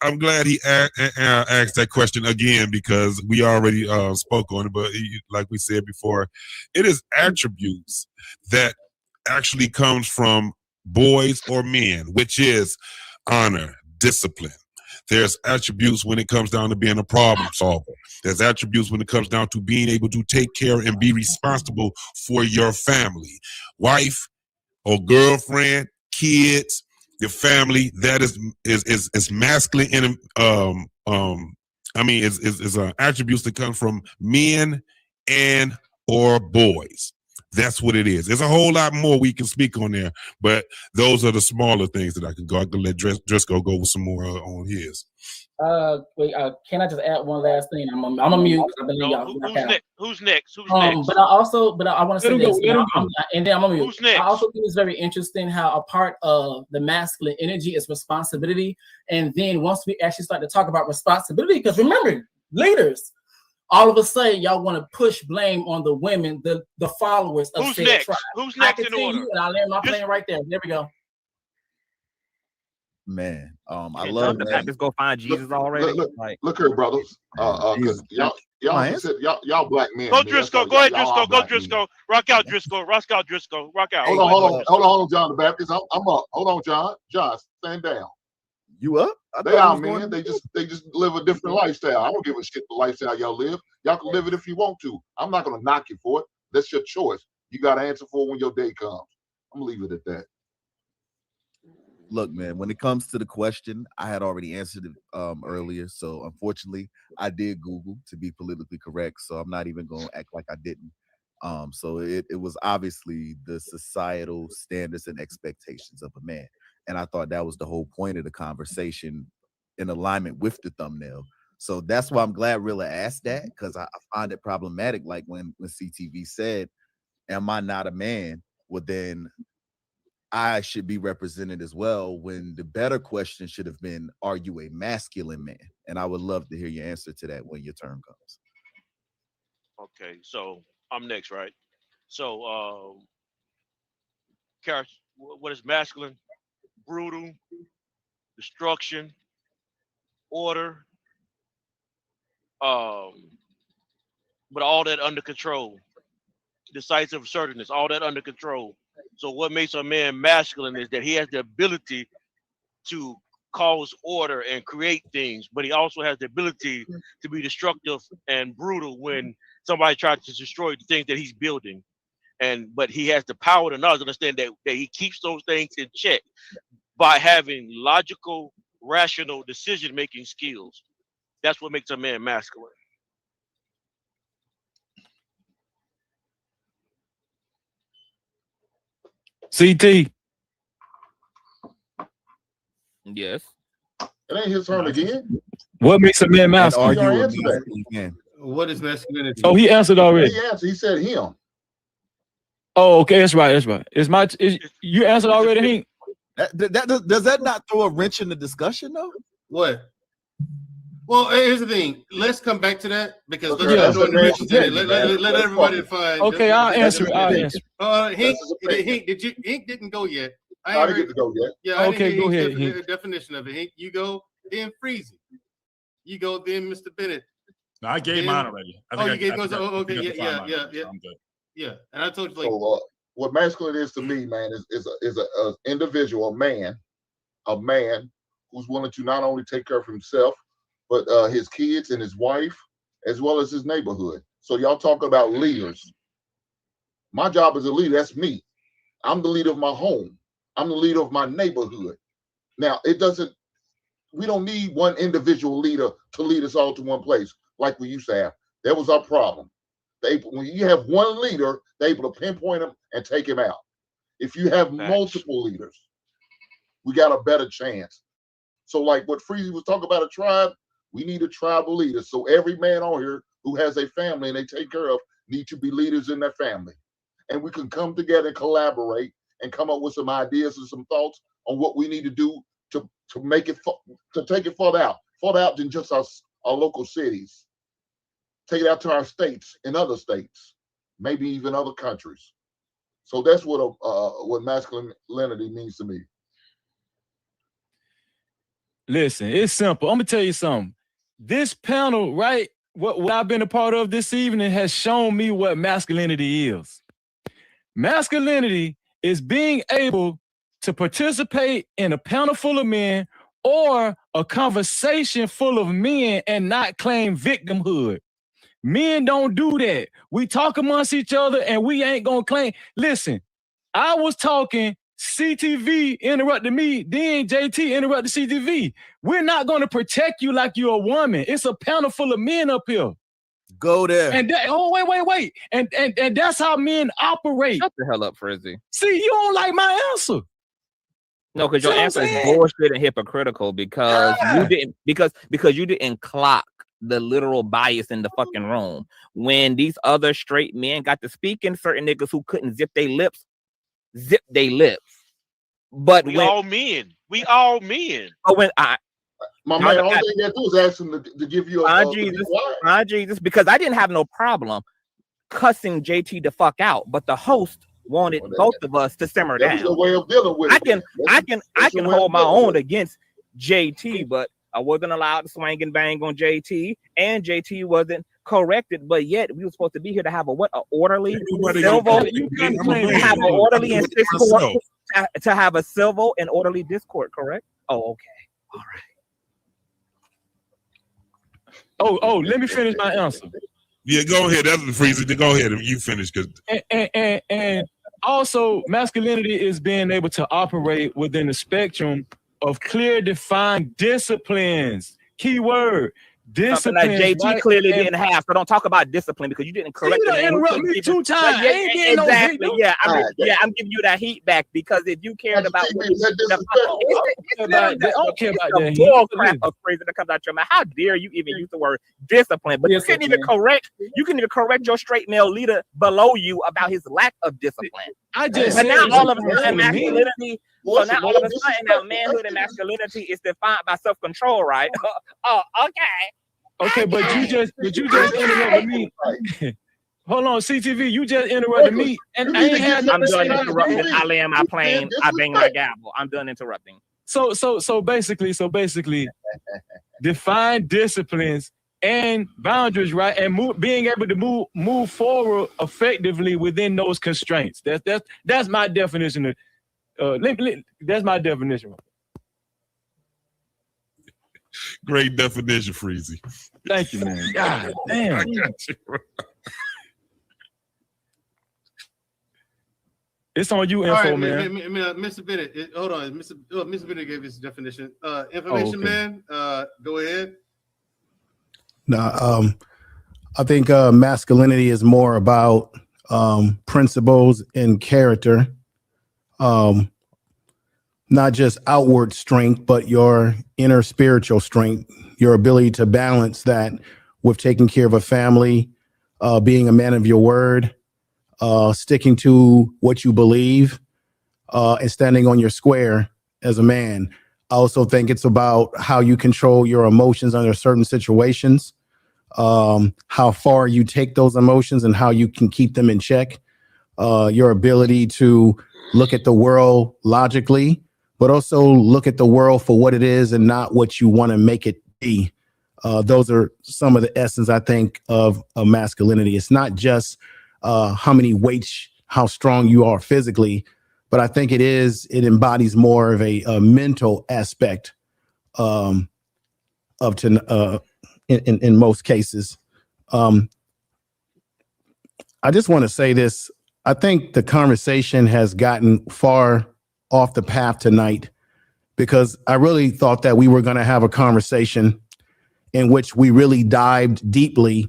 I'm glad he asked that question again, because we already spoke on it. But like we said before, it is attributes that actually comes from boys or men, which is honor, discipline. There's attributes when it comes down to being a problem solver. There's attributes when it comes down to being able to take care and be responsible for your family, wife or girlfriend, kids, your family. That is masculine and is attributes that come from men and or boys. That's what it is. There's a whole lot more we can speak on there, but those are the smaller things that I can go. I can let Driscoll go with some more on his. Wait, can I just add one last thing? I'm a mute. Who's next? But I want to say this, and then I'm gonna mute. Who's next? I also think it's very interesting how a part of the masculine energy is responsibility, and then once we actually start to talk about responsibility, because remember, leaders, all of a sudden y'all want to push blame on the women, the followers of Who's said next? tribe. Who's next in order? And I'll land my plane right there. There we go. Man, I love that. Just go find Jesus already. Look here, brothers. Because y'all black men. Go Driscoll. Go ahead, Driscoll. Go Driscoll. Rock out, Driscoll. Rock out, Driscoll. Rock out. Hold on, John the Baptist. I'm up. Hold on, John. John, stand down. You up? They are, man. They just live a different lifestyle. I don't give a shit the lifestyle y'all live. Y'all can live it if you want to. I'm not gonna knock you for it. That's your choice. You got to answer for it when your day comes. I'm gonna leave it at that. Look, man, when it comes to the question, I had already answered it earlier. So unfortunately, I did Google to be politically correct. So I'm not even gonna act like I didn't. So it was obviously the societal standards and expectations of a man. And I thought that was the whole point of the conversation in alignment with the thumbnail. So that's why I'm glad Rilla asked that, because I find it problematic. Like when CTV said, am I not a man? Well, then I should be represented as well, when the better question should have been, are you a masculine man? And I would love to hear your answer to that when your turn comes. Okay, so I'm next, right? So, Karis, what is masculine? Brutal, destruction, order, but all that under control. Decisive assertiveness, all that under control. So what makes a man masculine is that he has the ability to cause order and create things, but he also has the ability to be destructive and brutal when somebody tries to destroy the things that he's building. But he has the power to knowledge, understand that he keeps those things in check by having logical, rational decision-making skills. That's what makes a man masculine. CT. Yes. It ain't his turn again. What makes a man masculine? What is masculinity? Oh, he answered already. He answered. He said him. Oh, okay, that's right. That's right. You answered already, Hank? Does that not throw a wrench in the discussion though? What? Well, here's the thing. Let's come back to that because Okay, let everybody define. Okay, I'll answer it. Hank didn't go yet. I didn't get to go yet. Yeah, okay, go ahead. Definition of it. Hank, you go, then Freezy. You go, then Mr. Bennett. No, I gave mine already. You gave yours. Okay, yeah. I'm good. Yeah, and I told you like. So, what masculine is to me, man, is a individual, a man who's willing to not only take care of himself, but his kids and his wife, as well as his neighborhood. So y'all talk about leaders. My job as a leader, that's me. I'm the leader of my home. I'm the leader of my neighborhood. Now, we don't need one individual leader to lead us all to one place like we used to have. That was our problem. When you have one leader, they're able to pinpoint him and take him out. If you have multiple leaders, we got a better chance. So like what Freezy was talking about, a tribe, we need a tribal leader. So every man on here who has a family and they take care of need to be leaders in their family. And we can come together and collaborate and come up with some ideas and some thoughts on what we need to do to make it, to take it further out than just our local cities. Take it out to our states and other states, maybe even other countries. So that's what masculinity means to me. Listen, it's simple. I'm gonna tell you something. This panel, right? What I've been a part of this evening has shown me what masculinity is. Masculinity is being able to participate in a panel full of men or a conversation full of men and not claim victimhood. Men don't do that. We talk amongst each other and we ain't gonna claim. Listen, I was talking, CTV interrupted me, then JT interrupted CTV. We're not gonna protect you like you're a woman. It's a panel full of men up here. Go there. And wait. And that's how men operate. Shut the hell up, Frizzy. See, you don't like my answer. No, because your answer is bullshit and hypocritical because you didn't clock the literal bias in the fucking room. When these other straight men got to speak in, certain niggas who couldn't zip their lips. But we all men. Oh, when my man, all thing you do is ask him to give you Jesus, because I didn't have no problem cussing JT the fuck out, but the host wanted both of us to simmer down. That's the way of dealing with it. I can hold my own against JT, but I wasn't allowed to swing and bang on JT, and JT wasn't corrected, but yet we were supposed to be here to have orderly civil and orderly discord, correct? Oh, okay. All right. Oh, let me finish my answer. Yeah, go ahead. That's the freezer. Go ahead and you finish. And also, masculinity is being able to operate within the spectrum of clear, defined disciplines. Key word, Something that discipline. JT clearly didn't have. So don't talk about discipline because you didn't correct You the man. interrupt me 2 times. Exactly. Yeah, I'm giving you that heat back because if you cared about what I don't care about that. Bull crap of phrase that comes out your mouth. How dare you even use the word discipline? But you couldn't even correct. You couldn't even correct your straight male leader below you about his lack of discipline. I just but now all of a sudden masculinity. So now all of a sudden now manhood and masculinity is defined by self-control, right? Oh, okay. Okay, but you just interrupted me. Hold on, CTV, you just interrupted me, and I ain't had nothing I'm to say. done interrupting. I land my plane. I bang my gavel. I'm done interrupting. So basically, define disciplines and boundaries, right? And being able to move forward effectively within those constraints. That's my definition of. That's my definition. Great definition, Freezy. Thank you, man. God damn. I got you. It's on you, info, right, man. Mr. Bennett, hold on. Mr. Bennett gave his definition. Information, man. Go ahead. No, I think masculinity is more about principles and character. Not just outward strength, but your inner spiritual strength, your ability to balance that with taking care of a family, being a man of your word, sticking to what you believe, and standing on your square as a man. I also think it's about how you control your emotions under certain situations, how far you take those emotions and how you can keep them in check, your ability to look at the world logically, but also look at the world for what it is and not what you want to make it be. Those are some of the essence, I think, of masculinity. It's not just how many weights, how strong you are physically, but I think it embodies more of a mental aspect in most cases. I just want to say this. I think the conversation has gotten far off the path tonight because I really thought that we were going to have a conversation in which we really dived deeply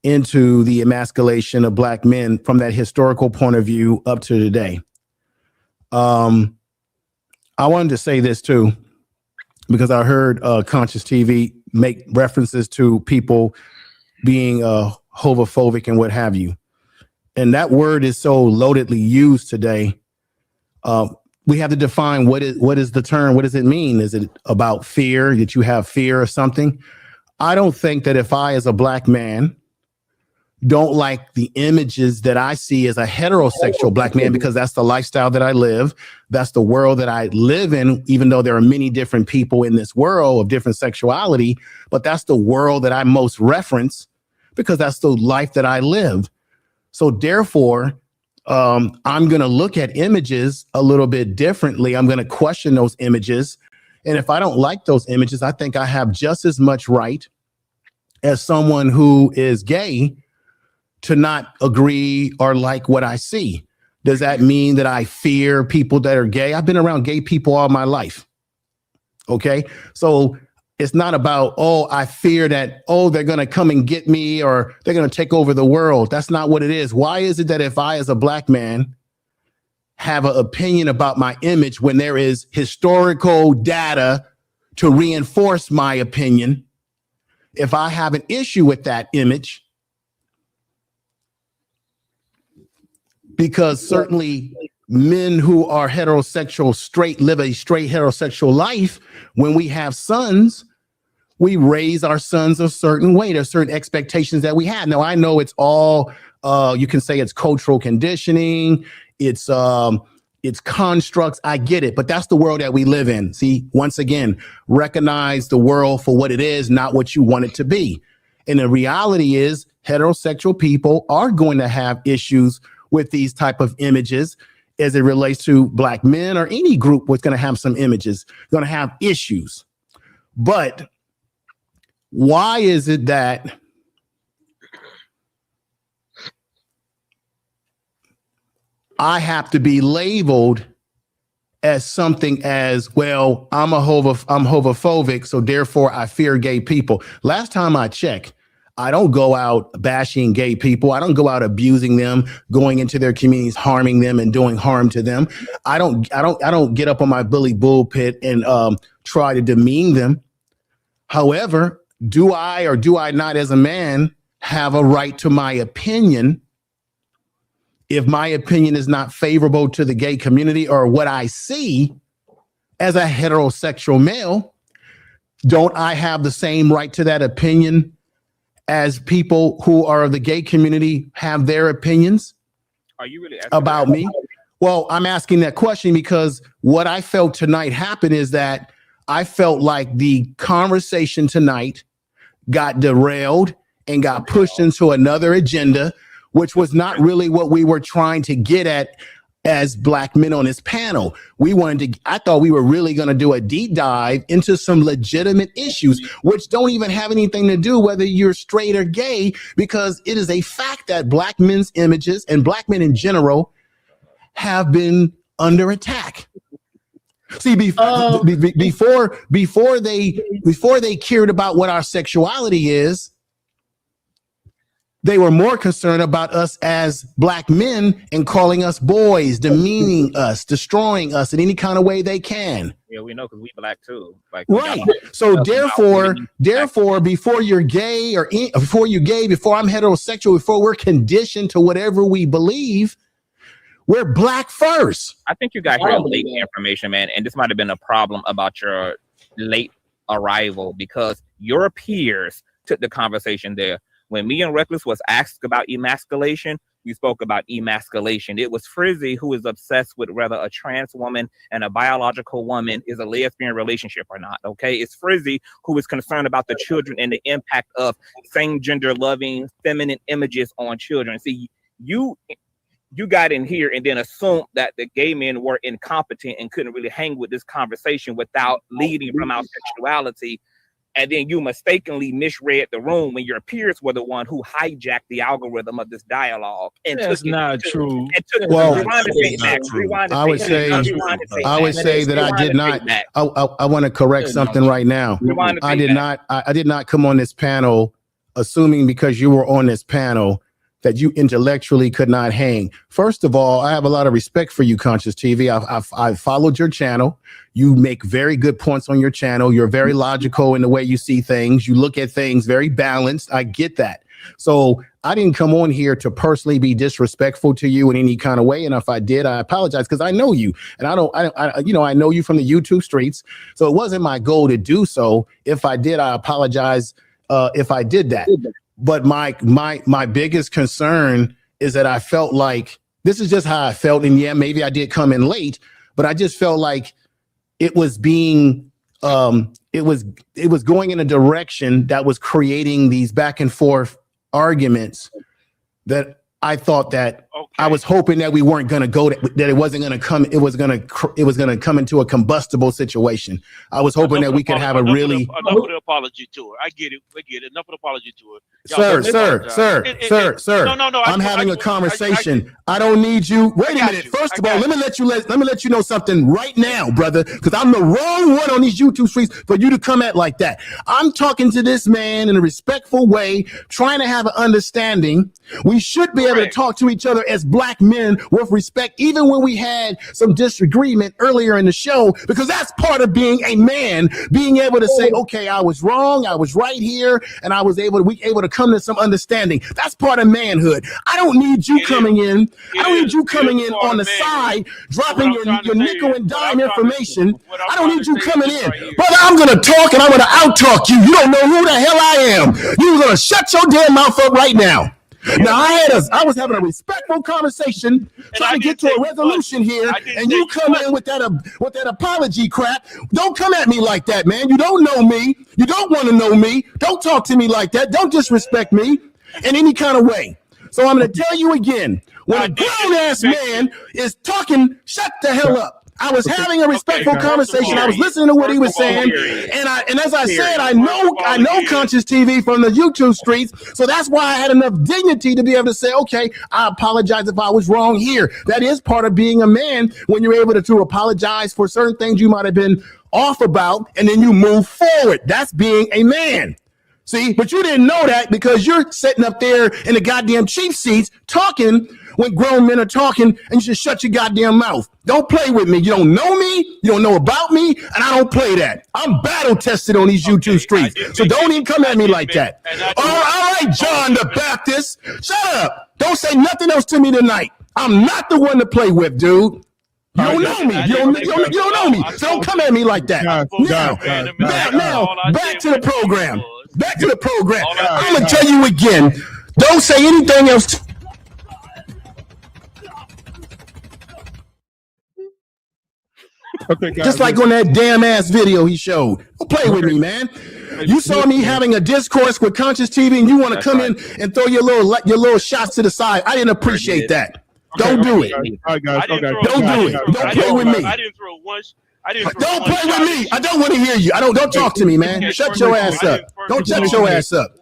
into the emasculation of Black men from that historical point of view up to today. I wanted to say this too, because I heard Conscious TV make references to people being homophobic and what have you. And that word is so loadedly used today. We have to define what is the term? What does it mean? Is it about fear, that you have fear of something? I don't think that if I, as a Black man, don't like the images that I see as a heterosexual Black man, because that's the lifestyle that I live, that's the world that I live in, even though there are many different people in this world of different sexuality, but that's the world that I most reference because that's the life that I live. So therefore, I'm going to look at images a little bit differently. I'm going to question those images. And if I don't like those images, I think I have just as much right as someone who is gay to not agree or like what I see. Does that mean that I fear people that are gay? I've been around gay people all my life. Okay. So it's not about, oh, I fear that, oh, they're going to come and get me or they're going to take over the world. That's not what it is. Why is it that if I, as a Black man, have an opinion about my image when there is historical data to reinforce my opinion, if I have an issue with that image, because certainly men who are heterosexual, live a straight heterosexual life, when we have sons, we raise our sons a certain way. There's certain expectations that we have. Now, I know it's all, you can say it's cultural conditioning, it's constructs. I get it, but that's the world that we live in. See, once again, recognize the world for what it is, not what you want it to be. And the reality is heterosexual people are going to have issues with these type of images as it relates to Black men, or any group was going to have some images, going to have issues. But why is it that I have to be labeled as something as, well, I'm homophobic, so therefore I fear gay people. Last time I checked, I don't go out bashing gay people. I don't go out abusing them, going into their communities, harming them and doing harm to them. I don't get up on my bully pulpit and try to demean them. However, do I or do I not as a man have a right to my opinion? If my opinion is not favorable to the gay community or what I see as a heterosexual male, don't I have the same right to that opinion as people who are of the gay community have their opinions? Are you really about me? Well, I'm asking that question because what I felt tonight happened is that I felt like the conversation tonight got derailed and got pushed into another agenda, which was not really what we were trying to get at as Black men on this panel. I thought we were really going to do a deep dive into some legitimate issues, which don't even have anything to do whether you're straight or gay, because it is a fact that Black men's images and Black men in general have been under attack. See, before they cared about what our sexuality is, they were more concerned about us as Black men and calling us boys, demeaning us, destroying us in any kind of way they can. Yeah, we know because we Black too. Like, right. So therefore, before you're gay before I'm heterosexual, before we're conditioned to whatever we believe, we're Black first. I think you got here late information, man, and this might have been a problem about your late arrival because your peers took the conversation there. When me and Reckless was asked about emasculation, we spoke about emasculation. It was Frizzy who is obsessed with whether a trans woman and a biological woman is a lesbian relationship or not, okay? It's Frizzy who is concerned about the children and the impact of same-gender loving feminine images on children. See, you got in here and then assumed that the gay men were incompetent and couldn't really hang with this conversation without leading from our sexuality. And then you mistakenly misread the room when your peers were the one who hijacked the algorithm of this dialogue. And that's not true. Well, I would say that I did not. I want to correct something right now. I did not come on this panel assuming because you were on this panel that you intellectually could not hang. First of all, I have a lot of respect for you, Conscious TV. I've followed your channel. You make very good points on your channel. You're very logical in the way you see things. You look at things very balanced. I get that. So I didn't come on here to personally be disrespectful to you in any kind of way. And if I did, I apologize because I know you, and I know you from the YouTube streets. So it wasn't my goal to do so. If I did, I apologize if I did that. But my biggest concern is that I felt like this is just how I felt. And yeah, maybe I did come in late, but I just felt like it was being it was going in a direction that was creating these back and forth arguments that I thought that I was hoping that we weren't going to go that it wasn't going to come. It was going to come into a combustible situation. I was hoping that we could have enough of the apology to her. I get it. Enough of the apology to her. Sir. No. I'm having a conversation. I don't need you. Wait a minute. First of all, let me let you know something right now, brother, because I'm the wrong one on these YouTube streets for you to come at like that. I'm talking to this man in a respectful way, trying to have an understanding. We should be able to talk to each other as Black men with respect, even when we had some disagreement earlier in the show, because that's part of being a man, being able to say, okay, I was wrong, I was right here, and we able to come to some understanding. That's part of manhood. I don't need you coming in. I don't need you coming in on the side, dropping your nickel and dime information. I don't need you coming in. Brother, I'm going to talk and I'm going to out-talk you. You don't know who the hell I am. You're going to shut your damn mouth up right now. Now I was having a respectful conversation, trying to get to a resolution here, and you come in with that apology crap. Don't come at me like that, man. You don't know me. You don't want to know me. Don't talk to me like that. Don't disrespect me in any kind of way. So I'm going to tell you again, when a grown ass man is talking, shut the hell up. I was having a respectful conversation. I was listening to what he was saying, and as I said, I know Conscious TV from the YouTube streets, so that's why I had enough dignity to be able to say, okay, I apologize if I was wrong here. That is part of being a man, when you're able to apologize for certain things you might have been off about, and then you move forward. That's being a man. See, but you didn't know that because you're sitting up there in the goddamn cheap seats talking when grown men are talking, and you should shut your goddamn mouth. Don't play with me. You don't know me. You don't know about me, and I don't play that. I'm battle tested on these YouTube streets, so don't even come at me like that. All right, John the Baptist, shut up. Don't say nothing else to me tonight. I'm not the one to play with, dude. You don't know me. You don't know me. So don't come at me like that. Now, back to the program. Back to the program. I'm gonna tell you again. Don't say anything else. Okay, guys, just like on that damn ass video he showed. Don't play with me, man. You saw me having a discourse with Conscious TV, and you want to come in and throw your little shots to the side. I didn't appreciate that. Don't do it. All right, guys. Okay. Don't do it. Don't play with me. I didn't throw one. Don't play with me. I don't want to hear you. Don't talk to me, man. Shut your ass up. Don't shut your ass up.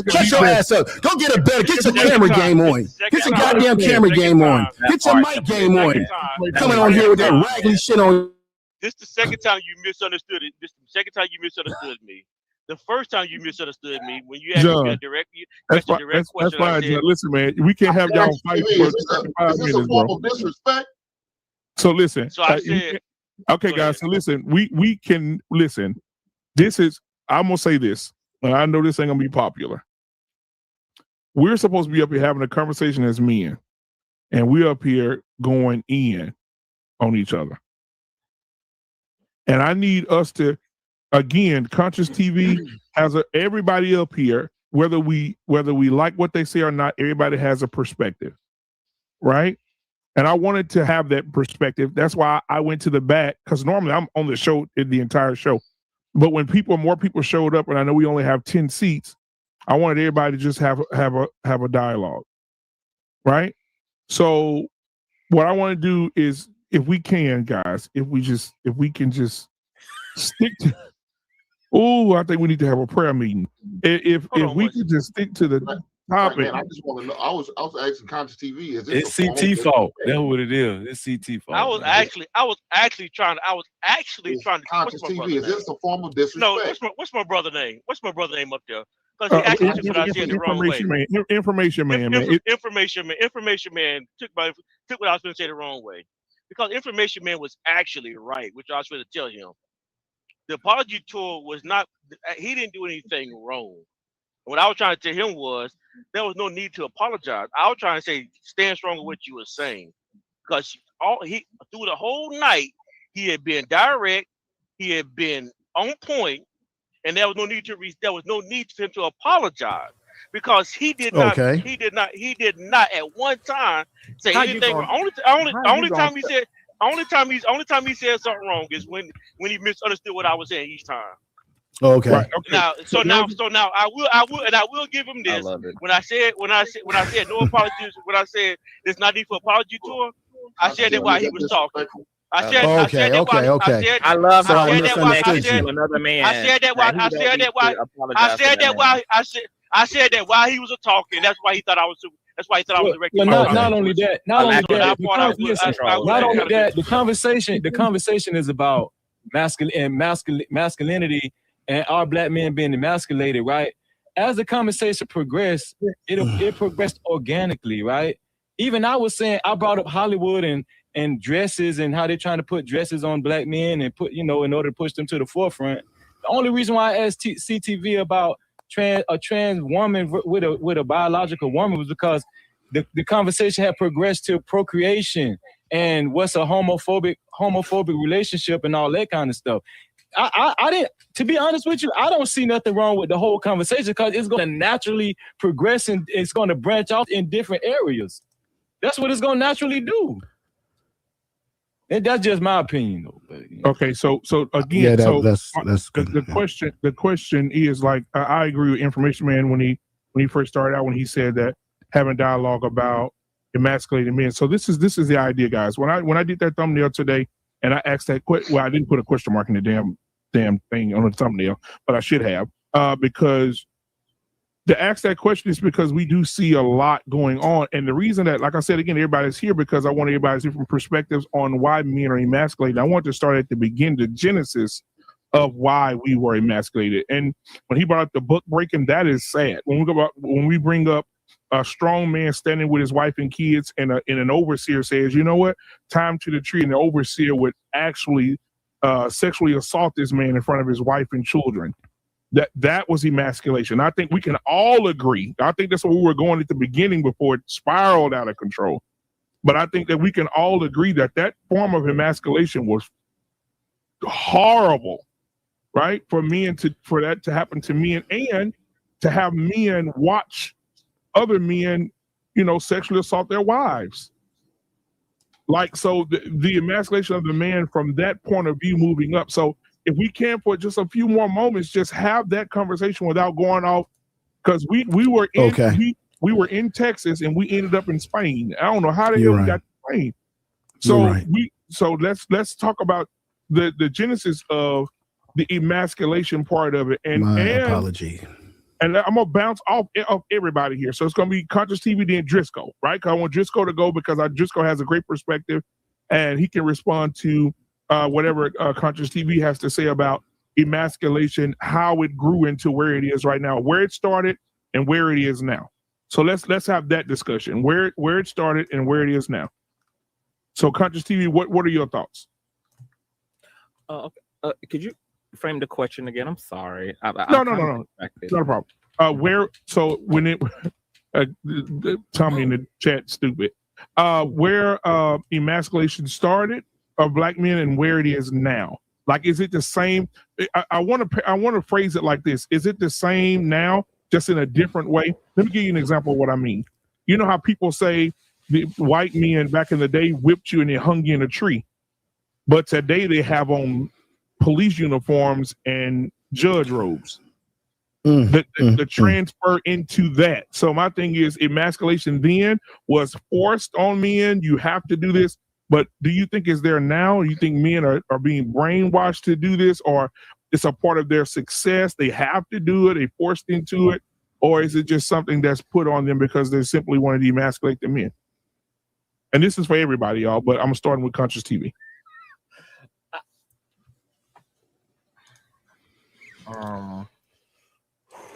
Shut your ass up. Go get a better. Get your camera game on. Get your goddamn camera game on. Get your mic game on. Coming on here with that raggedy shit on. This is the second time you misunderstood it. This is the second time you misunderstood me. The first time you misunderstood me when you asked me a direct question. That's fine. Listen, man, we can't have y'all fight for 5 minutes, bro. Disrespect. So listen. So I said. Okay, guys. So listen, we can listen. This is, I'm gonna say this, and I know this ain't gonna be popular. We're supposed to be up here having a conversation as men, and we're up here going in on each other. And I need us to, again, Conscious TV has everybody up here, whether we like what they say or not, everybody has a perspective, right? And I wanted to have that perspective. That's why I went to the back, because normally I'm on the show in the entire show. But when more people showed up, and I know we only have 10 seats, I wanted everybody to just have a dialogue, right? So what I want to do is, if we can, guys, if we can just stick to. Oh, I think we need to have a prayer meeting. If we could just stick to the topic. Man, I just want to know. I was asking Conscious TV. Is it's CT fault? That's what it is. It's CT fault. I was actually trying to. Conscious TV. Is this a form of disrespect? No. What's my brother name? What's my brother name up there? Because he actually took what I said the wrong way. Information man. Information man took what I was going to say the wrong way. Because Information Man was actually right, which I was going to tell him. The apology tour was not. He didn't do anything wrong. What I was trying to tell him was there was no need to apologize. I was trying to say stand strong with what you were saying, because through the whole night he had been direct, he had been on point, and there was no need for him to apologize, because he did not. Okay. He did not at one time say anything wrong. Only time he said something wrong is when he misunderstood what I was saying each time. Okay. Right, okay. Now I will give him this. When I said no apologies, when I said there's not need for apology tour, I said that while he was talking. I said I love how I said another man. I said that while he was talking. That's why he thought I was. That's why he thought I was directing. Well, not only that. The conversation is about masculinity and our black men being emasculated, right? As the conversation progressed, it progressed organically, right? Even I was saying, I brought up Hollywood and dresses and how they're trying to put dresses on black men and put, in order to push them to the forefront. The only reason why I asked CTV about a trans woman with a biological woman was because the conversation had progressed to procreation and what's a homophobic relationship and all that kind of stuff. I didn't, to be honest with you, I don't see nothing wrong with the whole conversation, because it's going to naturally progress and it's going to branch off in different areas. That's what it's going to naturally do. And that's just my opinion, though. But, Okay, so again, that's good. The question is, like, I agree with Information Man when he first started out, when he said that having dialogue about emasculating men. So this is the idea, guys. When I did that thumbnail today, And I asked that question. Well, I didn't put a question mark in the damn thing on the thumbnail, but I should have, because to ask that question is because we do see a lot going on. And the reason that, like I said, again, everybody's here because I want everybody's different perspectives on why men are emasculated. I want to start at the beginning, the genesis of why we were emasculated. And when he brought up the book breaking, that is sad. When we bring up a strong man standing with his wife and kids, and an overseer says, you know what, time to the tree, and the overseer would actually sexually assault this man in front of his wife and children. That was emasculation. I think we can all agree. I think that's what we were going at the beginning before it spiraled out of control. But I think that we can all agree that form of emasculation was horrible, right? For that to happen to men, and to have men watch other men, sexually assault their wives. Like, so the emasculation of the man from that point of view moving up. So if we can, for just a few more moments, just have that conversation without going off, because we were we were in Texas and we ended up in Spain. I don't know how the hell we got to Spain. So let's talk about the genesis of the emasculation part of it. And apology. And I'm gonna bounce off of everybody here. So it's gonna be Conscious TV, then Driscoll, right? Because I want Driscoll to go, because Driscoll has a great perspective, and he can respond to whatever Conscious TV has to say about emasculation, how it grew into where it is right now, where it started and where it is now. So let's have that discussion, where it started and where it is now. So Conscious TV, what are your thoughts? Could you frame the question again? I'm sorry. No, not a problem. Tommy in the chat, stupid. Where emasculation started of black men and where it is now. Like, is it the same? I want to phrase it like this: is it the same now, just in a different way? Let me give you an example of what I mean. You know how people say the white men back in the day whipped you and they hung you in a tree, but today they have on police uniforms and judge robes. The transfer into that. So my thing is, emasculation then was forced on men. You have to do this. But do you think it's there now? Do you think men are being brainwashed to do this, or it's a part of their success? They have to do it. They forced into it. Or is it just something that's put on them because they simply want to emasculate the men? And this is for everybody, y'all, but I'm starting with Conscious TV.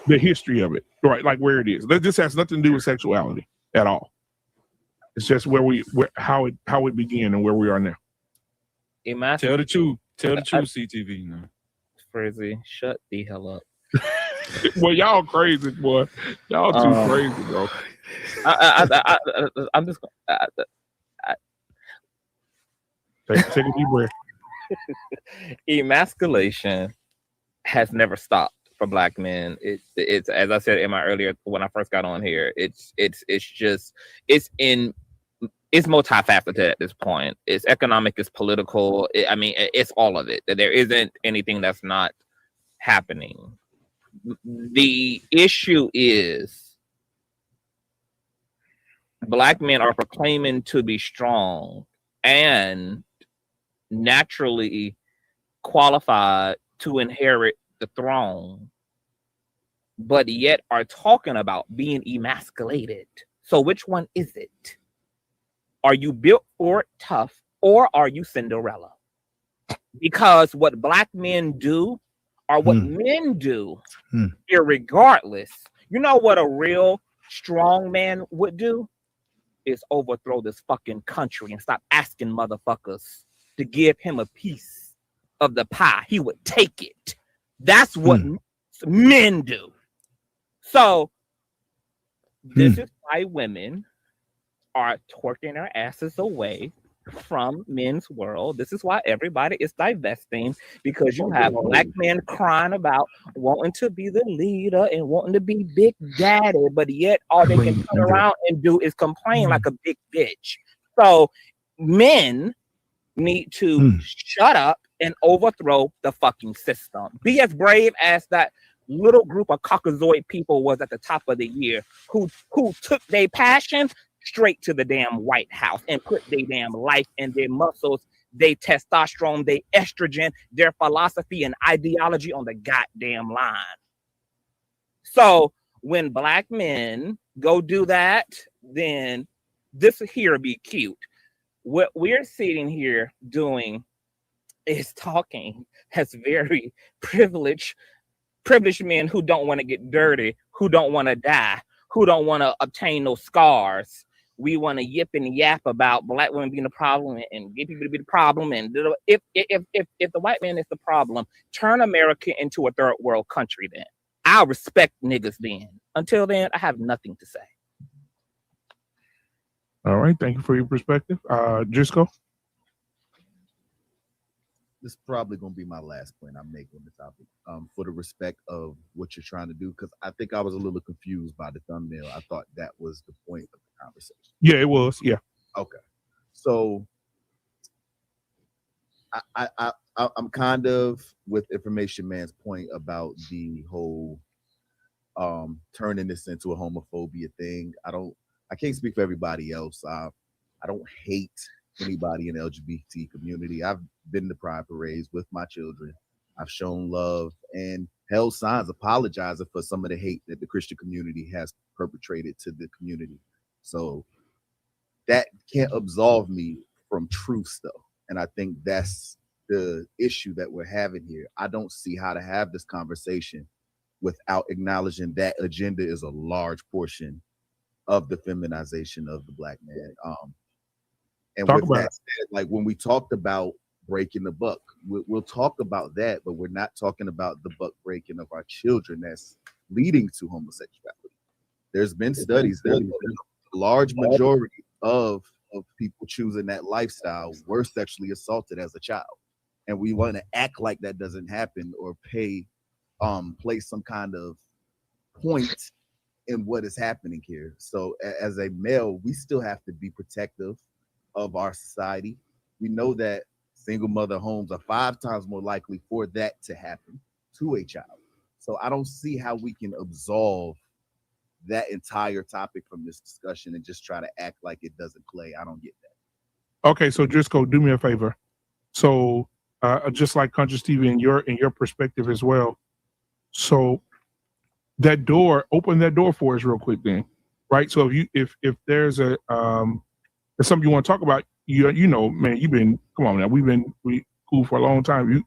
The history of it, right? Like where it is. This has nothing to do with sexuality at all. It's just how it began and where we are now. Tell the truth. Tell the truth, CTV. No. It's crazy. Shut the hell up. Well, y'all crazy, boy. Y'all too crazy, bro. I'm just. Take a deep breath. Emasculation has never stopped for black men. It's as I said in my earlier, when I first got on here, it's multifaceted at this point. It's economic, it's political. It's all of it. There isn't anything that's not happening. The issue is black men are proclaiming to be strong and naturally qualified to inherit the throne, but yet are talking about being emasculated. So which one is it? Are you built for it, tough, or are you Cinderella? Because what black men do are what men do, irregardless. You know what a real strong man would do? Is overthrow this fucking country and stop asking motherfuckers to give him a piece of the pie. He would take it. That's what men do. So this is why women are twerking their asses away from men's world. This is why everybody is divesting, because you have black men crying about wanting to be the leader and wanting to be big daddy, but yet all they can turn around and do is complain like a big bitch. So men need to shut up and overthrow the fucking system. Be as brave as that little group of Caucasoid people was at the top of the year who took their passion straight to the damn White House and put their damn life and their muscles their testosterone, their estrogen, their philosophy and ideology on the goddamn line. So when black men go do that, then this here be cute. What we're sitting here doing is talking as very privileged men who don't want to get dirty, who don't want to die, who don't want to obtain those scars. We want to yip and yap about black women being the problem and gay people to be the problem. And if the white man is the problem, turn America into a third world country then. I'll respect niggas then. Until then, I have nothing to say. All right. Thank you for your perspective. Driscoll? This is probably going to be my last point I'm making on the topic, for the respect of what you're trying to do, because I think I was a little confused by the thumbnail. I thought that was the point of the conversation. Yeah, it was. Yeah. Okay. So I'm kind of with Information Man's point about the whole turning this into a homophobia thing. I can't speak for everybody else. I don't hate anybody in the LGBT community. I've been to pride parades with my children. I've shown love and held signs apologizing for some of the hate that the Christian community has perpetrated to the community. So that can't absolve me from truth, though. And I think that's the issue that we're having here. I don't see how to have this conversation without acknowledging that agenda is a large portion of the feminization of the black man. And with that said, like when we talked about breaking the buck, we'll talk about that, but we're not talking about the buck breaking of our children that's leading to homosexuality. There's been studies, there's been a large majority of people choosing that lifestyle were sexually assaulted as a child. And we want to act like that doesn't happen or place some kind of point in what is happening here. So as a male, we still have to be protective of our society. We know that single mother homes are 5 times more likely for that to happen to a child. So I don't see how we can absolve that entire topic from this discussion and just try to act like it doesn't play. I don't get that. Okay, so Driscoll, do me a favor. So just like Conscious TV in your perspective as well. So that door, open that door for us real quick then. Right? So if there's a there's something you want to talk about, you know, man, come on now, we cool for a long time.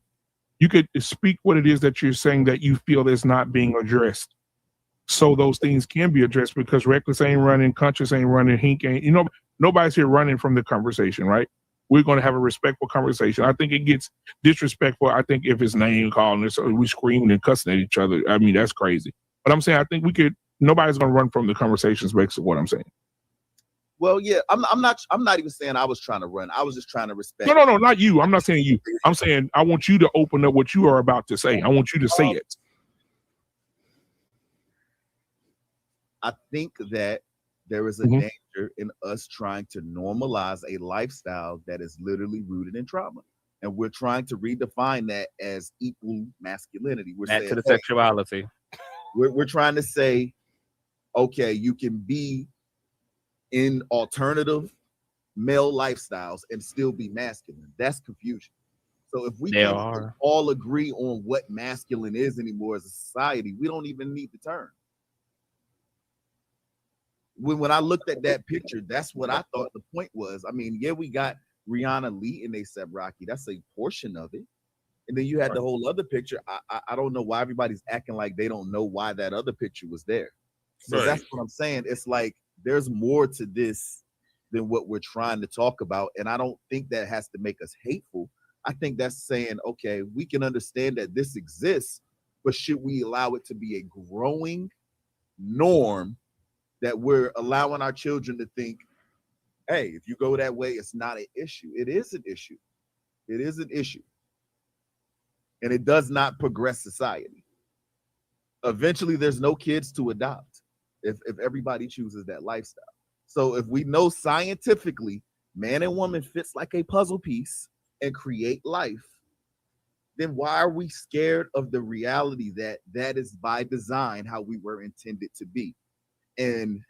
You could speak what it is that you're saying that you feel is not being addressed. So those things can be addressed, because Reckless ain't running, Conscious ain't running, Hink ain't, nobody's here running from the conversation, right? We're going to have a respectful conversation. I think it gets disrespectful. I think if it's name calling us, we screaming and cussing at each other, I mean, that's crazy. But I'm saying, I think nobody's going to run from the conversations, basically what I'm saying. Well, yeah, I'm not even saying I was trying to run. I was just trying to respect. No, not you. I'm not saying you. I'm saying I want you to open up what you are about to say. I want you to say it. I think that there is a danger in us trying to normalize a lifestyle that is literally rooted in trauma. And we're trying to redefine that as equal masculinity. We're Back saying, to the sexuality. We're trying to say, okay, you can be in alternative male lifestyles and still be masculine. That's confusion. So if we can't all agree on what masculine is anymore as a society, we don't even need the term. When I looked at that picture, that's what I thought the point was. I mean, yeah, we got Rihanna Lee in A$AP Rocky. That's a portion of it. And then you had the whole other picture. I don't know why everybody's acting like they don't know why that other picture was there. So that's what I'm saying. It's like there's more to this than what we're trying to talk about. And I don't think that has to make us hateful. I think that's saying, okay, we can understand that this exists, but should we allow it to be a growing norm that we're allowing our children to think, hey, if you go that way, it's not an issue. It is an issue. It is an issue. And it does not progress society. Eventually, there's no kids to adopt if everybody chooses that lifestyle. So if we know scientifically, man and woman fits like a puzzle piece and create life, then why are we scared of the reality that that is by design how we were intended to be? And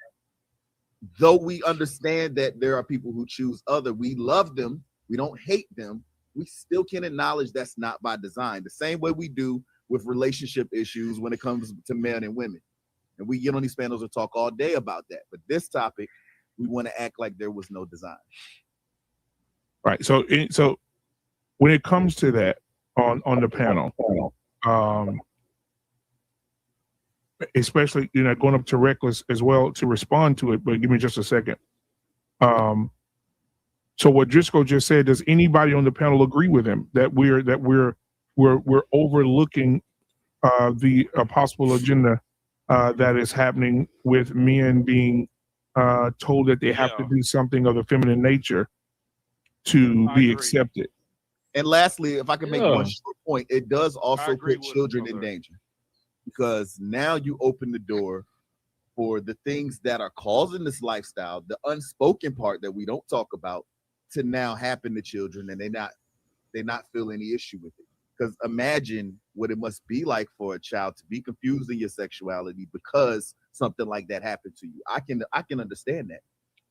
though we understand that there are people who choose other, we love them, we don't hate them, we still can acknowledge that's not by design. The same way we do with relationship issues when it comes to men and women. And we get on these panels and talk all day about that. But this topic, we want to act like there was no design. Right. So when it comes to that on the panel, especially, you know, going up to Reckless as well to respond to it, but give me just a second. So what Driscoll just said, does anybody on the panel agree with him that we're overlooking the possible agenda that is happening with men being told that they have to do something of the feminine nature to be accepted? And lastly, if I can make one short point, it does also put children in danger, because now you open the door for the things that are causing this lifestyle, the unspoken part that we don't talk about, to now happen to children, and they not feel any issue with it. Because imagine what it must be like for a child to be confused in your sexuality because something like that happened to you. I can understand that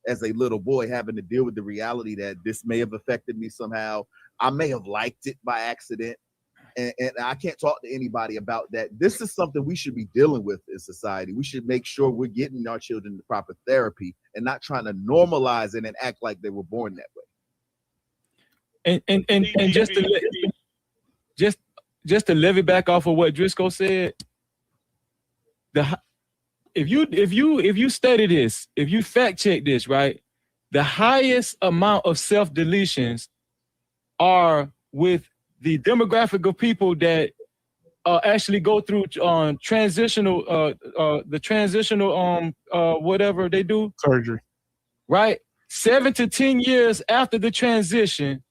as a little boy, having to deal with the reality that this may have affected me somehow. I may have liked it by accident, and I can't talk to anybody about that. This is something we should be dealing with in society. We should make sure we're getting our children the proper therapy and not trying to normalize it and act like they were born that way. And just to levy back off of what Driscoll said, if you study this, if you fact check this, right, the highest amount of self deletions are with the demographic of people that actually go through transitional whatever they do, surgery, right? 7 to 10 years after the transition,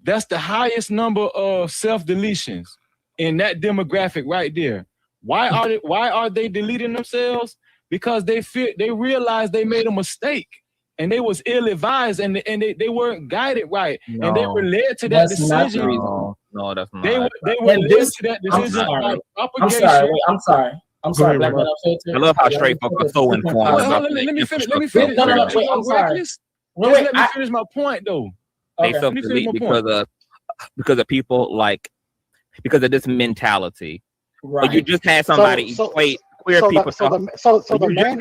that's the highest number of self deletions in that demographic right there. Why are they deleting themselves? Because they realized they made a mistake and they was ill advised and they weren't guided right, and they were led to that decision. No, that's not. They were led to that decision by propagation. I'm sorry, Black Man. I love how straight folk are so informed. Let me finish. Let me finish my point though. They self-delete because of people because of this mentality. Right. But you just had somebody equate queer people. So the man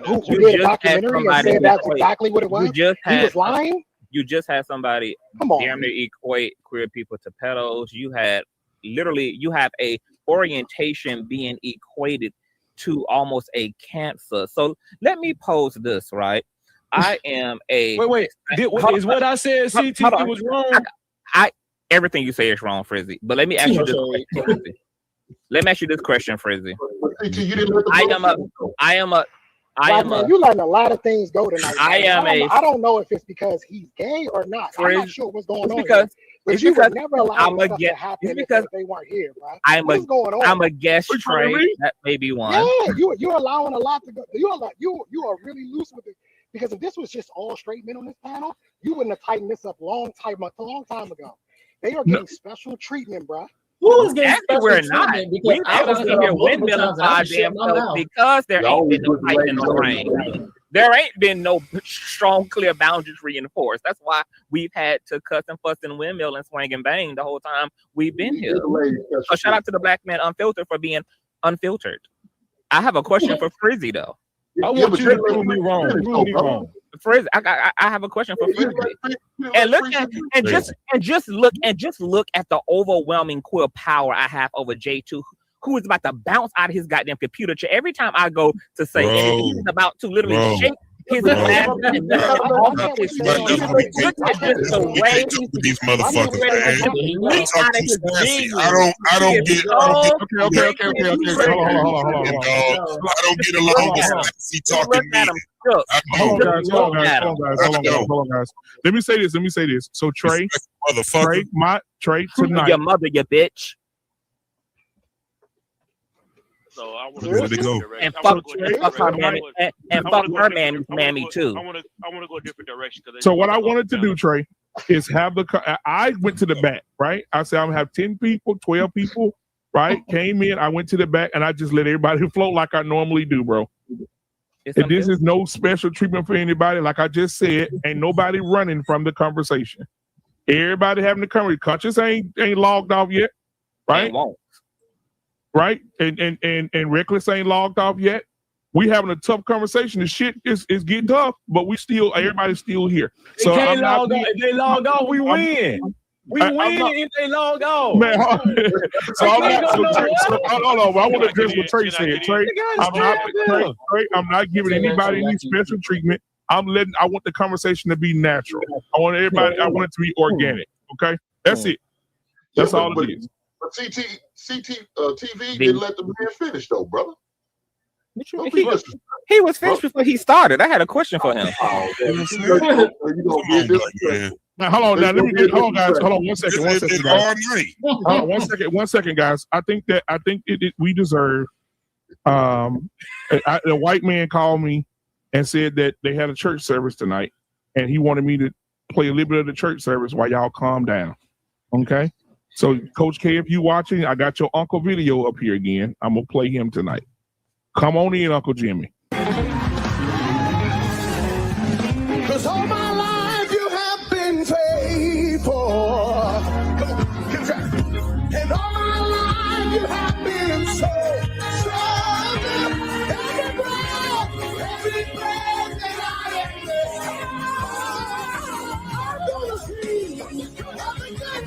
who did a documentary and said that's exactly what it was. He was lying. You just had somebody damn near equate queer people to pedos. You have a orientation being equated to almost a cancer. So let me pose this, right? I am a wait. Is what I said CT was wrong? Everything you say is wrong, Frizzy. But let me ask you this question. Let me ask you this question, Frizzy. You letting a lot of things go tonight. I don't know if it's because he's gay or not. I'm not sure what's going on. But you would never allow stuff to happen if they weren't here, right? What's going on? I'm a guest trade. That may be one. Yeah, you're allowing a lot to go. You are really loose with it. Because if this was just all straight men on this panel, you wouldn't have tightened this up a long time ago. They are getting special treatment, bro. Who is getting special treatment? We're not. I was here windmilling goddamn self because there ain't been no fight in the rain. There ain't been no strong, clear boundaries reinforced. That's why we've had to cuss and fuss and windmill and swing and bang the whole time we've been here. So shout out to the Black Man Unfiltered for being unfiltered. I have a question for Frizzy though. I want you to prove me wrong. Prove me wrong. Frizzy, I have a question for Frizzy. And just look at the overwhelming queer power I have over J2, who is about to bounce out of his goddamn computer chair every time I go to say anything. He's about to literally shake his ass and off of his feet. These motherfuckers, I don't get along with sexy talking me. Hold on, guys. Let me say this. So Trey, tonight. Your mother, you bitch. So I want to go and fuck her mammy, and fuck her mammy too. I want to go a different direction. So what I wanted to do, Trey, is have I went to the back, right? I said I'm gonna have 10 people, 12 people, right? Came in, I went to the back, and I just let everybody float like I normally do, bro. And this is no special treatment for anybody. Like I just said, ain't nobody running from the conversation. Everybody having the conversation. Conscious ain't logged off yet, right? Right? And Reckless ain't logged off yet. We having a tough conversation. The shit is getting tough, but everybody's still here. So if they log off, we win. We win if they log off. Man, hold on. I want to address what Trey said. Trey, I'm not giving anybody any special treatment. I want the conversation to be natural. I want it to be organic. Okay, that's it. That's all it is. But TV didn't let the man finish though, brother. He was finished before he started. I had a question for him. Now, hold on, guys. Hold on, 1 second. 1 second, guys. 1 second, guys. I think we deserve. A white man called me and said that they had a church service tonight, and he wanted me to play a little bit of the church service while y'all calm down. Okay. So, Coach K, if you watching, I got your uncle video up here again. I'm gonna play him tonight. Come on in, Uncle Jimmy. Cause all my life you have been faithful. And all my life you have been so good. Every breath that I am living, I'm gonna see every good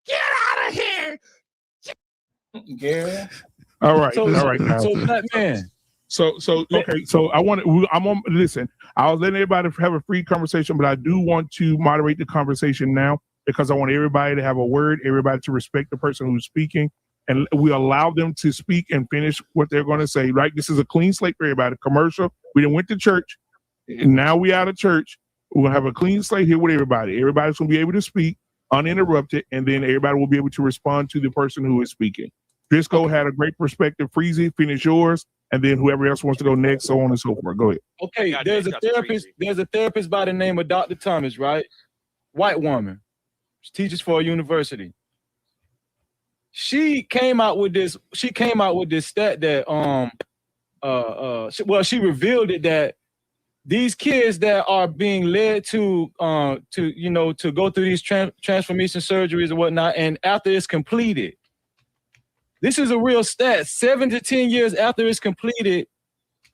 Get out of here! Yeah. All right. So Black Man. So okay. So I'm on. Listen, I was letting everybody have a free conversation, but I do want to moderate the conversation now because I want everybody to have a word, everybody to respect the person who's speaking, and we allow them to speak and finish what they're going to say. Right? This is a clean slate for everybody. Commercial. We didn't went to church, and now we out of church. We're gonna have a clean slate here with everybody. Everybody's gonna be able to speak uninterrupted, and then everybody will be able to respond to the person who is speaking. Driscoll had a great perspective. Freezy, finish yours, and then whoever else wants to go next, so on and so forth. Go ahead. Okay, there's a therapist by the name of Dr. Thomas, right? White woman. She teaches for a university. She came out with this stat that she revealed it that these kids that are being led to go through these transformation surgeries and whatnot, and after it's completed, this is a real stat. 7 to 10 years after it's completed,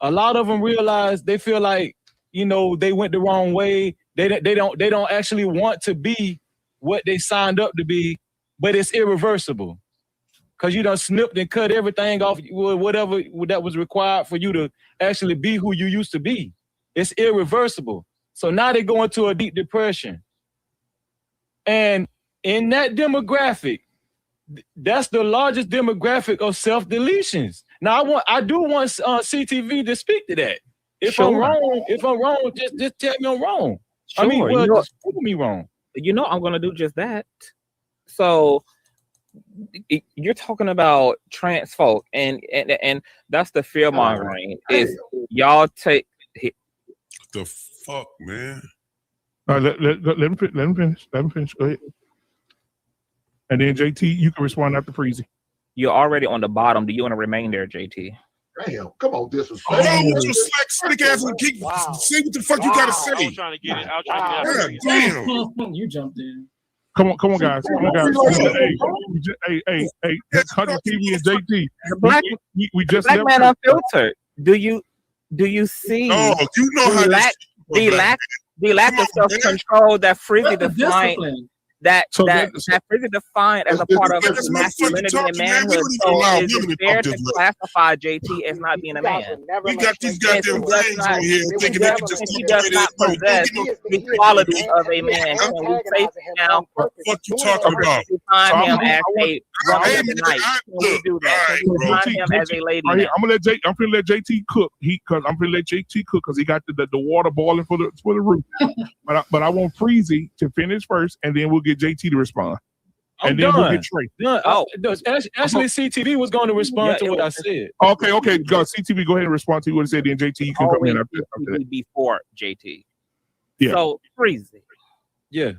a lot of them realize they feel like they went the wrong way. They don't actually want to be what they signed up to be, but it's irreversible because you done snipped and cut everything off, whatever that was required for you to actually be who you used to be. It's irreversible. So now they go into a deep depression. And in that demographic, that's the largest demographic of self-deletions. Now I do want CTV to speak to that. If I'm wrong, just tell me I'm wrong. Sure. I mean, just prove me wrong. I'm gonna do just that. So you're talking about trans folk, and that's the fear mongering. Is y'all take the fuck, man? Let him finish. Let him finish. Go ahead. And then JT, you can respond after Freezy. You're already on the bottom. Do you want to remain there, JT? Damn, come on, disrespect. Hold on, slick ass and keep say what the fuck you gotta say. I was trying to get it. Damn. You jumped in. Come on, guys. Hey, that's Country TV and JT. We just Black Man Unfiltered. Do you see the lack of self-control that Freezy defined? That Freezy defined as a part of his masculinity and manhood. So is it fair to classify JT as not being a man? We got these goddamn things on here thinking they can just he does not possess the qualities of a man. Can we say now? What the fuck you talking about? Define him as a woman of the night. Can we do that? Can we define him as a lady? I'm gonna let JT cook. I'm gonna let JT cook because he got the water boiling for the roof. but I want Freezy to finish first, and then we'll get JT to respond. And then we'll get Trey. Actually, CTV was going to respond to what I said. Okay. Go, CTV, go ahead and respond to what I said. Then JT, you can come in after that. Before JT. Yeah. So Freezy. Yeah.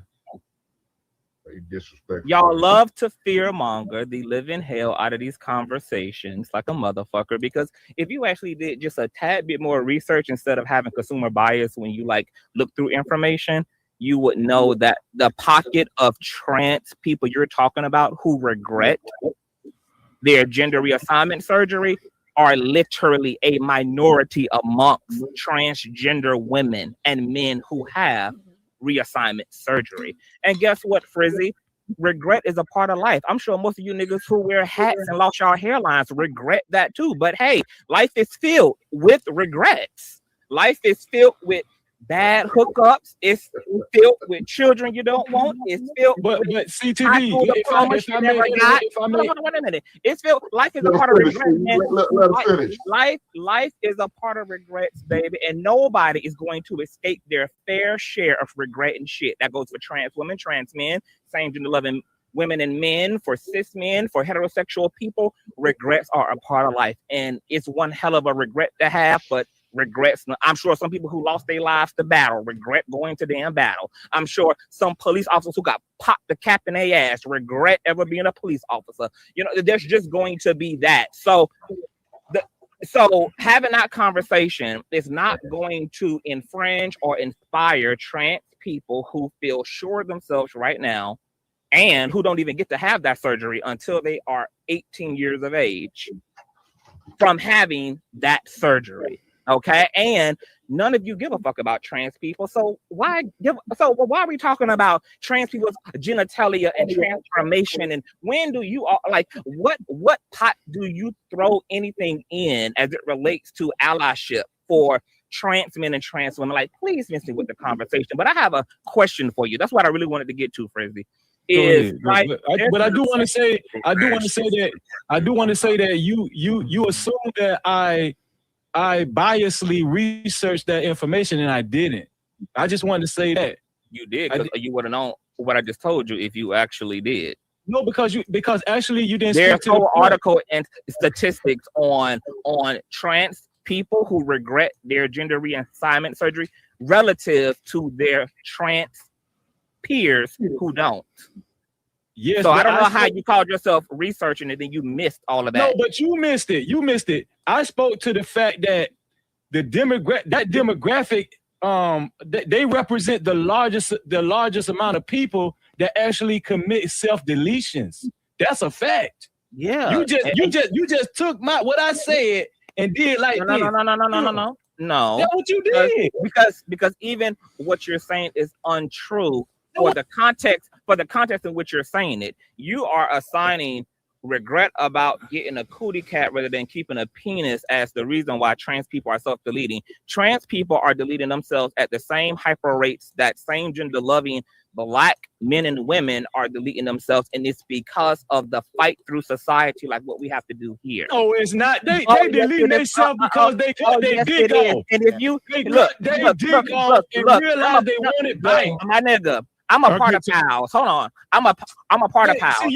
Y'all love to fearmonger the living hell out of these conversations like a motherfucker, because if you actually did just a tad bit more research instead of having consumer bias when you like look through information, you would know that the pocket of trans people you're talking about who regret their gender reassignment surgery are literally a minority amongst transgender women and men who have reassignment surgery. And guess what, Frizzy? Regret is a part of life. I'm sure most of you niggas who wear hats and lost y'all hairlines regret that too. But hey, life is filled with regrets. Life is filled with bad hookups. It's filled with children you don't want. It's filled but CTV. Wait a minute. It's filled. Life is a part of regrets. Life is a part of regrets, baby, and nobody is going to escape their fair share of regret and shit. That goes for trans women, trans men, same gender loving women and men, for cis men, for heterosexual people. Regrets are a part of life, and it's one hell of a regret to have, but regrets. I'm sure some people who lost their lives to battle regret going to damn battle. I'm sure some police officers who got popped the cap in their ass regret ever being a police officer. You know, there's just going to be that. So having that conversation is not going to infringe or inspire trans people who feel sure of themselves right now and who don't even get to have that surgery until they are 18 years of age from having that surgery. Okay, and none of you give a fuck about trans people. So why are we talking about trans people's genitalia and transformation? And when do you what pot do you throw anything in as it relates to allyship for trans men and trans women? Like, please miss me with the conversation. But I have a question for you. That's what I really wanted to get to, Frizzy. But I do want to say that you assume that I biasly researched that information, and I didn't. I just wanted to say that. You did, because you would have known what I just told you if you actually did. No, because actually you didn't. There's a whole article and statistics on trans people who regret their gender reassignment surgery relative to their trans peers who don't. Yes, so I don't know how you called yourself researching it and you missed all of that. No, but you missed it. I spoke to the fact that the demographic, they represent the largest amount of people that actually commit self-deletions. That's a fact. Yeah. You just took what I said and did like no. No. That's what you did. Because even what you're saying is untrue for the context in which you're saying it. You are assigning regret about getting a cootie cat rather than keeping a penis as the reason why trans people are self-deleting. Trans people are deleting themselves at the same hyper rates that same gender loving Black men and women are deleting themselves, and it's because of the fight through society, like what we have to do here. No, it's not. They deleting themselves because they cut their dick off. And if you look and realize they want it back. My nigga, I'm a part of Pals. Hold on. I'm a part of Pals.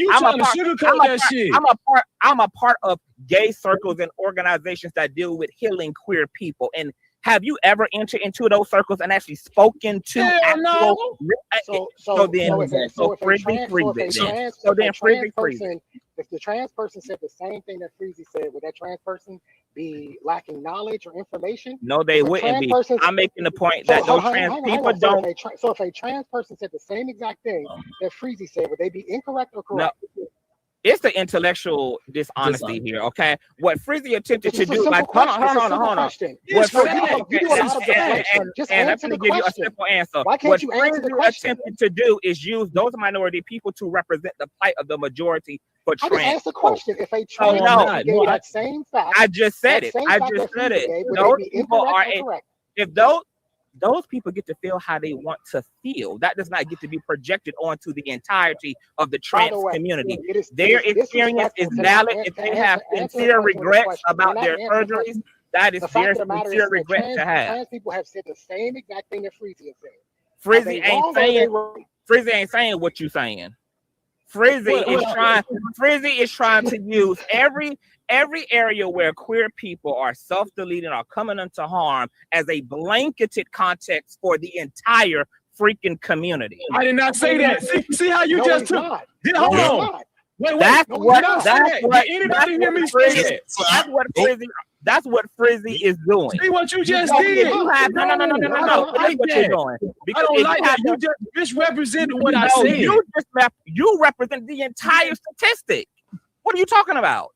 I'm a part of gay circles and organizations that deal with healing queer people. And have you ever entered into those circles and actually spoken to actual? If the trans person said the same thing that Freezy said, would that trans person be lacking knowledge or information? No, they wouldn't be. I'm making the point that those trans people don't. So if a trans person said the same exact thing that Freezy said, would they be incorrect or correct? No. It's the intellectual dishonesty here, okay? What Frizzy attempted to do, like, hold on. Just answer the question. Give you a simple answer. Why can't you answer the question? What Frizzy attempted to do is use those minority people to represent the plight of the majority for trans. I just asked the question. If a trans gave that same fact, I just said it. Those people are if those people get to feel how they want to feel. That does not get to be projected onto the entirety of the trans community. Their experience is valid. If they have sincere regrets about their surgeries, that is their sincere regret to have. Trans people have said the same exact thing that Freezy has said. Frizzy ain't saying what you're saying. Frizzy is trying to use every area where queer people are self-deleting or coming into harm as a blanketed context for the entire freaking community. I did not say that. See how you just took. Hold on. Wait. That's what anybody hear me say that? That's what Frizzy is doing. See what you just did. No. I don't like that. I don't like that. You just misrepresented what I said. You represent the entire statistic. What are you talking about?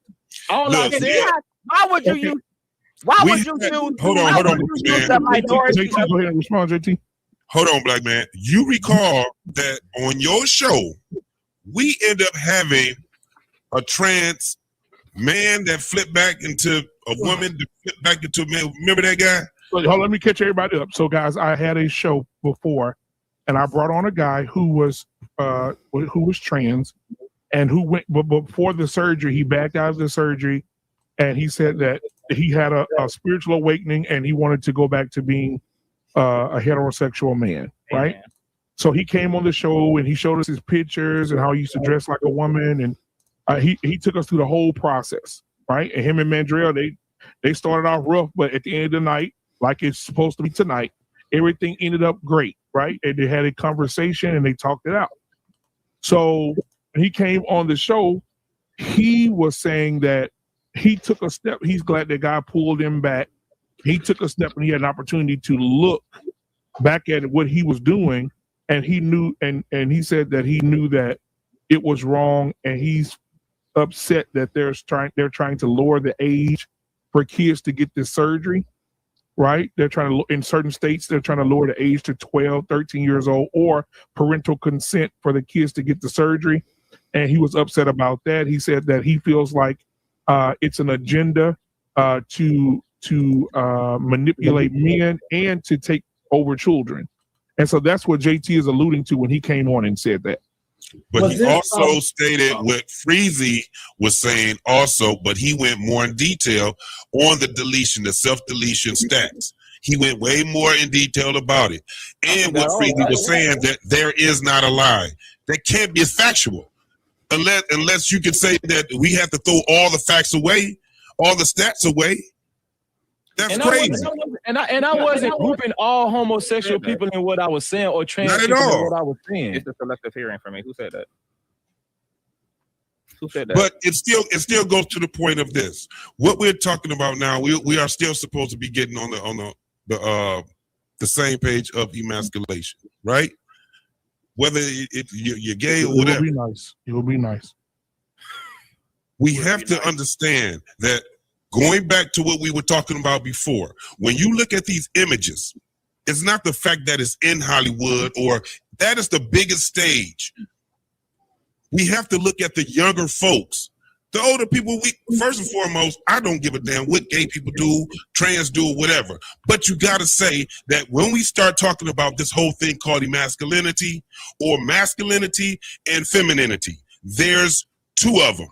All I said. Why would you use? Why would you choose? Hold on, JT, go ahead and respond, JT. Hold on, black man. You recall that on your show, we end up having a trans man that flipped back into a woman that flipped back into a man. Remember that guy? Hold on, let me catch everybody up. So, guys, I had a show before, and I brought on a guy who was trans, and who went, but before the surgery, he backed out of the surgery, and he said that he had a spiritual awakening, and he wanted to go back to being a heterosexual man, right? Amen. So he came on the show and he showed us his pictures and how he used to dress like a woman, and he took us through the whole process, right? And him and Mandrell, they started off rough, but at the end of the night, like it's supposed to be tonight, everything ended up great, right? And they had a conversation and they talked it out. So when he came on the show, he was saying that he took a step. He's glad that God pulled him back. He took a step and he had an opportunity to look back at what he was doing, and he knew, and he said that he knew that it was wrong, and he's upset that they're trying to lower the age for kids to get this surgery, right? They're trying to, in certain states, they're trying to lower the age to 12, 13 years old, or parental consent for the kids to get the surgery. And he was upset about that. He said that he feels like it's an agenda to manipulate men and to take over children. And so that's what JT is alluding to when he came on and said that. But he also stated what Freezy was saying also, but he went more in detail on the deletion, the self-deletion stats. He went way more in detail about it. And what Freezy was saying, that there is not a lie. That can't be factual. Unless you can say that we have to throw all the facts away, all the stats away. That's crazy. I wasn't grouping all homosexual people in what I was saying, or trans people in what I was saying. It's a selective hearing for me. Who said that? Who said that? But it still goes to the point of this. What we're talking about now, we are still supposed to be getting on the same page of emasculation, right? Whether you're gay or whatever. It will be nice. We have to understand that, going back to what we were talking about before, when you look at these images, it's not the fact that it's in Hollywood or that is the biggest stage. We have to look at the younger folks. The older people, first and foremost, I don't give a damn what gay people do, trans do, whatever. But you got to say that when we start talking about this whole thing called emasculinity or masculinity and femininity, there's two of them.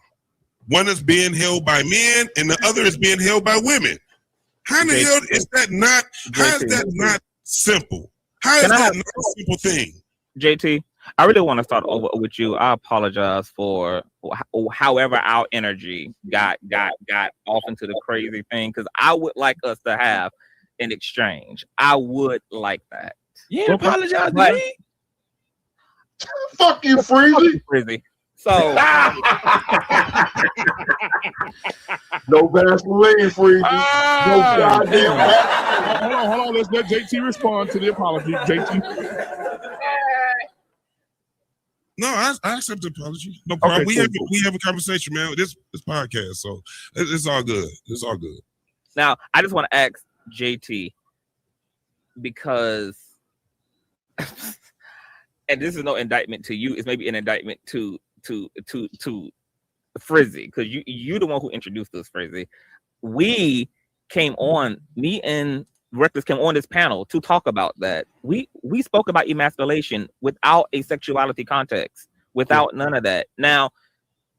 One is being held by men and the other is being held by women. How the hell is that not? How is that not simple? How is that not a simple thing? JT, I really want to start over with you. I apologize for however our energy got off into the crazy thing, because I would like us to have an exchange. I would like that. Yeah, apologize to me. Fuck you, Freezy. So no Vaseline, Freezy. No goddamn. Hold on. Let's let JT respond to the apology. JT. No, I accept the apology. No problem. Okay, we have a conversation, man. This podcast, so it's all good. It's all good. Now, I just want to ask JT, because, and this is no indictment to you. It's maybe an indictment to Frizzy, because you the one who introduced us, Frizzy. We came on, me and Reckless came on this panel to talk about that. We spoke about emasculation without a sexuality context, without none of that. Now,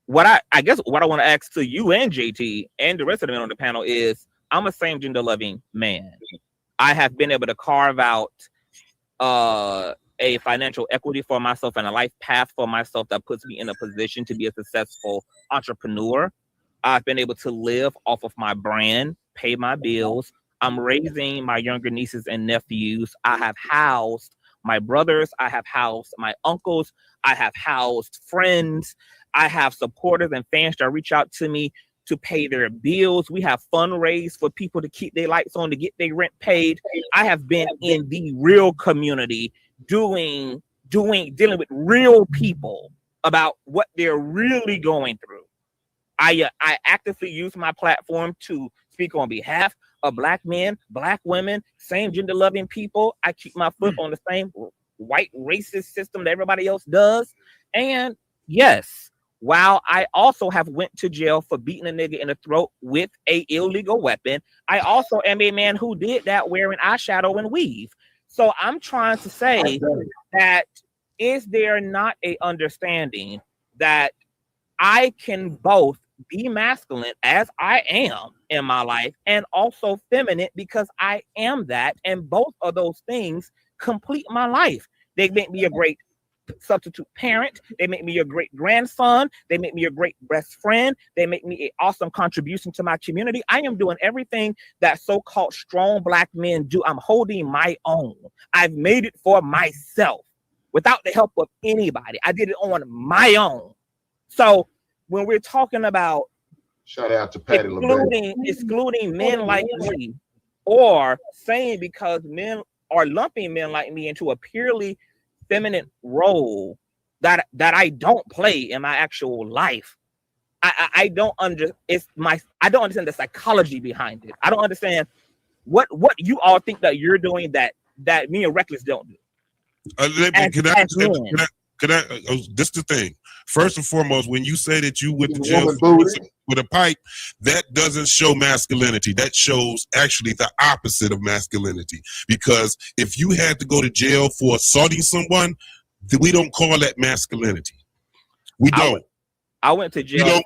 what I guess what I want to ask to you and JT and the rest of the men on the panel is, I'm a same gender loving man. I have been able to carve out a financial equity for myself and a life path for myself that puts me in a position to be a successful entrepreneur. I've been able to live off of my brand, pay my bills. I'm raising my younger nieces and nephews. I have housed my brothers. I have housed my uncles. I have housed friends. I have supporters and fans that reach out to me to pay their bills. We have fundraised for people to keep their lights on, to get their rent paid. I have been in the real community dealing with real people about what they're really going through. I actively use my platform to speak on behalf of Black men, Black women, same gender loving people. I keep my foot on the same white racist system that everybody else does. And yes, while I also have went to jail for beating a nigga in the throat with a illegal weapon, I also am a man who did that wearing eyeshadow and weave. So I'm trying to say that, is there not a understanding that I can both be masculine as I am in my life and also feminine because I am that, and both of those things complete my life. They make me a great substitute parent. They make me a great grandson. They make me a great best friend. They make me an awesome contribution to my community. I am doing everything that so-called strong Black men do. I'm holding my own. I've made it for myself without the help of anybody. I did it on my own. So when we're talking about shout out to Patty excluding men like me, or saying because men are lumping men like me into a purely feminine role that I don't play in my actual life, I don't understand the psychology behind it. I don't understand what you all think that you're doing that me and Reckless don't do. This is the thing. First and foremost, when you say that you went to jail with a pipe, that doesn't show masculinity. That shows actually the opposite of masculinity. Because if you had to go to jail for assaulting someone, we don't call that masculinity. We don't. I went to jail.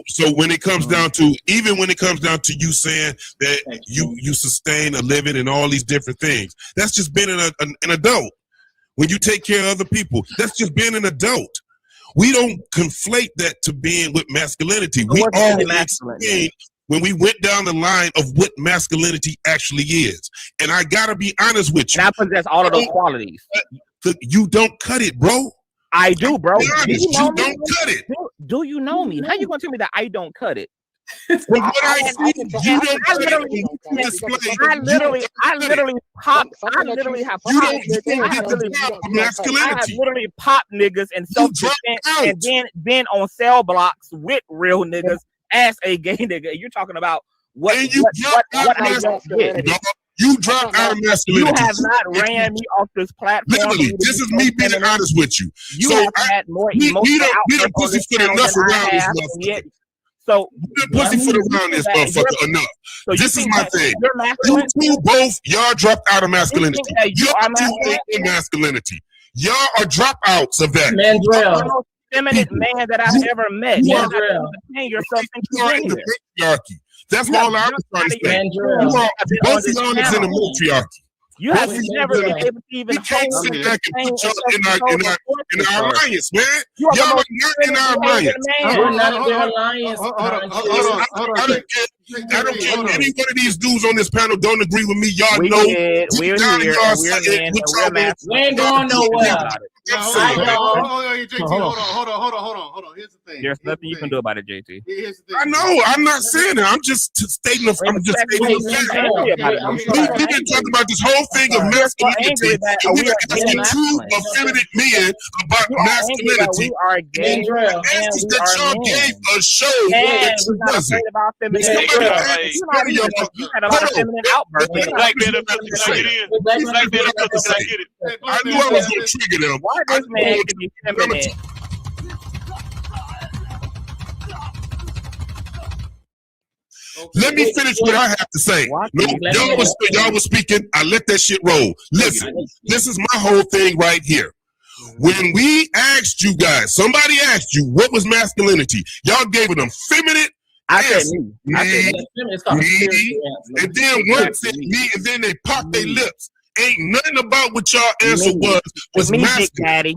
So when it comes down to, even when it comes down to you saying that you sustain a living and all these different things, that's just being an adult. When you take care of other people, that's just being an adult. We don't conflate that to being with masculinity. We always explain when we went down the line of what masculinity actually is. And I gotta be honest with you. And I possess all of those qualities. You don't cut it, bro. I do, bro. You don't cut it. Do you know me? How you gonna tell me that I don't cut it? From what I see, you don't cut it. I literally popped niggas and self-defense, and then on cell blocks with real niggas as a gay nigga. You're talking about what I did. You dropped out of masculinity. You have not ran me off this platform. Literally, this is me being honest with you. You have had more emotional outbursts on this channel than I have, and yet. So pussyfoot around this motherfucker enough. So this is my thing. You two both, y'all dropped out of masculinity. You are masculinity. Y'all are dropouts of that. Mandrell. Feminine man that I've ever met. You are in the patriarchy. That's all I was trying to say. Both of y'all is in the matriarchy. You have never been able to even sit back and put y'all in our alliance, man. Y'all are not in our alliance. We're not in their alliance. I don't care if any one of these dudes on this panel don't agree with me. Y'all know we're here. We ain't going nowhere. Hold on. Here's the thing. There's nothing you can do about it, JT. I know. I'm not saying that. I'm just stating the fact. We've been talking about this whole thing of masculinity, and we are asking two effeminate men about masculinity. And the answers that y'all gave us show that you wasn't. You had a lot of feminine outbursts. I knew I was going to trigger them. Why this man can be feminine? Let me finish what I have to say. Y'all was speaking. I let that shit roll. Listen, this is my whole thing right here. When we asked you guys, somebody asked you what was masculinity. Y'all gave it them feminine. I said me. And then one said me, and then they popped their lips ain't nothing about what y'all answer was me, masculine. Big Daddy.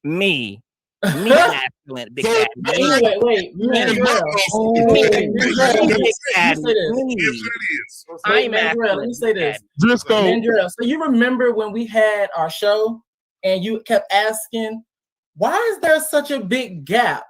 Me masculine, Big Daddy. Wait, Mandrell, let me say this. Mandrell, so you remember when we had our show and you kept asking, why is there such a big gap?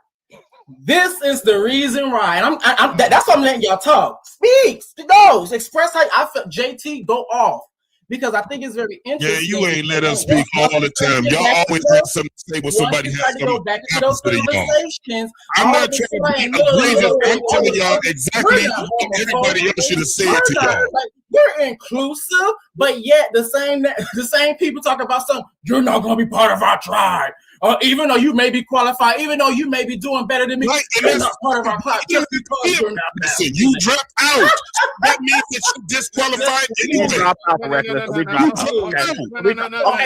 This is the reason why. And that's why I'm letting y'all talk. Speak, go, express how I felt. JT, go off. Because I think it's very interesting. Yeah, you ain't let us speak all the time. Y'all always have something to say when somebody has something to back to those conversations. I'm not trying to be egregious. I'm telling y'all exactly what everybody else should have said to y'all. We're inclusive, but yet the same people talk about something. You're not going to be part of our tribe. Even though you may be qualified, even though you may be doing better than me, you're not part of our tribe. Just because you're not. Listen, you dropped out. That means that you disqualified anyway. We dropped out. Okay,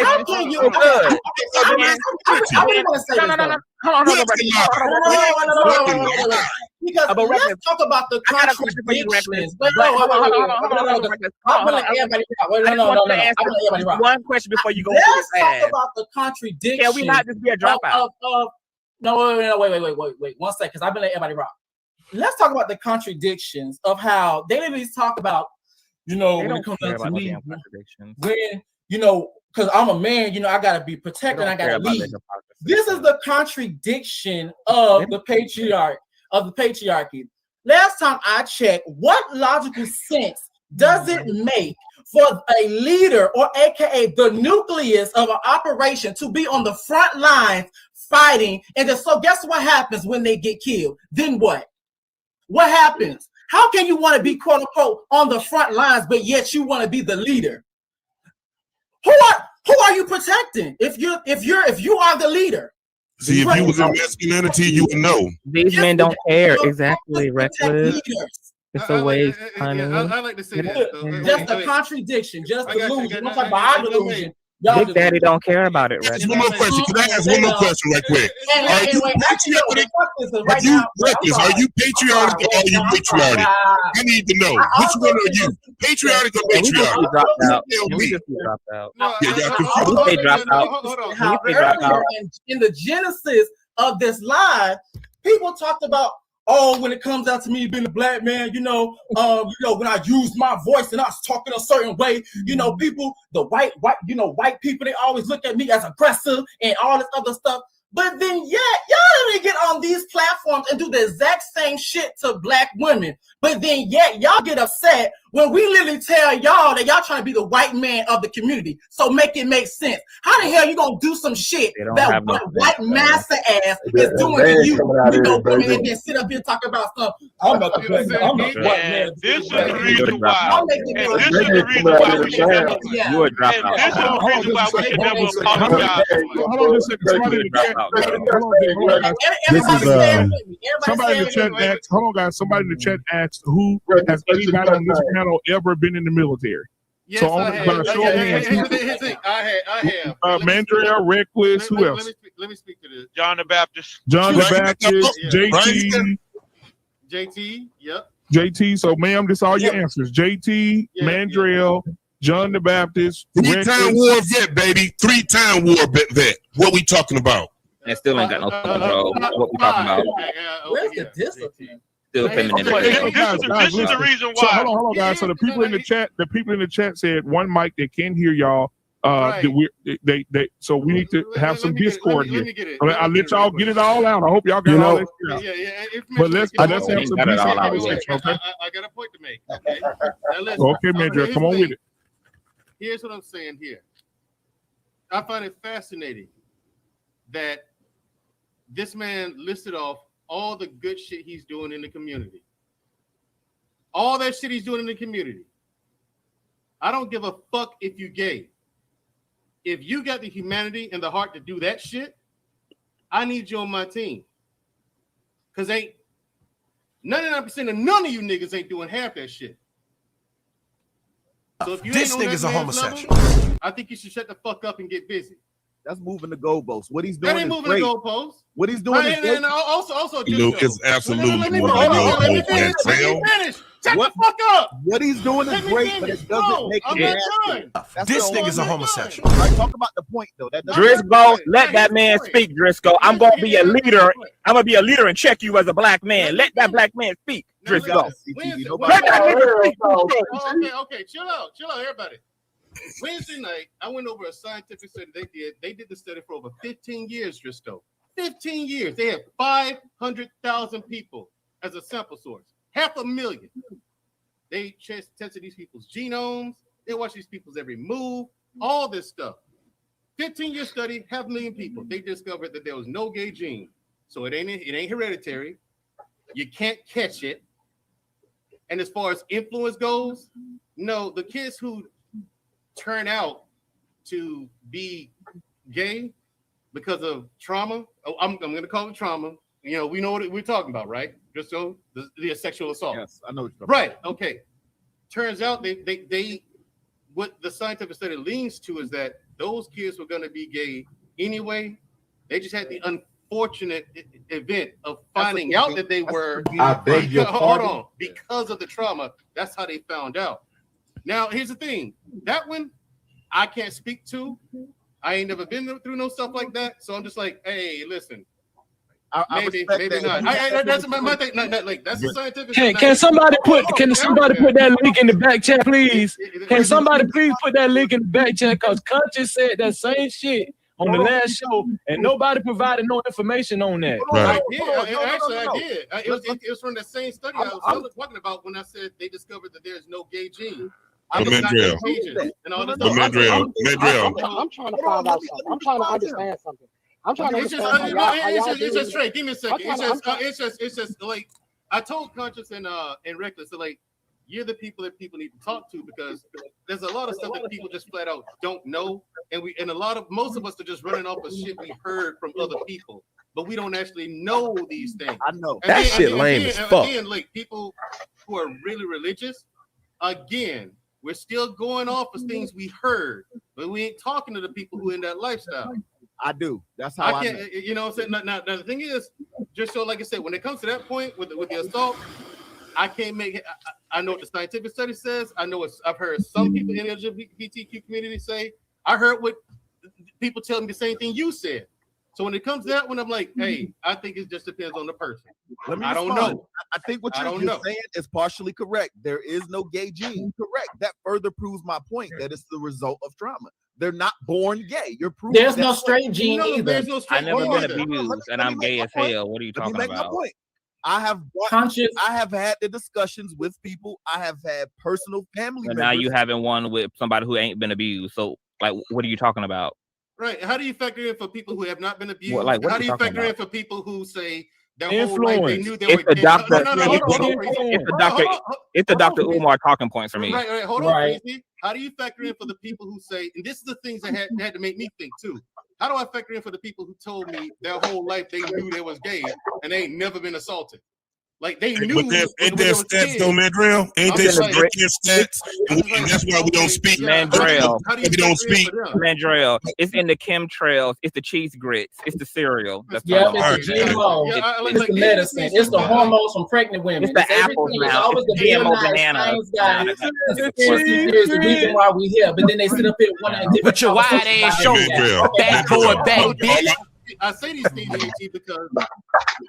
how can you? I really want to say this. Hold on. Because let's talk about the contradictions. One question before you go. Let's talk about the contradiction. Can we not just be a dropout? No, wait. 1 second, because I've been letting everybody rock. Let's talk about the contradictions of how they literally talk about, when it comes down to me, when, because I'm a man, I got to be protected, I got to lead. This is the contradiction of the patriarchy. Last time I checked, what logical sense does it make for a leader, or AKA the nucleus of an operation, to be on the front lines fighting? And so guess what happens when they get killed? Then what? What happens? How can you want to be quote unquote on the front lines, but yet you want to be the leader? Who are you protecting if you are the leader? See, if you was in masculinity, you would know. These men don't care. Exactly, reckless. It's a waste, honey. I like to say that. Just a contradiction, just delusion. I'm talking about our delusion. Big Daddy don't care about it, right? One more question. Can I ask one more question right quick? Are you patriotic? Are you patriotic or are you patriotic? I need to know. Which one are you? Patriotic or patriotic? Dropped out. Yeah, dropped out. In the genesis of this live, people talked about, when it comes out to me being a black man, when I use my voice and I was talking a certain way, people, the white people, they always look at me as aggressive and all this other stuff. But then, y'all didn't get on these platforms and do the exact same shit to black women. But then, y'all get upset when we literally tell y'all that y'all trying to be the white man of the community. So make it make sense. How the hell you gonna do some shit that white master ass is doing to you? And then sit up here talking about stuff. I'm not the white man. This is the reason why. This is the reason why we should never. You a dropout. This is the reason why we should never apologize. Hold on just a second. Somebody in the chat asked, hold on guys, somebody in the chat asked, who has anybody on this panel ever been in the military? Yes, so I have. Mandrell, Reckless, who else? Let me speak to this. John the Baptist. JT, yep. JT, so ma'am, this all your answers. JT, Mandrell, John the Baptist. 3-time war vet, baby. 3-time war vet. What we talking about? And still ain't got no control. What we talking about? Where's the discipline? Still feminine. This is the reason why. So hold on, guys. So the people in the chat said one mic they can hear y'all. So we need to have some discord here. I'll let y'all get it all out. I hope y'all got all that. But let's have some decent conversation. Okay. I got a point to make. Okay. Okay, Mandrell, come on with it. Here's what I'm saying here. I find it fascinating that this man listed off all the good shit he's doing in the community. All that shit he's doing in the community. I don't give a fuck if you gay. If you got the humanity and the heart to do that shit, I need you on my team. Because 99% of none of you niggas ain't doing half that shit. So if you This ain't on nigga's that a man's homosexual. level, I think you should shut the fuck up and get busy. That's moving the goalposts. What he's doing That ain't is moving great. the goalposts. What he's doing is great. And also, It's absolutely let me moving the finish. goalposts, Let me Manziel. finish. Shut the fuck up. What he's doing is great, but it doesn't make I'm it not done. This nigga's a homosexual. All right, talk about the point though. That doesn't Driscoll, let that man speak, Driscoll. I'm gonna be a leader. I'm gonna be a leader and check you as a black man. Let that black man speak, Driscoll. Let that nigga speak. Okay, chill out, everybody. Wednesday night, I went over a scientific study they did the study for over 15 years, Driscoll. 15 years. They had 500,000 people as a sample source. 500,000. They tested these people's genomes. They watched these people's every move, all this stuff. 15-year study, 500,000 people. They discovered that there was no gay gene. So it ain't hereditary. You can't catch it. And as far as influence goes, no, the kids who turn out to be gay because of trauma, I'm going to call it trauma. You know, we know what we're talking about, right? Just so the sexual assault. Yes, I know what you're talking right. About. Okay. Turns out they what the scientific study leans to is that those kids were going to be gay anyway. They just had the unfortunate event of finding out that they were. I beg your hold pardon. on, because of the trauma. That's how they found out. Now, here's the thing. That one I can't speak to. I ain't never been through no stuff like that. So I'm just like, hey, listen. Maybe not. That's my thing. Like that's the scientific. Can somebody put that link in the back chat, please? Can somebody please put that link in the back chat? Because Conscious said that same shit on the last show, and nobody provided no information on that. Right. I did. It was from the same study I was talking about when I said they discovered that there's no gay gene. I'm trying to find out something. I'm trying to understand something. I'm trying to understand it's just straight. Give me a second. It's just like I told Conscious and Reckless, so like you're the people that people need to talk to because there's a lot of stuff that people just flat out don't know, and most of us are just running off of shit we heard from other people, but we don't actually know these things. I know that shit lame as fuck. Again, like people who are really religious, again, we're still going off of things we heard, but we ain't talking to the people who in that lifestyle. I do. That's how I can't. You know what I'm saying? Now, the thing is, just so like I said, when it comes to that point with the assault, I can't make it. I know what the scientific study says. I know I've heard some people in the LGBTQ community say. I heard what people tell me the same thing you said. So when it comes to that one, I'm like, hey, I think it just depends on the person. I don't know. I think what you're saying is partially correct. There is no gay gene. Correct. That further proves my point that it's the result of trauma. They're not born gay. You're proving there's no straight gene either. There's no straight I never been abused, and I'm gay as hell. What are you talking about? My point. I have had the discussions with people. I have had personal family members. Now you having one with somebody who ain't been abused. So, like, what are you talking about? Right. How do you factor in for people who have not been abused? What How do you factor in for people who say their whole Influence. life they knew they It's were the doctor. It's the Hold Dr. on. Umar talking point for me. Right. Hold on, Casey. How do you factor in for the people who say, and this is the things that had to make me think too. How do I factor in for the people who told me their whole life they knew they was gay and they ain't never been assaulted? Like they knew. Ain't there stats though, Mandrell? Ain't there stats? And that's why we don't speak. Mandrell. We don't speak. Mandrell. It's in the chemtrails. It's the cheese grits. It's the cereal. That's it's the GMO. It's the medicine. It's the hormones from pregnant women. It's the apples now. It's the GMO banana. It's the reason why we here. But then they sit up here and put your wide ass shoulder backboard back, bitch. I say these things, AT, because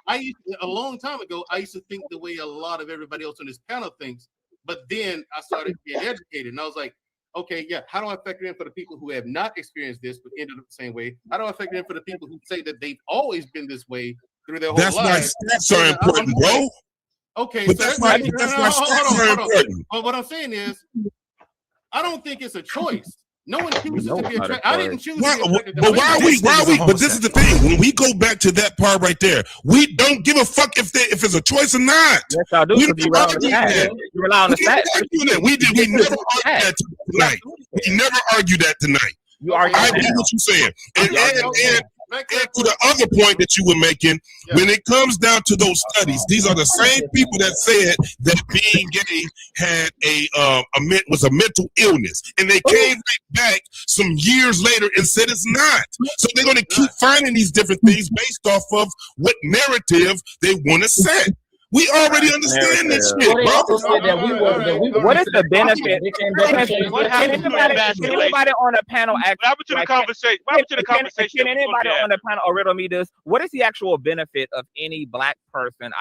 a long time ago, I used to think the way a lot of everybody else on this panel thinks, but then I started getting educated, and I was like, okay, yeah, how do I factor in for the people who have not experienced this but ended up the same way? How do I factor in for the people who say that they've always been this way through their whole lives? That's why stats are important, bro. Okay, but so that's why stats are important. But what I'm saying is, I don't think it's a choice. No one chooses to be attracted. I didn't choose to be attracted. But why are we? But this is the thing. When we go back to that part right there, we don't give a fuck if it's a choice or not. Yes, I do. You rely on the facts. We never argued that tonight. We never argued that tonight. You argue. I get what you're saying. And to the other point that you were making, when it comes down to those studies, these are the same people that said that being gay had was a mental illness, and they came right back some years later and said it's not. So they're going to keep finding these different things based off of what narrative they want to set. We already understand this shit, bro. What is the benefit? Can anybody on the panel What happened to the conversation? What happened to the conversation? Can anybody on the panel riddle me this? What is the actual benefit of any black person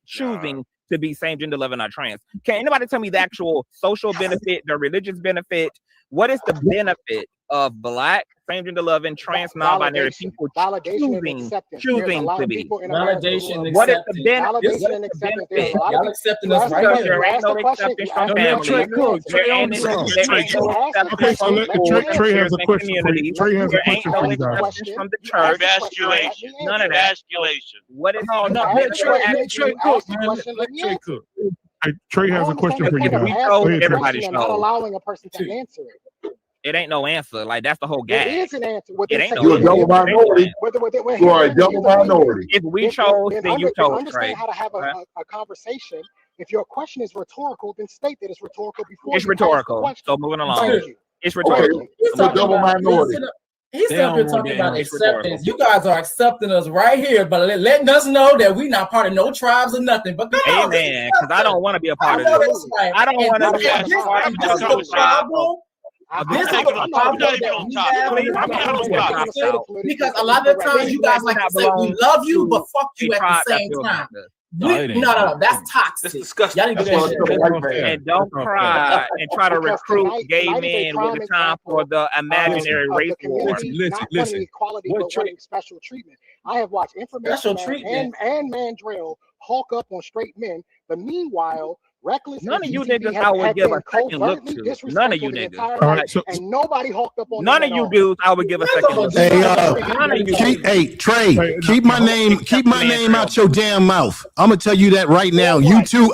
choosing to be same gender loving or trans? Can anybody tell me the actual social benefit, the religious benefit? What is the benefit of black, same gender loving, trans, non-binary people choosing to be? Validation. What is the benefit? Y'all accepting us right here. There ain't no acceptance from family. Trey has a question. Trey has a question for you guys. From the church. Emasculation. None of that. Emasculation. What is Trey has a question for you guys. Everybody not allowing a person to answer it. It ain't no answer. Like, that's the whole game. It is an answer. It ain't You're a double minority. You are a double minority. If we chose, then you chose. Understand how to have a conversation. If your question is rhetorical, then state that it's rhetorical before. It's rhetorical. So moving along. It's rhetorical. It's a double minority. He's up here talking about acceptance. You guys are accepting us right here, but letting us know that we're not part of no tribes or nothing. But amen, because I don't want to be a part of this. I don't want to be a part of this. This is the problem that we have because a lot of the times you guys like to say we love you, but fuck you at the same time. No, that's toxic. It's disgusting. Y'all need to do that shit. And don't cry and try to recruit gay men with the time for the imaginary race war. Listen. Equality, but wanting special treatment. I have watched Information and Mandrell hulk up on straight men, but meanwhile, reckless. None of you niggas I would give a second look to. None of you niggas. All right, and nobody hulked up on. None of you dudes I would give a second look to. Hey, Trey, keep my name out your damn mouth. I'm gonna tell you that right now. You two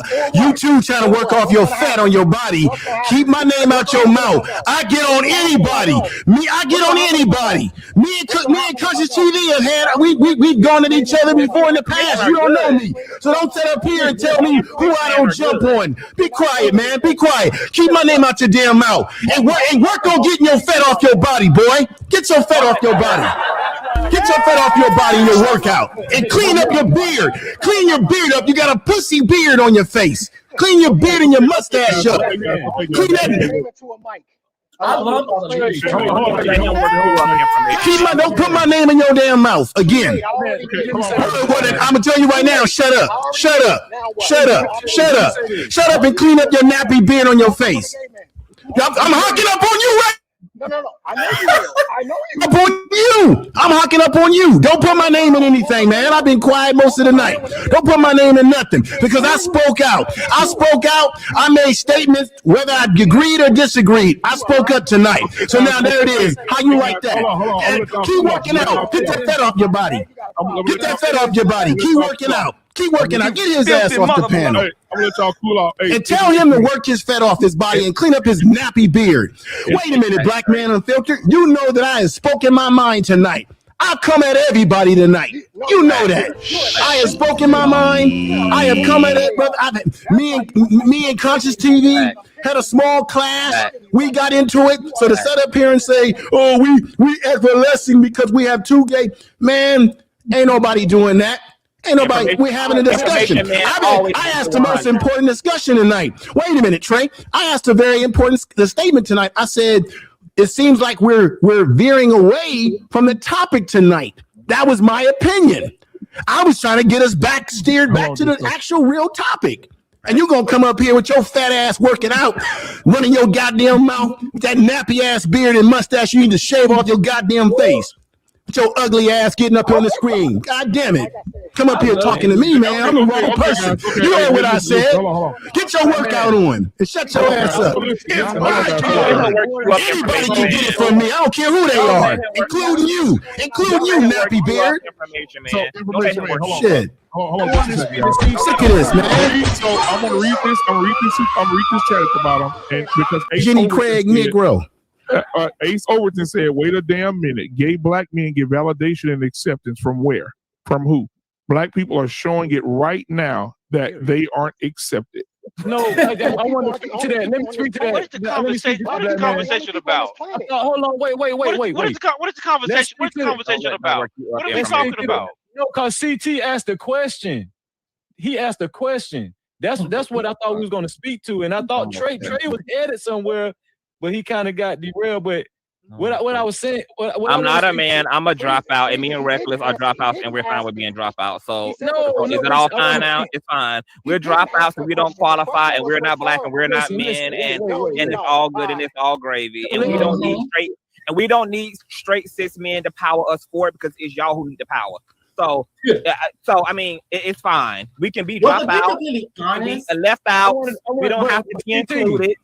trying to work off your fat on your body. Keep my name out your mouth. I get on anybody. I get on anybody. Me and Country TV have had we've gone at each other before in the past. You don't know me, so don't sit up here and tell me who I don't jump on. Be quiet, man. Be quiet. Keep my name out your damn mouth. And work on getting your fat off your body, boy. Get your fat off your body. Get your fat off your body in your workout. And clean up your beard. Clean your beard up. You got a pussy beard on your face. Clean your beard and your mustache up. Clean that. I love all the Don't put my name in your damn mouth again. I'm gonna tell you right now. Shut up. Shut up. Shut up. Shut up. Shut up and clean up your nappy beard on your face. I'm hocking up on you right. No. I know you will. I know you will. Up on you. I'm hocking up on you. Don't put my name in anything, man. I've been quiet most of the night. Don't put my name in nothing because I spoke out. I made statements whether I agreed or disagreed. I spoke up tonight. So now there it is. How you like that? Keep working out. Get that fat off your body. Get that fat off your body. Keep working out. Keep working out. Get his ass off the panel. I'm gonna let y'all cool off. And tell him to work his fat off his body and clean up his nappy beard. Wait a minute, Black Man Unfiltered. You know that I have spoken my mind tonight. I'll come at everybody tonight. You know that. I have spoken my mind. I have come at it, brother. Me and Conscious TV had a small class. We got into it. So to set up here and say, oh, we effervescing because we have two gay. Man, ain't nobody doing that. Ain't nobody, we're having a discussion. I asked the most important discussion tonight. Wait a minute, Trey. I asked a very important statement tonight. I said, it seems like we're veering away from the topic tonight. That was my opinion. I was trying to get us steered back to the actual real topic. And you're going to come up here with your fat ass working out, running your goddamn mouth, with that nappy ass beard and mustache you need to shave off your goddamn face. With your ugly ass getting up on the screen. God damn it. Come up here talking to me, man. I'm the wrong person. You heard what I said. Get your workout on and shut your ass up. Anybody can get it from me. I don't care who they are, including you, nappy beard. Shit. Sick of this, man. So I'm gonna read this. I'm gonna read this chat at the bottom, and because Jenny Craig Negro. Ace Overton said, "Wait a damn minute. Gay black men get validation and acceptance from where? From who? Black people are showing it right now that they aren't accepted." No, I want to speak to that. Let me speak to that. What is the conversation? What is the conversation about? Hold on, wait. What is the conversation? What's the conversation about? What are we talking about? No, because CT asked a question. He asked a question. That's what I thought we was going to speak to, and I thought Trey was headed somewhere, but he kind of got derailed. But what I was saying, I'm not a man. I'm a dropout, and me and Reckless are dropouts, and we're fine with being dropouts. So is it all fine now? It's fine. We're dropouts, and we don't qualify, and we're not black, and we're not men, and it's all good, and it's all gravy, and we don't need straight, and we don't need straight cis men to power us forward because it's y'all who need the power. So, I mean, it's fine. We can be dropouts, left out. We don't have to be included.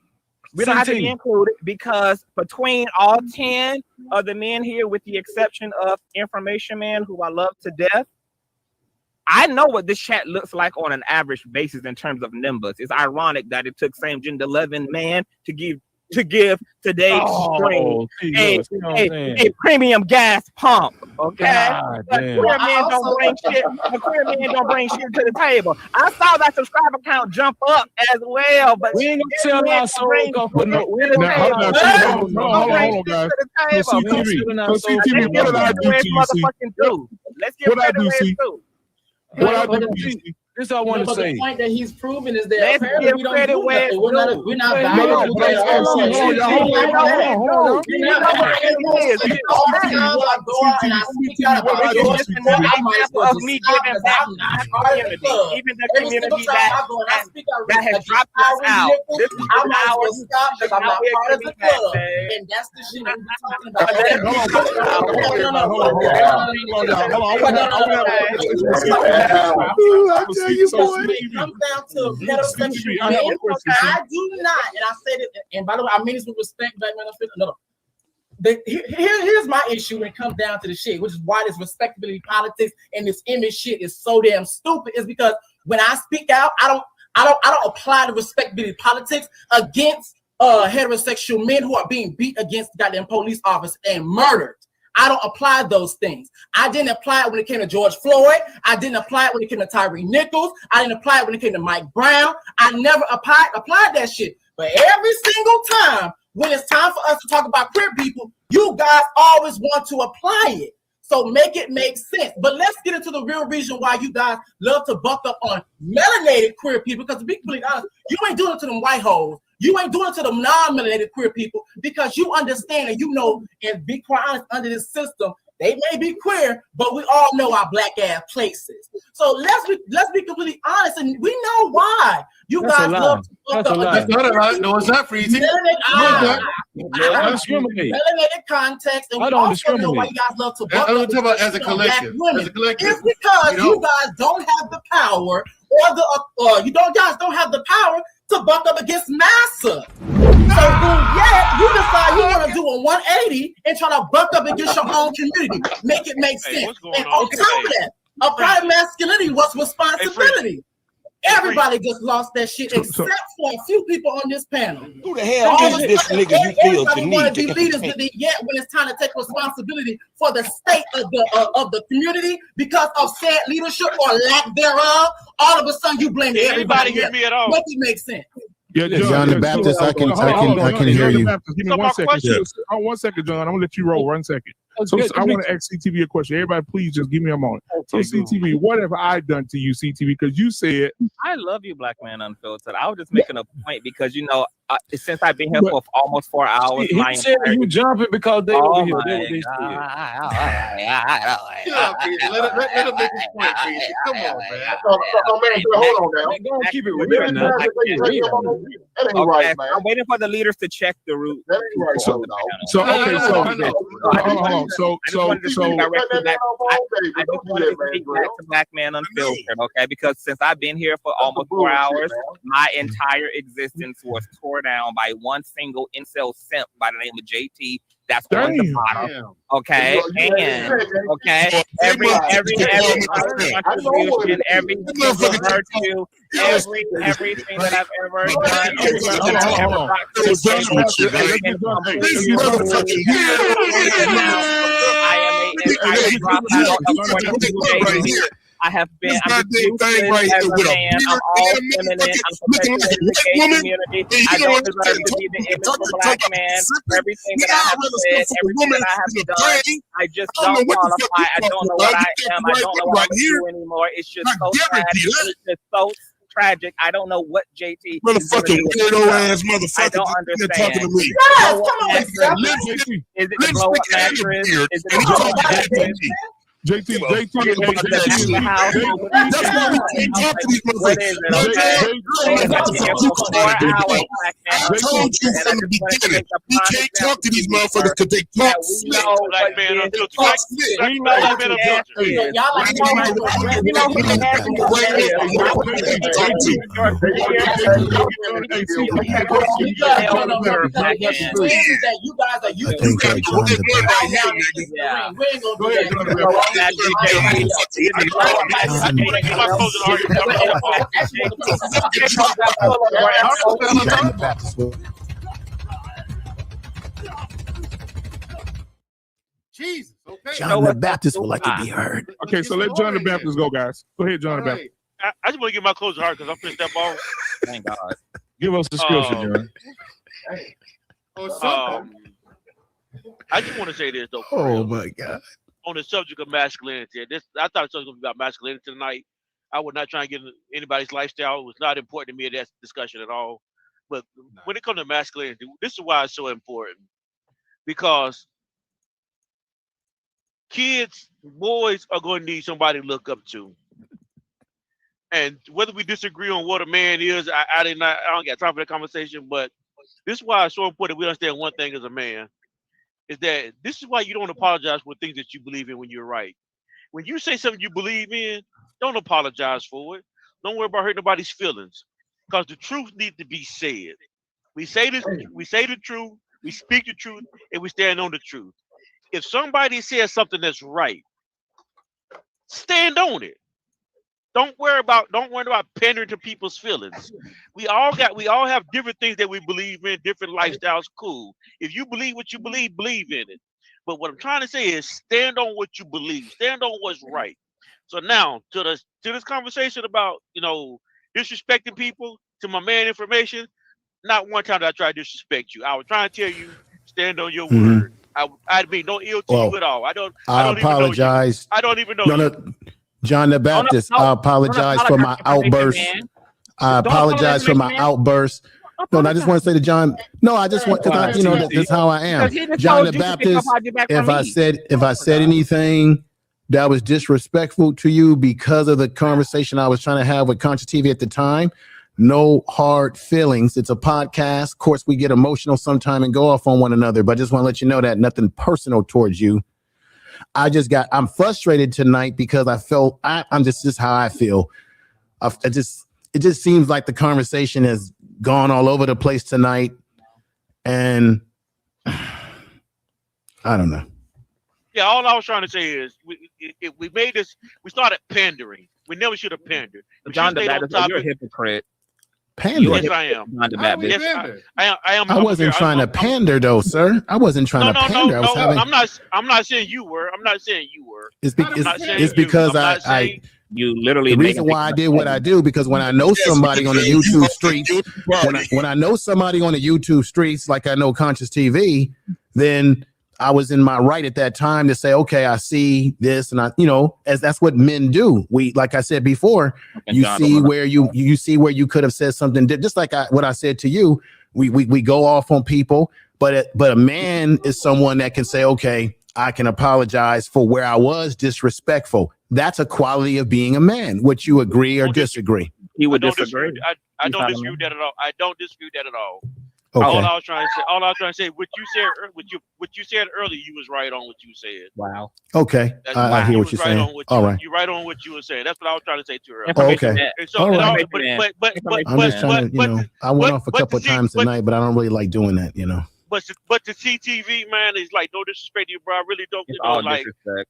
We don't have to be included because between all 10 of the men here, with the exception of Information Man, who I love to death, I know what this chat looks like on an average basis in terms of numbers. It's ironic that it took same gender 11 man to give today's stream a premium gas pump. Okay, but queer men don't bring shit. Queer men don't bring shit to the table. I saw that subscriber count jump up as well, but we ain't gonna tell our soul. Hold on, guys. CTV, what did I do to you? Let's get rid of it too. What I do to you? This I want to say. The point that he's proven is that apparently we don't do nothing. We're not valuable. Even the community that has dropped us out. This is I'm not part of the club, and that's the shit that we're talking about. When it comes down to heterosexual men, I do not, and I said it, and by the way, I mean this with respect, black men. No. Here's my issue when it comes down to the shit, which is why this respectability politics and this image shit is so damn stupid. Is because when I speak out, I don't apply the respectability politics against heterosexual men who are being beat against goddamn police officers and murdered. I don't apply those things. I didn't apply it when it came to George Floyd. I didn't apply it when it came to Tyree Nichols. I didn't apply it when it came to Mike Brown. I never applied that shit. But every single time when it's time for us to talk about queer people, you guys always want to apply it. So make it make sense. But let's get into the real reason why you guys love to buck up on melanated queer people. Because to be completely honest, you ain't doing it to them white hoes. You ain't doing it to the non-melanated queer people because you understand and you know, and be quite honest, under this system, they may be queer, but we all know our black ass places. So let's be completely honest, and we know why you guys love to fuck up. That's not a lie. No, it's not freezing. I don't discriminate. Melanated context, and we also know why you guys love to buck up. About as a collective. As a collective. It's because you guys don't have the power, or you guys don't have the power to buck up against massa. So you decide you want to do a 180 and try to buck up against your own community. Make it make sense. And on top of that, apply masculinity was responsibility. Everybody just lost that shit except for a few people on this panel. Who the hell is this nigga you feel to need to be leaders, but yet when it's time to take responsibility for the state of the community because of said leadership or lack thereof, all of a sudden you blame everybody. Hear me at all? Make it make sense. Yeah, John the Baptist, I can hear you. Give me 1 second. 1 second, John. I'm gonna let you roll 1 second. So I want to ask CTV a question. Everybody, please just give me a moment. So CTV, what have I done to you, CTV? Because you said I love you, Black Man Unfiltered. I was just making a point because you know, since I've been here for almost 4 hours, he said you jumping because they over here. Let him make his point, Freezy. Come on, man. Hold on now. Go keep it real now. That ain't right, man. I'm waiting for the leaders to check the route. That ain't right. So Black Man Unfiltered, okay? Because since I've been here for almost 4 hours, my entire existence was torn tore down by one single incel simp by the name of JT. That's on the bottom. Okay. And every contribution, every virtue, everything that I've ever done, I have been, I'm useless as a man. I'm all feminine. I'm protected in the gay community. I don't deserve to be the image of a black man. Everything that I have said, everything that I have done, I just don't qualify. I don't know what I am. I don't know what I do anymore. It's just so sad. It's just so tragic. I don't know what JT motherfucking weirdo ass motherfucker. I don't understand. Talking to me. Is it the blow up mattress? Is it the blow up mattress? JT, that's why we can't talk to these motherfuckers. I told you from the beginning, we can't talk to these motherfuckers because they talk slick. Black man unfiltered. Jesus. Okay. John the Baptist would like to be heard. Okay, so let John the Baptist go, guys. Go ahead, John the Baptist. I just want to get my closing heart because I'm finished that ball. Thank God. Give us the scripture, John. I just want to say this though. Oh my God. On the subject of masculinity, I thought it was going to be about masculinity tonight. I was not trying to get into anybody's lifestyle. It was not important to me in that discussion at all. But when it comes to masculinity, this is why it's so important. Because kids, boys are going to need somebody to look up to. And whether we disagree on what a man is, I don't got time for that conversation. But this is why it's so important we understand one thing as a man. Is that this is why you don't apologize for things that you believe in when you're right. When you say something you believe in, don't apologize for it. Don't worry about hurting nobody's feelings. Because the truth needs to be said. We say this, we say the truth, we speak the truth, and we stand on the truth. If somebody says something that's right, stand on it. Don't worry about pandering to people's feelings. We all have different things that we believe in, different lifestyles. Cool. If you believe what you believe in it. But what I'm trying to say is stand on what you believe. Stand on what's right. So now to this conversation about disrespecting people, to my man information, not one time did I try to disrespect you. I was trying to tell you, stand on your word. I mean no ill to you at all. I don't apologize. I don't even know you. No. John the Baptist, I apologize for my outburst. I apologize for my outburst. No, I just want to say to John. No, I just want because this is how I am. John the Baptist. If I said anything that was disrespectful to you because of the conversation I was trying to have with Conscious TV at the time, no hard feelings. It's a podcast. Of course, we get emotional sometime and go off on one another, but I just want to let you know that nothing personal towards you. I'm frustrated tonight because I felt I'm just how I feel. It just seems like the conversation has gone all over the place tonight, and I don't know. Yeah, all I was trying to say is we made this. We started pandering. We never should have pandered. John the Baptist, you're a hypocrite. Pander. Yes, I am. John the Baptist. Yes, I am. I wasn't trying to pander, though, sir. I wasn't trying to pander. No. I'm not saying you were. I'm not saying you were. It's because you literally. The reason why I did what I do because when I know somebody on the YouTube streets, when I know somebody on the YouTube streets, like I know Conscious TV, then I was in my right at that time to say, okay, I see this, and as that's what men do. We, like I said before, you see where you could have said something, just like what I said to you. We go off on people, but a man is someone that can say, okay, I can apologize for where I was disrespectful. That's a quality of being a man. Would you agree or disagree? He would disagree. I don't dispute that at all. I don't dispute that at all. Okay. All I was trying to say, what you said earlier, you was right on what you said. Wow. Okay. I hear what you're saying. All right. You're right on what you were saying. That's what I was trying to say to you earlier. Oh, okay. And so, All right. but I'm just trying to, I went off a couple of times tonight, but I don't really like doing that, But the CTV, man, is like, no disrespect to you, bro. I really don't. It's all like. disrespect.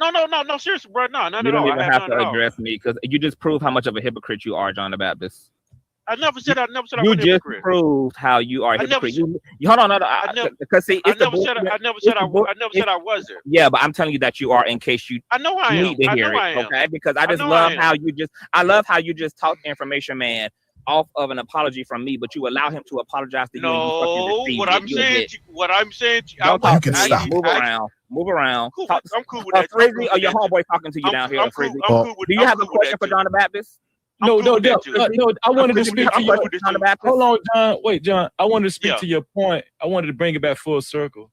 No, seriously, bro. No, not you at all. You don't even have to address me because you just proved how much of a hypocrite you are, John the Baptist. I never said I was a You just hypocrite. proved how you are a hypocrite. Hold on, because see, I never said I wasn't. Yeah, but I'm telling you that you are. In case you, I know I am. need to hear it, okay? Because I just love how you just talk information, man, off of an apology from me, but you allow him to apologize to you. No, what I'm saying, don't talk to me. Move around. I'm cool with that. Frizzy, or your homeboy talking to you down here, Frizzy? Do you have a question for John the Baptist? No. I wanted to speak to you. Hold on, John. Wait, John. I wanted to speak to your point. I wanted to bring it back full circle.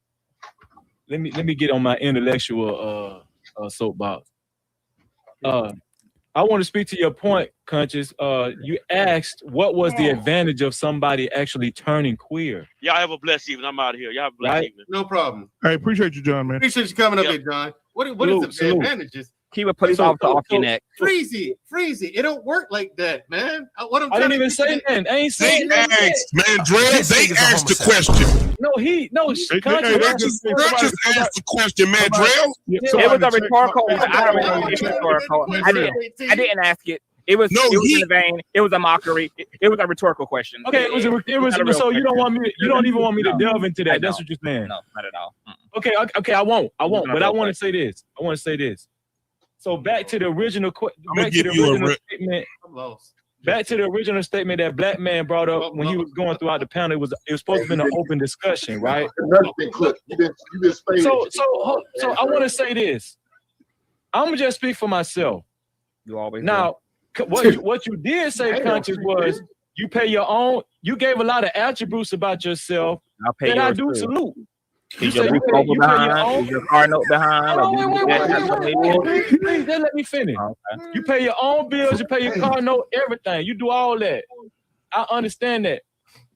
Let me get on my intellectual soapbox. I want to speak to your point, Conscious. You asked what was the advantage of somebody actually turning queer. Y'all have a blessed evening. I'm out of here. Y'all have a blessed evening. No problem. I appreciate you, John, man. Appreciate you coming up here, John. What is the advantages? Keep a police officer off your neck. Freezy. It don't work like that, man. I didn't even say that. I ain't saying that. They asked the question. No, Conscious asked the question, man. It was a rhetorical. I didn't ask it. It was in vain. It was a mockery. It was a rhetorical question. Okay, it was. So you don't want me. You don't even want me to delve into that. That's what you're saying. No, not at all. Okay. I won't. But I want to say this. So back to the original statement. I'm lost. Back to the original statement that Black Man brought up when he was going throughout the panel. It was supposed to be an open discussion, right? So I want to say this. I'm gonna just speak for myself. You always now. What you did say, Conscious, was you pay your own. You gave a lot of attributes about yourself that I do salute. You say you pay your own. Your car note behind. Please, let me finish. Okay. You pay your own bills. You pay your car note. Everything. You do all that. I understand that.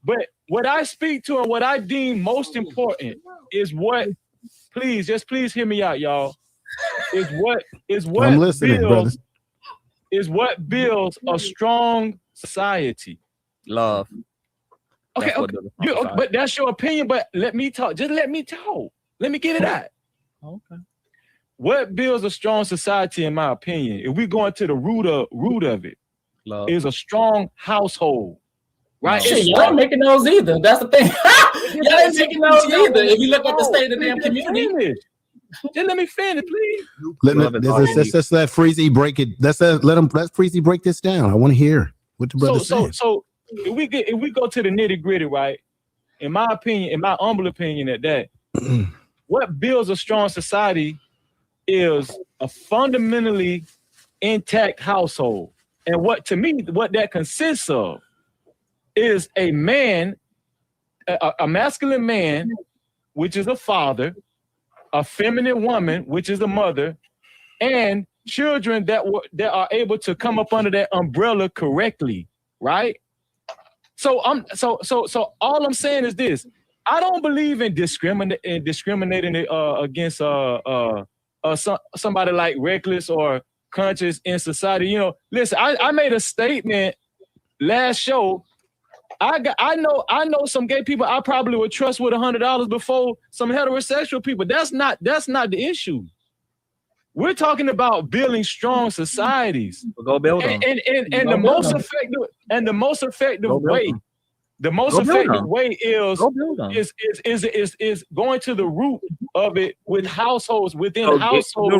But what I speak to and what I deem most important is what. Please hear me out, y'all. Is what I'm listening, builds. Is what builds a strong society. Love. Okay. But that's your opinion. But let me talk. Just let me talk. Let me get it out. Okay. What builds a strong society, in my opinion, if we go into the root of it, love, is a strong household. Right? Y'all ain't making those either. That's the thing. Y'all ain't making those either. If you look at the state of the damn community. Just let me finish, please. Let's let Freezy break it. Let Freezy break this down. I want to hear what the brother said. So if we go to the nitty gritty, right? In my opinion, in my humble opinion, at that, what builds a strong society is a fundamentally intact household, and what that consists of is a man, a masculine man, which is a father, a feminine woman, which is a mother, and children that are able to come up under that umbrella correctly, right? So all I'm saying is this: I don't believe in discriminating against somebody like Reckless or Conscious in society. You know, listen, I made a statement last show. I know some gay people I probably would trust with $100 before some heterosexual people. That's not the issue. We're talking about building strong societies. We'll go build them. And the most effective way. The most effective way is going to the root of it with households within households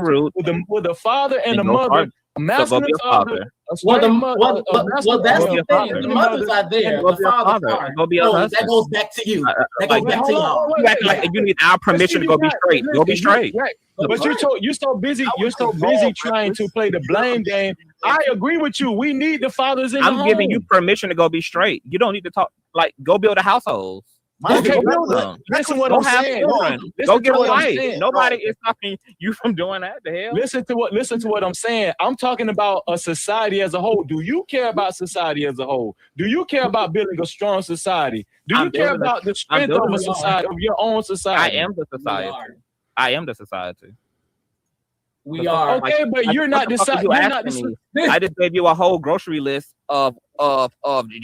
with the father and the mother. Masculine father. Well, that's the thing. The mothers are there. The fathers are. That goes back to you. That goes back to y'all. You act like you need our permission to go be straight. Go be straight. But you're so busy trying to play the blame game. I agree with you. We need the fathers in the home. I'm giving you permission to go be straight. You don't need to talk. Like, go build a household. Okay, listen what I'm saying. Go get a wife. Nobody is stopping you from doing that. The hell? Listen to what I'm saying. I'm talking about a society as a whole. Do you care about society as a whole? Do you care about building a strong society? Do you care about the strength of a society, of your own society? I am the society. I am the society. We are okay, but you're not deciding. I just gave you a whole grocery list of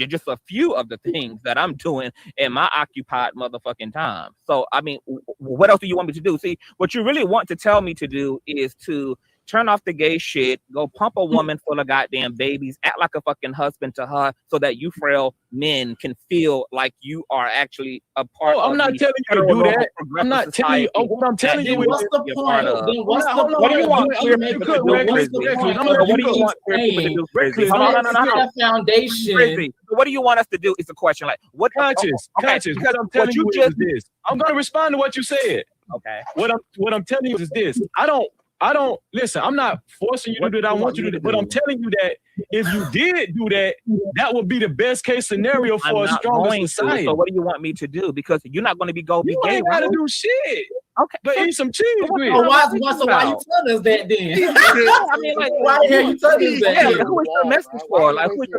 just a few of the things that I'm doing in my occupied motherfucking time. So I mean, what else do you want me to do? See, what you really want to tell me to do is to turn off the gay shit, go pump a woman full of goddamn babies, act like a fucking husband to her, so that you frail men can feel like you are actually a part of. I'm not telling you to do that. I'm not telling you. What I'm telling you is, what's the point? What's the point? What do you want queer people to do, Frizzy? What do you want queer people to do, Frizzy? No. Foundation. What do you want us to do? Is the question. Like, what? Conscious. Because I'm telling you is this. I'm going to respond to what you said. Okay. What I'm telling you is this. I don't listen. I'm not forcing you to do that. I want you to do that. But I'm telling you that if you did do that, that would be the best case scenario for a stronger society. So what do you want me to do? Because you're not going to be gay. You ain't got to do shit. Okay. But eat some cheese. So why you telling us that then? I mean, like, why the hell you telling us that? Who is the message for? Like, who is the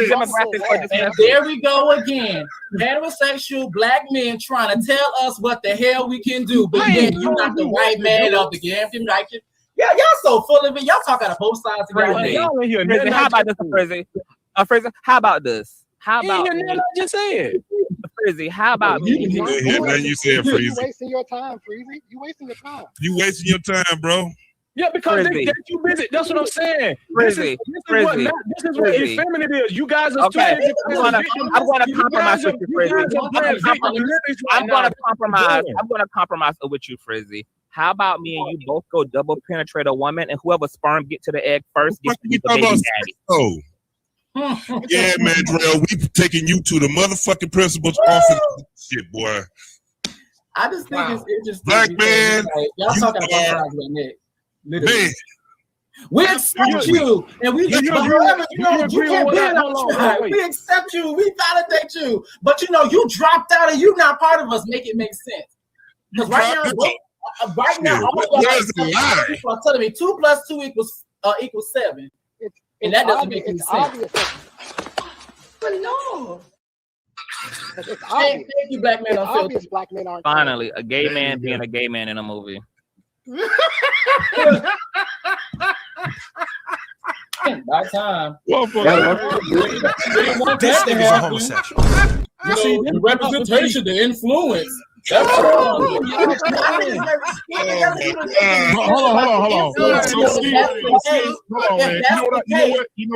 demographic for this message? There we go again. Heterosexual black men trying to tell us what the hell we can do, but then you're not the right man of the game. Yeah, y'all so full of it. Y'all talk out of both sides of Frizzy, how about this, Frizzy? Frizzy, how about this? How about I just said? Frizzy, how about me? Now you said Frizzy. You wasting your time, Frizzy. You wasting your time. You wasting your time, bro. Yeah, because they're too busy. That's what I'm saying. Frizzy, this is what effeminate is. You guys are okay. I'm gonna compromise with you, Frizzy. I'm gonna compromise with you, Frizzy. How about me and you both go double penetrate a woman, and whoever sperm get to the egg first gets to be the baby daddy? Oh. Yeah, man, Drell, we taking you to the motherfucking principal's office. Shit, boy. I just think it's interesting. Black man, y'all talking about that, man. We accept you, and we you can't be in our tribe. We accept you, we validate you, but you dropped out and you're not part of us. Make it make sense. Because right now, all people are telling me 2 + 2 equals 7, and that doesn't make any sense. But no. Thank you, black men. Obvious black men aren't. Finally, a gay man being a gay man in a movie. By time. This nigga's a homosexual. You see, the representation, the influence. That's Hold on.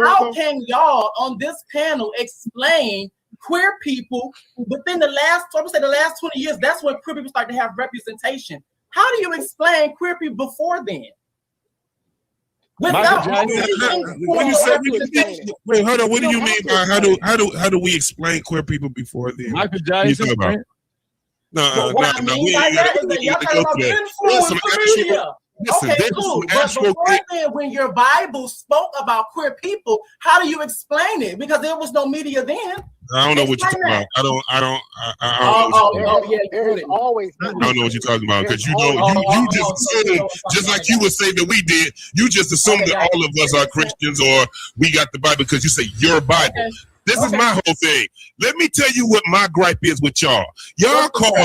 How can y'all on this panel explain queer people within the last 20 years? That's when queer people start to have representation. How do you explain queer people before then? Without wait, hold on. What do you mean by how do we explain queer people before then? Michael Jackson. No. Okay, cool. But before then, when your Bible spoke about queer people, how do you explain it? Because there was no media then. I don't know what you're talking about. I don't know what you're talking about because you just assumed, just like you would say that we did. You just assumed that all of us are Christians or we got the Bible because you say your Bible. This is my whole thing. Let me tell you what my gripe is with y'all. Y'all call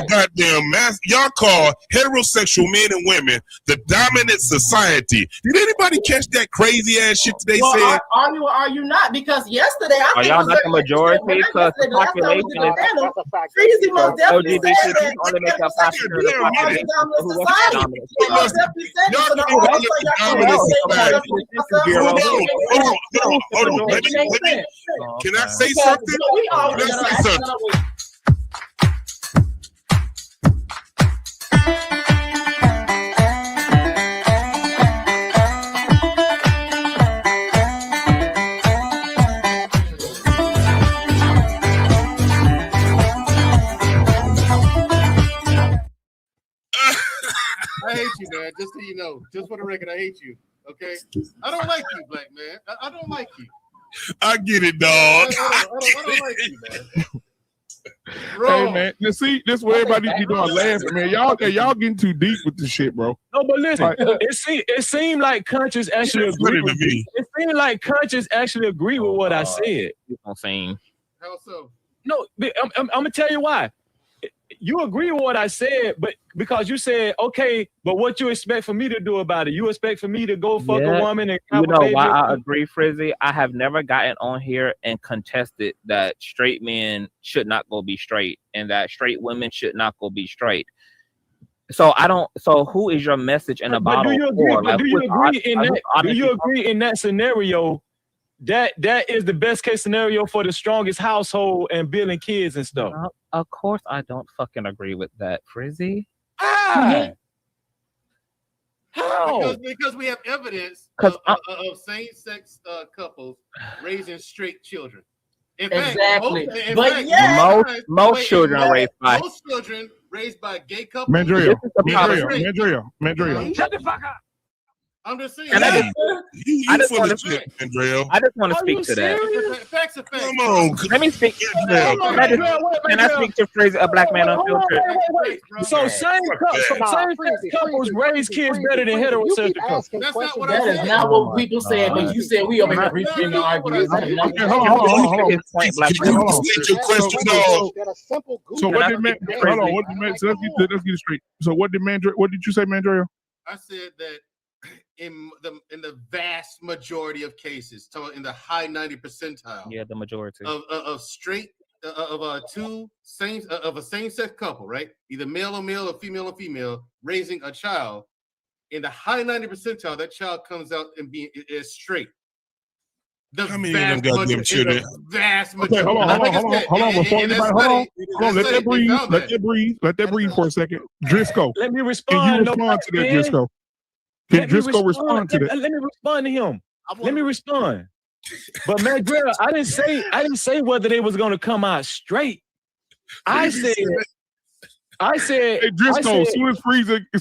heterosexual men and women the dominant society. Did anybody catch that crazy ass shit they said? Are you not? Because yesterday are y'all not the majority? Because the population is crazy. Most definitely said that. Only make up half of the population. Can I say something? Can I say something? I hate you, man. Just so you know, just for the record, I hate you. Okay, I don't like you, black man. I don't like you. I get it, dog. I don't like you, man. Hey man, you see, this is what everybody be doing, laughing, man. Y'all getting too deep with this shit, bro. No, but listen, it seemed like Conscious actually agreed with me. It seemed like Conscious actually agreed with what I said. How so? No, I'm gonna tell you why. You agree with what I said, but because you said, okay, but what you expect for me to do about it? You expect for me to go fuck a woman and you know why I agree, Frizzy? I have never gotten on here and contested that straight men should not go be straight and that straight women should not go be straight. So I don't. So who is your message in a bottle? Do you agree? But do you agree in that? Do you agree in that scenario? That is the best case scenario for the strongest household and building kids and stuff. Of course, I don't fucking agree with that, Frizzy. How? Because we have evidence of same-sex couples raising straight children. In fact, most children raised by gay couples. Mandrea. Shut the fuck up. I'm just saying. I just want to speak to that. Facts are facts. Come on. Let me speak. Can I speak to Frizzy, a black man unfiltered? So same couples raise kids better than heterosexual couples. That's not what That is not what people said, but you said we over here reframing the argument. So what did man? Hold on. What did man? Let's get it straight. So what did Mandrea? What did you say, Mandrea? I said that in the vast majority of cases, in the high 90 percentile, the majority of straight of a same-sex couple, right? Either male or male or female raising a child, in the high 90 percentile, that child comes out and is straight. How many of them got them children? Vast majority. Okay, hold on. Before anybody, hold on. Let that breathe for a second. Driscoll. Let me respond. Can you respond to that, Driscoll? Can Driscoll respond to that? Let me respond to him. Let me respond. But Mandrea, I didn't say whether they was gonna come out straight. I said, hey, Driscoll, as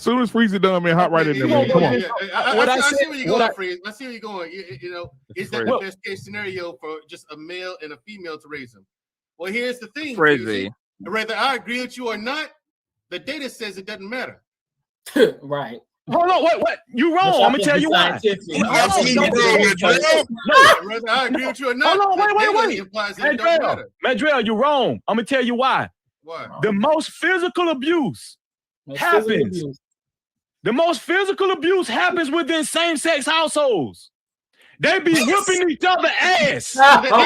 soon as Freezer done, man, hot right in there, man. Come on. I see where you're going, Freeze. I see where you're going. You know, is that the best case scenario for just a male and a female to raise them? Well, here's the thing, Freezy. Whether I agree with you or not, the data says it doesn't matter. Right. Hold on, what? You wrong. I'm gonna tell you why. Whether I agree with you or not, hold on, wait. Mandrea, you're wrong. I'm gonna tell you why. Why? The most physical abuse happens. The most physical abuse happens within same-sex households. They be whipping each other ass. Hold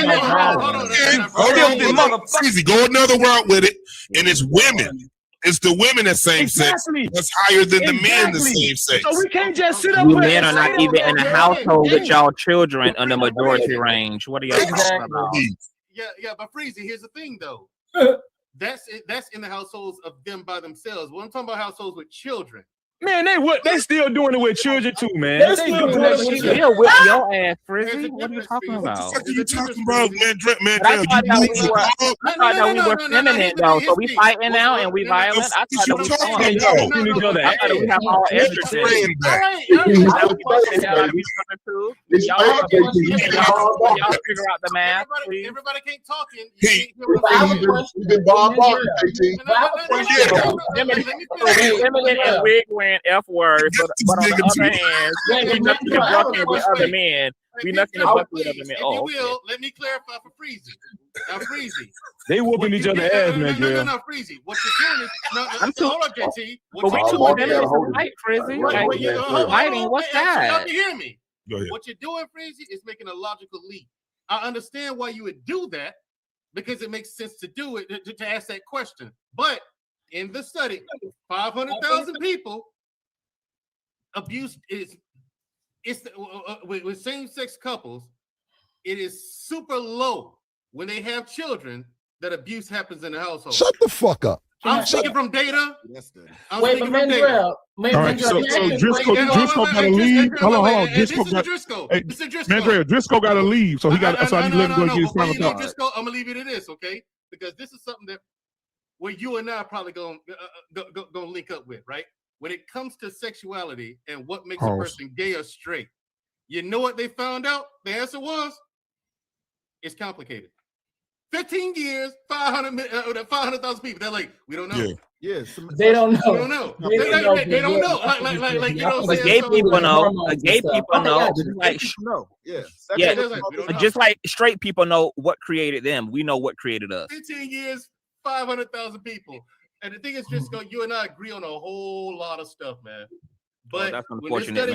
on. Easy. Go another route with it, and it's women. It's the women that same sex that's higher than the men the same sex. So we can't just sit up. You men are not even in a household with y'all children on the majority range. What are y'all talking about? Yeah, but Freezy, here's the thing though. That's in the households of them by themselves. When I'm talking about households with children. Man, they still doing it with children too, man. They still doing that shit. They'll whip your ass, Frizzy. What are you talking about? What are you talking about, man? I thought that we were feminine though, so we fighting now and we violent. I thought that we we have all estrogen. Y'all figure out the math, please. Everybody can't talk in. You've been bombed, Feminine and wig wearing F words, but on the other hand, we nothing to bucket with other men. We nothing to bucket with other men. If you will, let me clarify for Freezy. Now, Freezy. They whooping each other ass, man. No, Freezy. What you're doing is hold on, JT. But we too feminine to fight, Frizzy. Fighting, what's that? You hear me? Go ahead. What you're doing, Freezy, is making a logical leap. I understand why you would do that because it makes sense to do it to ask that question, but. In the study, 500,000 people abuse with same-sex couples. It is super low when they have children that abuse happens in the household. Shut the fuck up. I'm speaking from data. Wait, but Mandrea. All right, so Driscoll got to leave. Hold on. Driscoll got to leave, so he got. So I need to let him go get his final thought. Driscoll, I'm gonna leave you to this, okay? Because this is something that. Where you and I are probably gonna link up with, right? When it comes to sexuality and what makes a person gay or straight, you know what they found out? The answer was, it's complicated. 15 years, 500,000 people. They're like, we don't know. Yeah. They don't know. We don't know. They don't know. Like, you know what I'm saying? Gay people know. Gay people know. Just like straight people know what created them. We know what created us. 15 years, 500,000 people. And the thing is, just you and I agree on a whole lot of stuff, man. But that's unfortunate,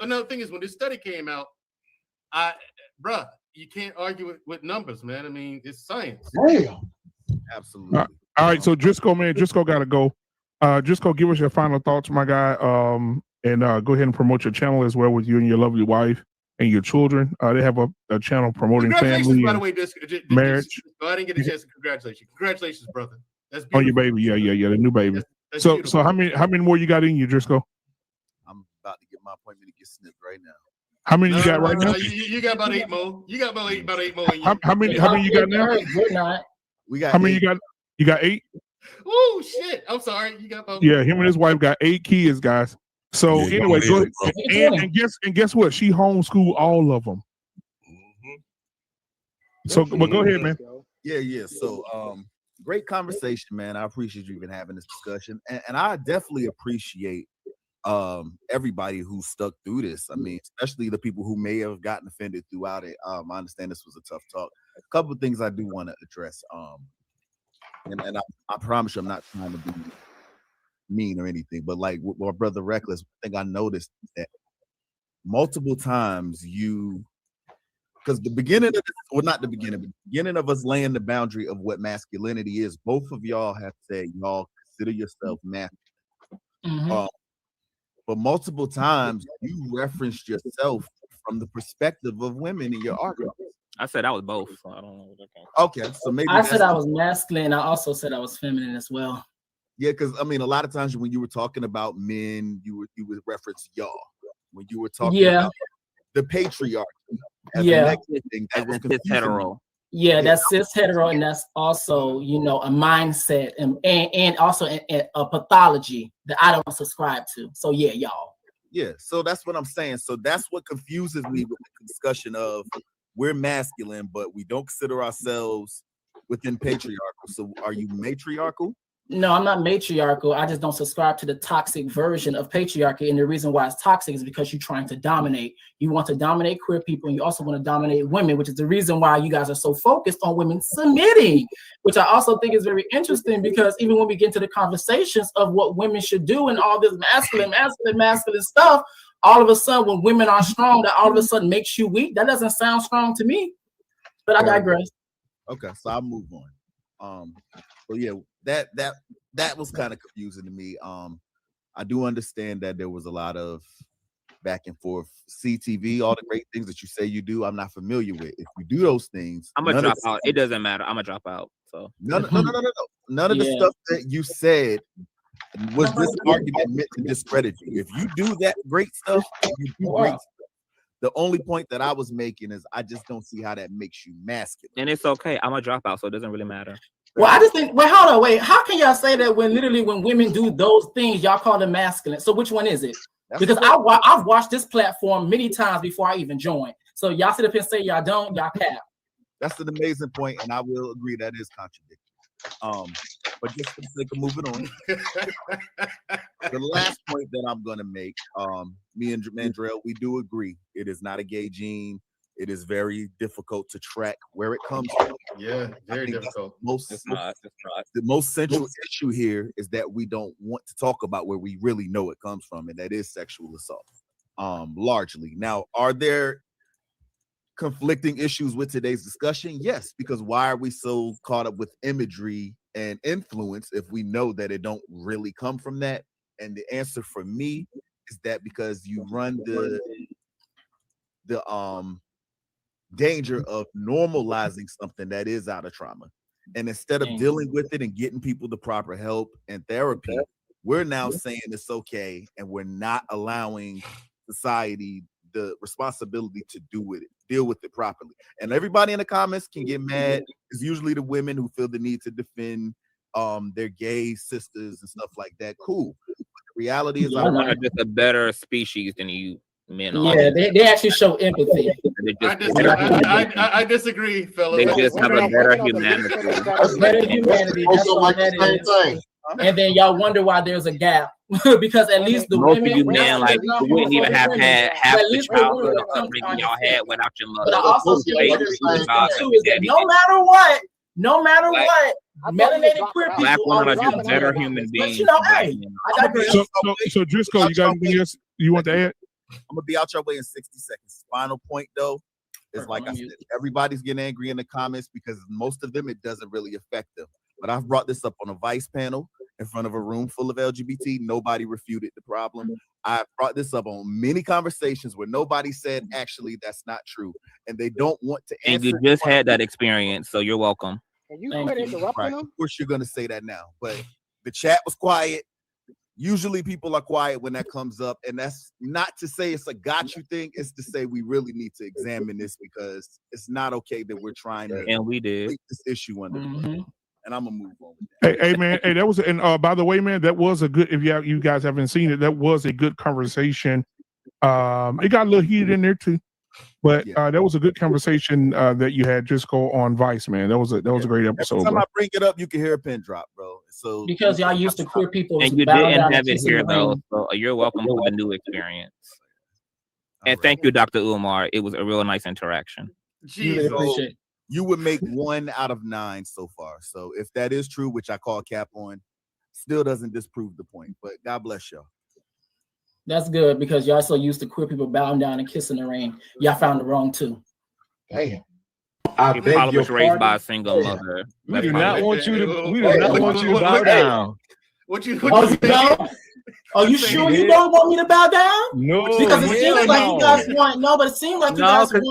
another thing is when this study came out, bruh, you can't argue with numbers, man. I mean, it's science. Damn. Absolutely. All right, so Driscoll, man, Driscoll got to go. Driscoll, give us your final thoughts, my guy, and go ahead and promote your channel as well with you and your lovely wife and your children. They have a channel promoting family, by the way, marriage. I didn't get a chance to congratulations, brother. That's on your baby, yeah, the new baby. That's so how many more you got in you, Driscoll? I'm about to get my appointment to get snipped right now. How many you got right now? You got about 8 more. You got about eight more. In you. How many you got now? We're not. We got. How many you got? You got 8. Oh shit! I'm sorry. You got about. Yeah, him and his wife got 8 kids, guys. So anyway, go ahead. And guess what? She homeschooled all of them. So, but go ahead, man. Yeah. So, great conversation, man. I appreciate you even having this discussion, and I definitely appreciate everybody who stuck through this. I mean, especially the people who may have gotten offended throughout it. I understand this was a tough talk. A couple of things I do want to address. And I promise you, I'm not trying to be mean or anything, but like with my brother Reckless, I think I noticed that multiple times because the beginning of this, well, not the beginning, but the beginning of us laying the boundary of what masculinity is, both of y'all have said y'all consider yourself masculine. But multiple times you referenced yourself from the perspective of women in your arguments. I said I was both. So I don't know what that came from. Okay, so maybe I said I was masculine. I also said I was feminine as well. Yeah, because I mean, a lot of times when you were talking about men, you would reference y'all. When you were talking about the patriarchy, as the next thing, that was hetero. Yeah, that's cis hetero, and that's also a mindset and also a pathology that I don't subscribe to. So yeah, y'all. Yeah, so that's what I'm saying. So that's what confuses me with the discussion of we're masculine, but we don't consider ourselves within patriarchal. So are you matriarchal? No, I'm not matriarchal. I just don't subscribe to the toxic version of patriarchy. And the reason why it's toxic is because you're trying to dominate. You want to dominate queer people, and you also want to dominate women, which is the reason why you guys are so focused on women submitting, which I also think is very interesting, because even when we get into the conversations of what women should do and all this masculine stuff, all of a sudden when women are strong, that all of a sudden makes you weak. That doesn't sound strong to me, but I digress. Okay, so I'll move on. So yeah, that was kind of confusing to me. I do understand that there was a lot of back and forth. CTV, all the great things that you say you do, I'm not familiar with. If you do those things, I'm gonna drop out. It doesn't matter. I'm gonna drop out. So no. None of the stuff that you said was this argument meant to discredit you. If you do that great stuff, you do great stuff. The only point that I was making is I just don't see how that makes you masculine. And it's okay. I'm gonna drop out, so it doesn't really matter. Well, I just think, hold on, how can y'all say that when women do those things, y'all call them masculine? So which one is it? Because I've watched this platform many times before I even joined. So y'all sit up and say y'all don't, y'all cap. That's an amazing point, and I will agree that is contradictory. But just for the sake of moving on, the last point that I'm gonna make, me and Mandrell, we do agree. It is not a gay gene. It is very difficult to track where it comes from. Yeah, very difficult. The most central issue here is that we don't want to talk about where we really know it comes from, and that is sexual assault, largely. Now, are there conflicting issues with today's discussion? Yes, because why are we so caught up with imagery and influence if we know that it don't really come from that? And the answer for me is that because you run the danger of normalizing something that is out of trauma. And instead of dealing with it and getting people the proper help and therapy, we're now saying it's okay, and we're not allowing society the responsibility to deal with it properly. And everybody in the comments can get mad. It's usually the women who feel the need to defend their gay sisters and stuff like that. Cool. But the reality is, I'm not just a better species than you. men. Yeah, they actually show empathy. I disagree, fellas. They just have a better humanity. Better humanity. That's all that is. And then y'all wonder why there's a gap because at least the most women, of you men, like you wouldn't even have had half the childhood will come upbringing y'all had without your mother. But I also feel like is that no matter what, melanated queer people black women are are just better human beings. But you know, hey, I digress. So Driscoll, you got anything else you want to add? I'm gonna be out your way in 60 seconds. Final point though is like I said, everybody's getting angry in the comments because most of them it doesn't really affect them. But I've brought this up on a vice panel in front of a room full of LGBT. Nobody refuted the problem. I brought this up on many conversations where nobody said actually that's not true, and they don't want to answer. And you just had that experience, so you're welcome. And you quit interrupting them. Of course, you're gonna say that now, but the chat was quiet. Usually, people are quiet when that comes up, and that's not to say it's a got you thing. It's to say we really need to examine this because it's not okay that we're trying to and we did this issue under the bus. And I'm gonna move on with that. Hey man, that was by the way, man, that was a good. If you guys haven't seen it, that was a good conversation. It got a little heated in there too, but that was a good conversation that you had just go on Vice, man. That was a great episode. Every time I bring it up, you can hear a pin drop, bro. So because y'all used to queer people, and you didn't have it here though, so you're welcome to the new experience. And thank you, Dr. Umar. It was a real nice interaction. Really appreciate it. You would make 1 out of 9 so far. So if that is true, which I call cap on, still doesn't disprove the point. But God bless y'all. That's good because y'all so used to queer people bowing down and kissing the ring. Y'all found it wrong too. Damn. He probably was raised by a single mother. We do not want you to. We do not want you to bow down. What you don't? Are you sure you don't want me to bow down? No, because it seems like you guys want. No, but it seems like you guys want.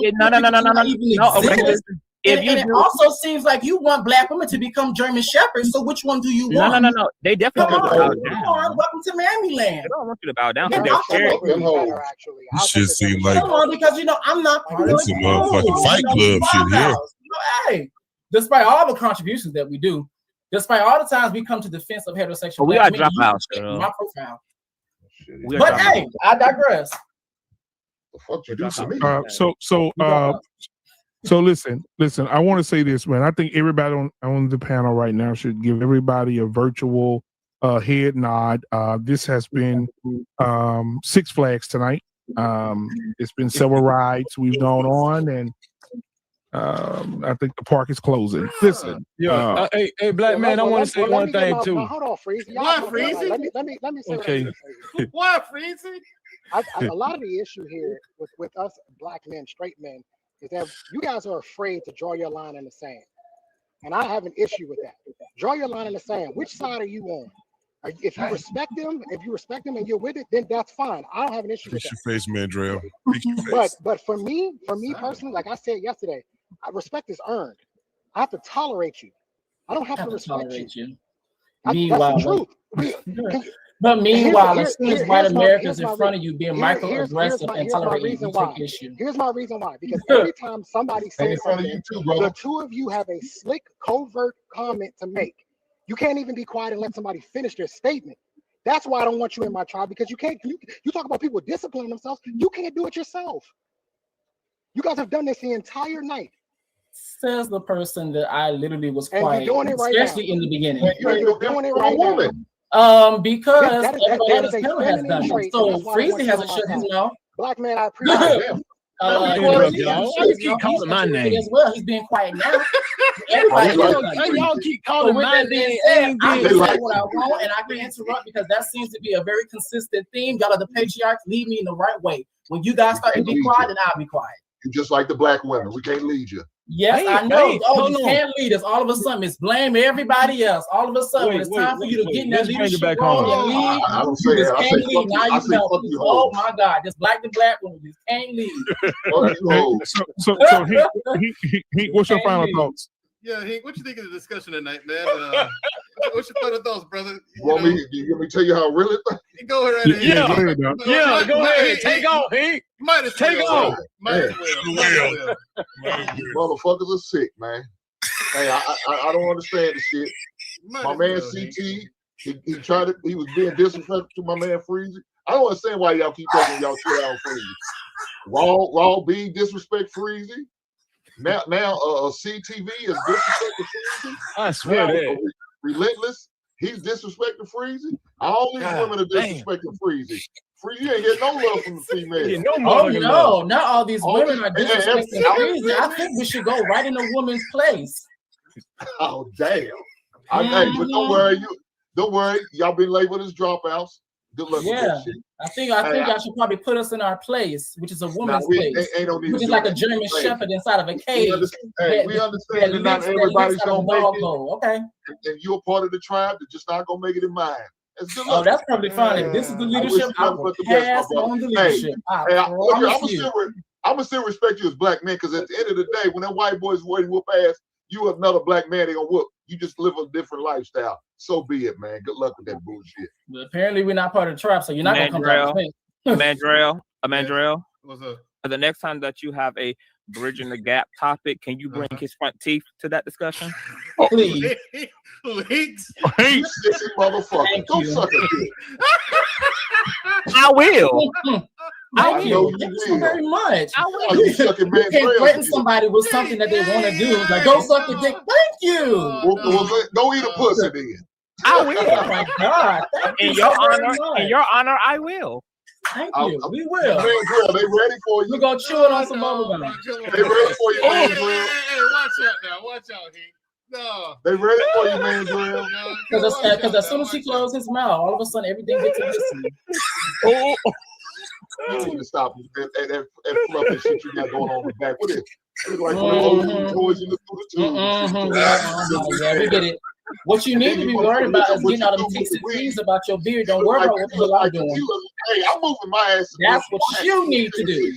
And it also seems like you want black women to become German shepherds. So which one do you want? No. They definitely come bow on. Welcome to Mammy Land. They don't want you to bow down. This shit seems like come on, because I'm not part of some motherfucking Fight Club shit here. Hey, despite all the contributions that we do, despite all the times we come to defense of heterosexual, we got dropouts. My profile. But hey, I digress. The fuck you do to me? So listen. I want to say this, man. I think everybody on the panel right now should give everybody a virtual head nod. This has been Six Flags tonight. It's been several rides we've gone on, and I think the park is closing. Listen, hey, black man, I want to say one thing too. Hold on, Freezy. Why Freezy? Let me say. Okay. Why Freezy? A lot of the issue here with us black men, straight men, is that you guys are afraid to draw your line in the sand, and I have an issue with that. Draw your line in the sand. Which side are you on? If you respect them, and you're with it, then that's fine. I don't have an issue with that. Your face, Mandrell. But for me personally, like I said yesterday, respect is earned. I have to tolerate you. I don't have to respect you. That's the truth. But meanwhile, as soon as white Americans in front of you being microaggressive and tolerating, you take issue. Here's my reason why. Because every time somebody says something, the two of you have a slick, covert comment to make. You can't even be quiet and let somebody finish their statement. That's why I don't want you in my tribe, because you can't. You talk about people disciplining themselves. You can't do it yourself. You guys have done this the entire night. Says the person that I literally was quiet, right especially now. in the beginning. You're doing it right now. Because everybody on this panel has done it. So Freezy hasn't shut his mouth. Black man, I appreciate it. You keep calling my name as well. He's being quiet now. Everybody, y'all keep calling my name. I can say what I want, and I can interrupt because that seems to be a very consistent theme. Y'all are the patriarchs. Lead me in the right way. When you guys start to be quiet, then I'll be quiet. You just like the black women. We can't lead you. Yes, I know. You can't lead us. All of a sudden, it's blame everybody else. All of a sudden, when it's time for you to get in that leadership role and lead, I don't you say just that. can't lead. Now you know, oh my God, just like the black woman, just can't lead. So he, what's your final thoughts? Yeah, Hank, what you think of the discussion tonight, man? What's your final thoughts, brother? You want me to tell you how I really think? Go ahead. Go ahead. Take off, Hank. Might as take off. Might as well. Motherfuckers are sick, man. Hey, I don't understand the shit. My man CT, he was being disrespectful to my man Freezy. I don't understand why y'all keep taking y'all shit out freezy. Raw B disrespect freezy. Now CTV is disrespecting freezy. I swear that. Relentless, he's disrespecting freezy. All these women are disrespecting freezy. Freezy ain't getting no love from the female. No, not all these women are disrespecting freezy. I think we should go right in a woman's place. Oh damn! Hey, but don't worry. Y'all been labeled as dropouts. Good luck with that shit. I think I should probably put us in our place, which is a woman's place, which is like a German Shepherd inside of a cage. We understand that not everybody's gonna make it. Okay, and you're a part of the tribe that's just not gonna make it in mine. Oh, that's probably fine. If this is the leadership, I will pass on the leadership. I'm gonna still respect you as black men, because at the end of the day, when that white boy's ready to whoop ass, you another black man, they gonna whoop. You just live a different lifestyle. So be it, man. Good luck with that bullshit. But apparently, we're not part of the tribe, so you're not gonna come down with me. Mandrell. What's up? The next time that you have a bridging the gap topic, can you bring his front teeth to that discussion? Please. Leaks. Sissy motherfucker. Don't suck a dick. I will. Thank you very much. You can't threaten somebody with something that they want to do. Like, go suck the dick. Thank you. Go eat a pussy then. I will. Oh my God. In your honor, I will. Thank you. We will. Man, girl, they ready for you. We're gonna chew it on some bubble gum. They ready for you, man. Hey, watch out now. Watch out, Heat. No. They ready for you, man, girl. Because as soon as he closed his mouth, all of a sudden everything gets listening. You need to stop that fluffy shit you got going on in the back. What is it? It's like toys in the Yeah, we get it. What you need to be worried about is getting all them ticks and trees about your beard. Don't worry about what the hell I'm doing. Hey, I'm moving my ass. That's what you need to do.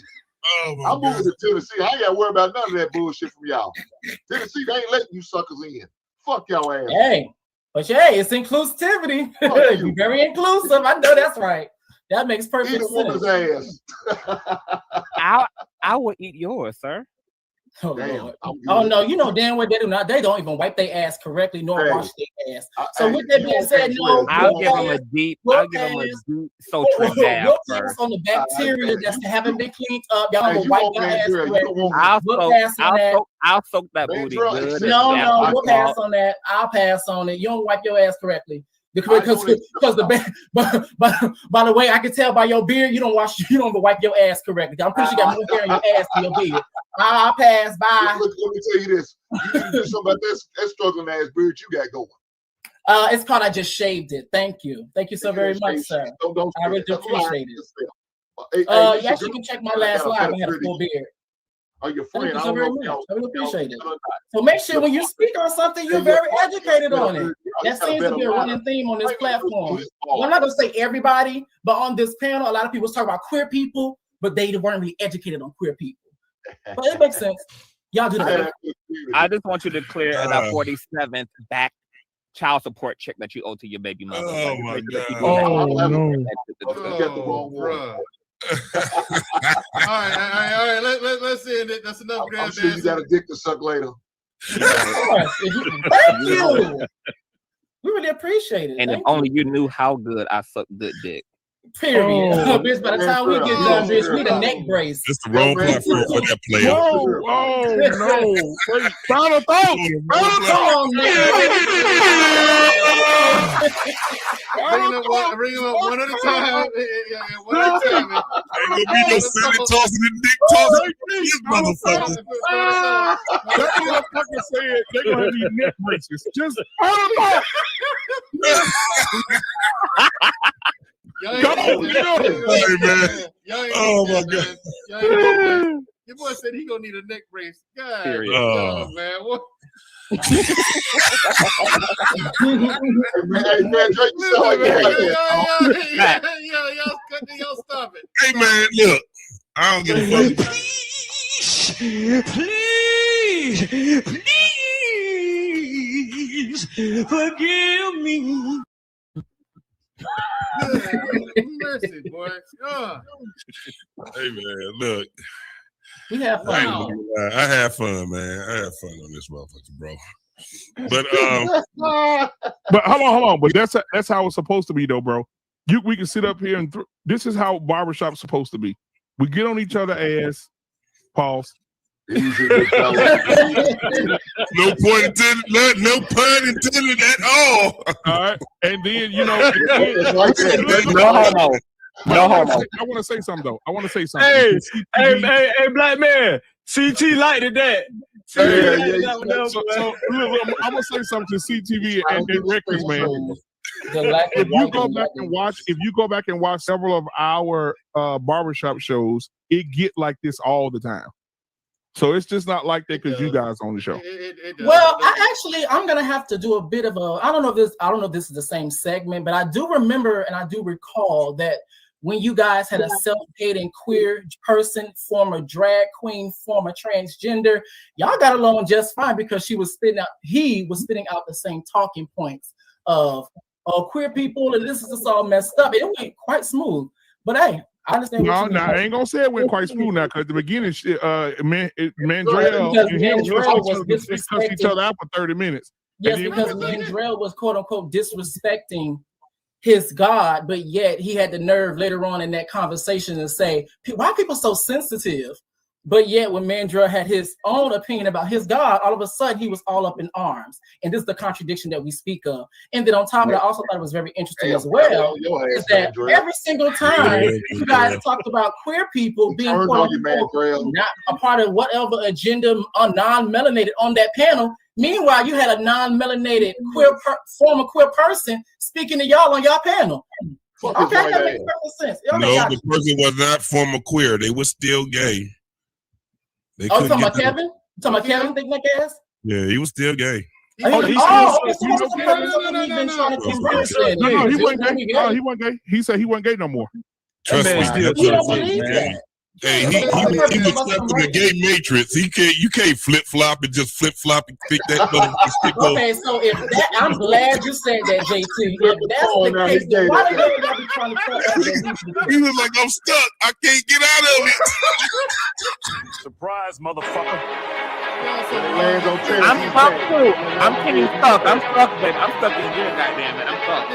I'm moving to Tennessee. I ain't got to worry about none of that bullshit from y'all. Tennessee, they ain't letting you suckers in. Fuck y'all ass. Hey, but hey, it's inclusivity. You're very inclusive. I know that's right. That makes perfect sense. Ass. I will eat yours, sir. Oh, Lord. Oh no, you know damn well they do not. They don't even wipe their ass correctly nor wash their ass. So with that being said, no, I'll give them a deep sultry bath. We'll pass on the bacteria that haven't been cleaned up. Y'all gonna wipe your ass correctly. I'll soak that booty good. No, we'll pass on that. I'll pass on it. You don't wipe your ass correctly. Because by the way, I can tell by your beard, you don't wipe your ass correctly. I'm pretty sure you got more hair in your ass than your beard. I'll pass by. Look, let me tell you this. You need to do something about that struggling ass beard you got going. It's called I just shaved it. Thank you so very much, sir. I really do appreciate it. You actually can check my last live. I had a full beard. Are your friend? Thank you so very much. I really appreciate it. So make sure when you speak on something, you're very educated on it. That seems to be a running theme on this platform. Well, I'm not gonna say everybody, but on this panel, a lot of people talk about queer people, but they weren't really educated on queer people. But it makes sense. Y'all do that. I just want you to clear that 47th back child support check that you owe to your baby mother. Oh my God. Oh no. All right. Let's end it. That's enough. I'm sure you got a dick to suck later. Thank you. We really appreciate it. And if only you knew how good I suck good dick. Period. Bitch, by the time we get done, bitch, we the neck brace. It's the wrong platform for that player. Oh no. Final thought. Come on, Bring him up one at a time. One at a time. Ain't gonna be no silly tossing and dick tossing. These motherfuckers. That motherfucker said they're gonna have these neck braces. Just final thought. Hey, man. Oh my God. Your boy said he gonna need a neck brace. God, man. What? Hey man, Drake, you sound like y'all stop it. Hey man, look, I don't give a fuck. Please forgive me. Mercy, boy. Hey man, look. We have fun. I had fun, man. I had fun on this motherfucker, bro. But hold on. But that's how it's supposed to be, though, bro. We can sit up here and this is how barbershop's supposed to be. We get on each other's ass. Pause. No pun intended. No pun intended at all. All right, and then you know, no homo. No homo. I want to say something though. I want to say something. Hey, black man. CT lighted that. So I'm gonna say something to CTV and Records, man. If you go back and watch several of our barbershop shows, it get like this all the time. So it's just not like that because you guys on the show. Well, I'm gonna have to do a bit of a. I don't know if this is the same segment, but I do remember and I do recall that when you guys had a self-hating queer person, former drag queen, former transgender, y'all got along just fine because he was spitting out the same talking points of queer people, and this is just all messed up. It went quite smooth, but hey. I understand. No, I ain't gonna say it went quite smooth now because at the beginning, Mandrell and him was discussed each other out for 30 minutes. Yes, because Mandrell was quote unquote disrespecting his God, but yet he had the nerve later on in that conversation to say, "Why are people so sensitive?" But yet, when Mandrell had his own opinion about his God, all of a sudden he was all up in arms. And this is the contradiction that we speak of. And then on top of it, I also thought it was very interesting as well, is that every single time you guys talked about queer people being not a part of whatever agenda non-melanated on that panel. Meanwhile, you had a non-melanated former queer person speaking to y'all on y'all panel. Okay, that makes perfect sense. No, the person was not former queer. They were still gay. You talking about Kevin? You talking about Kevin thinking that gas? Yeah, he was still gay. No, he wasn't gay. He wasn't gay. He said he wasn't gay no more. Trust me. You don't believe that? Hey, he was stuck in the gay matrix. You can't flip flop and just flip flop and pick that. Okay, so if that, I'm glad you said that, JT. If that's the case, then why the hell y'all be trying to tell us that he was like, I'm stuck. I can't get out of it. Surprise, motherfucker. I'm stuck too. I'm getting stuck. I'm stuck, baby. I'm stuck in here, goddamn it. I'm stuck.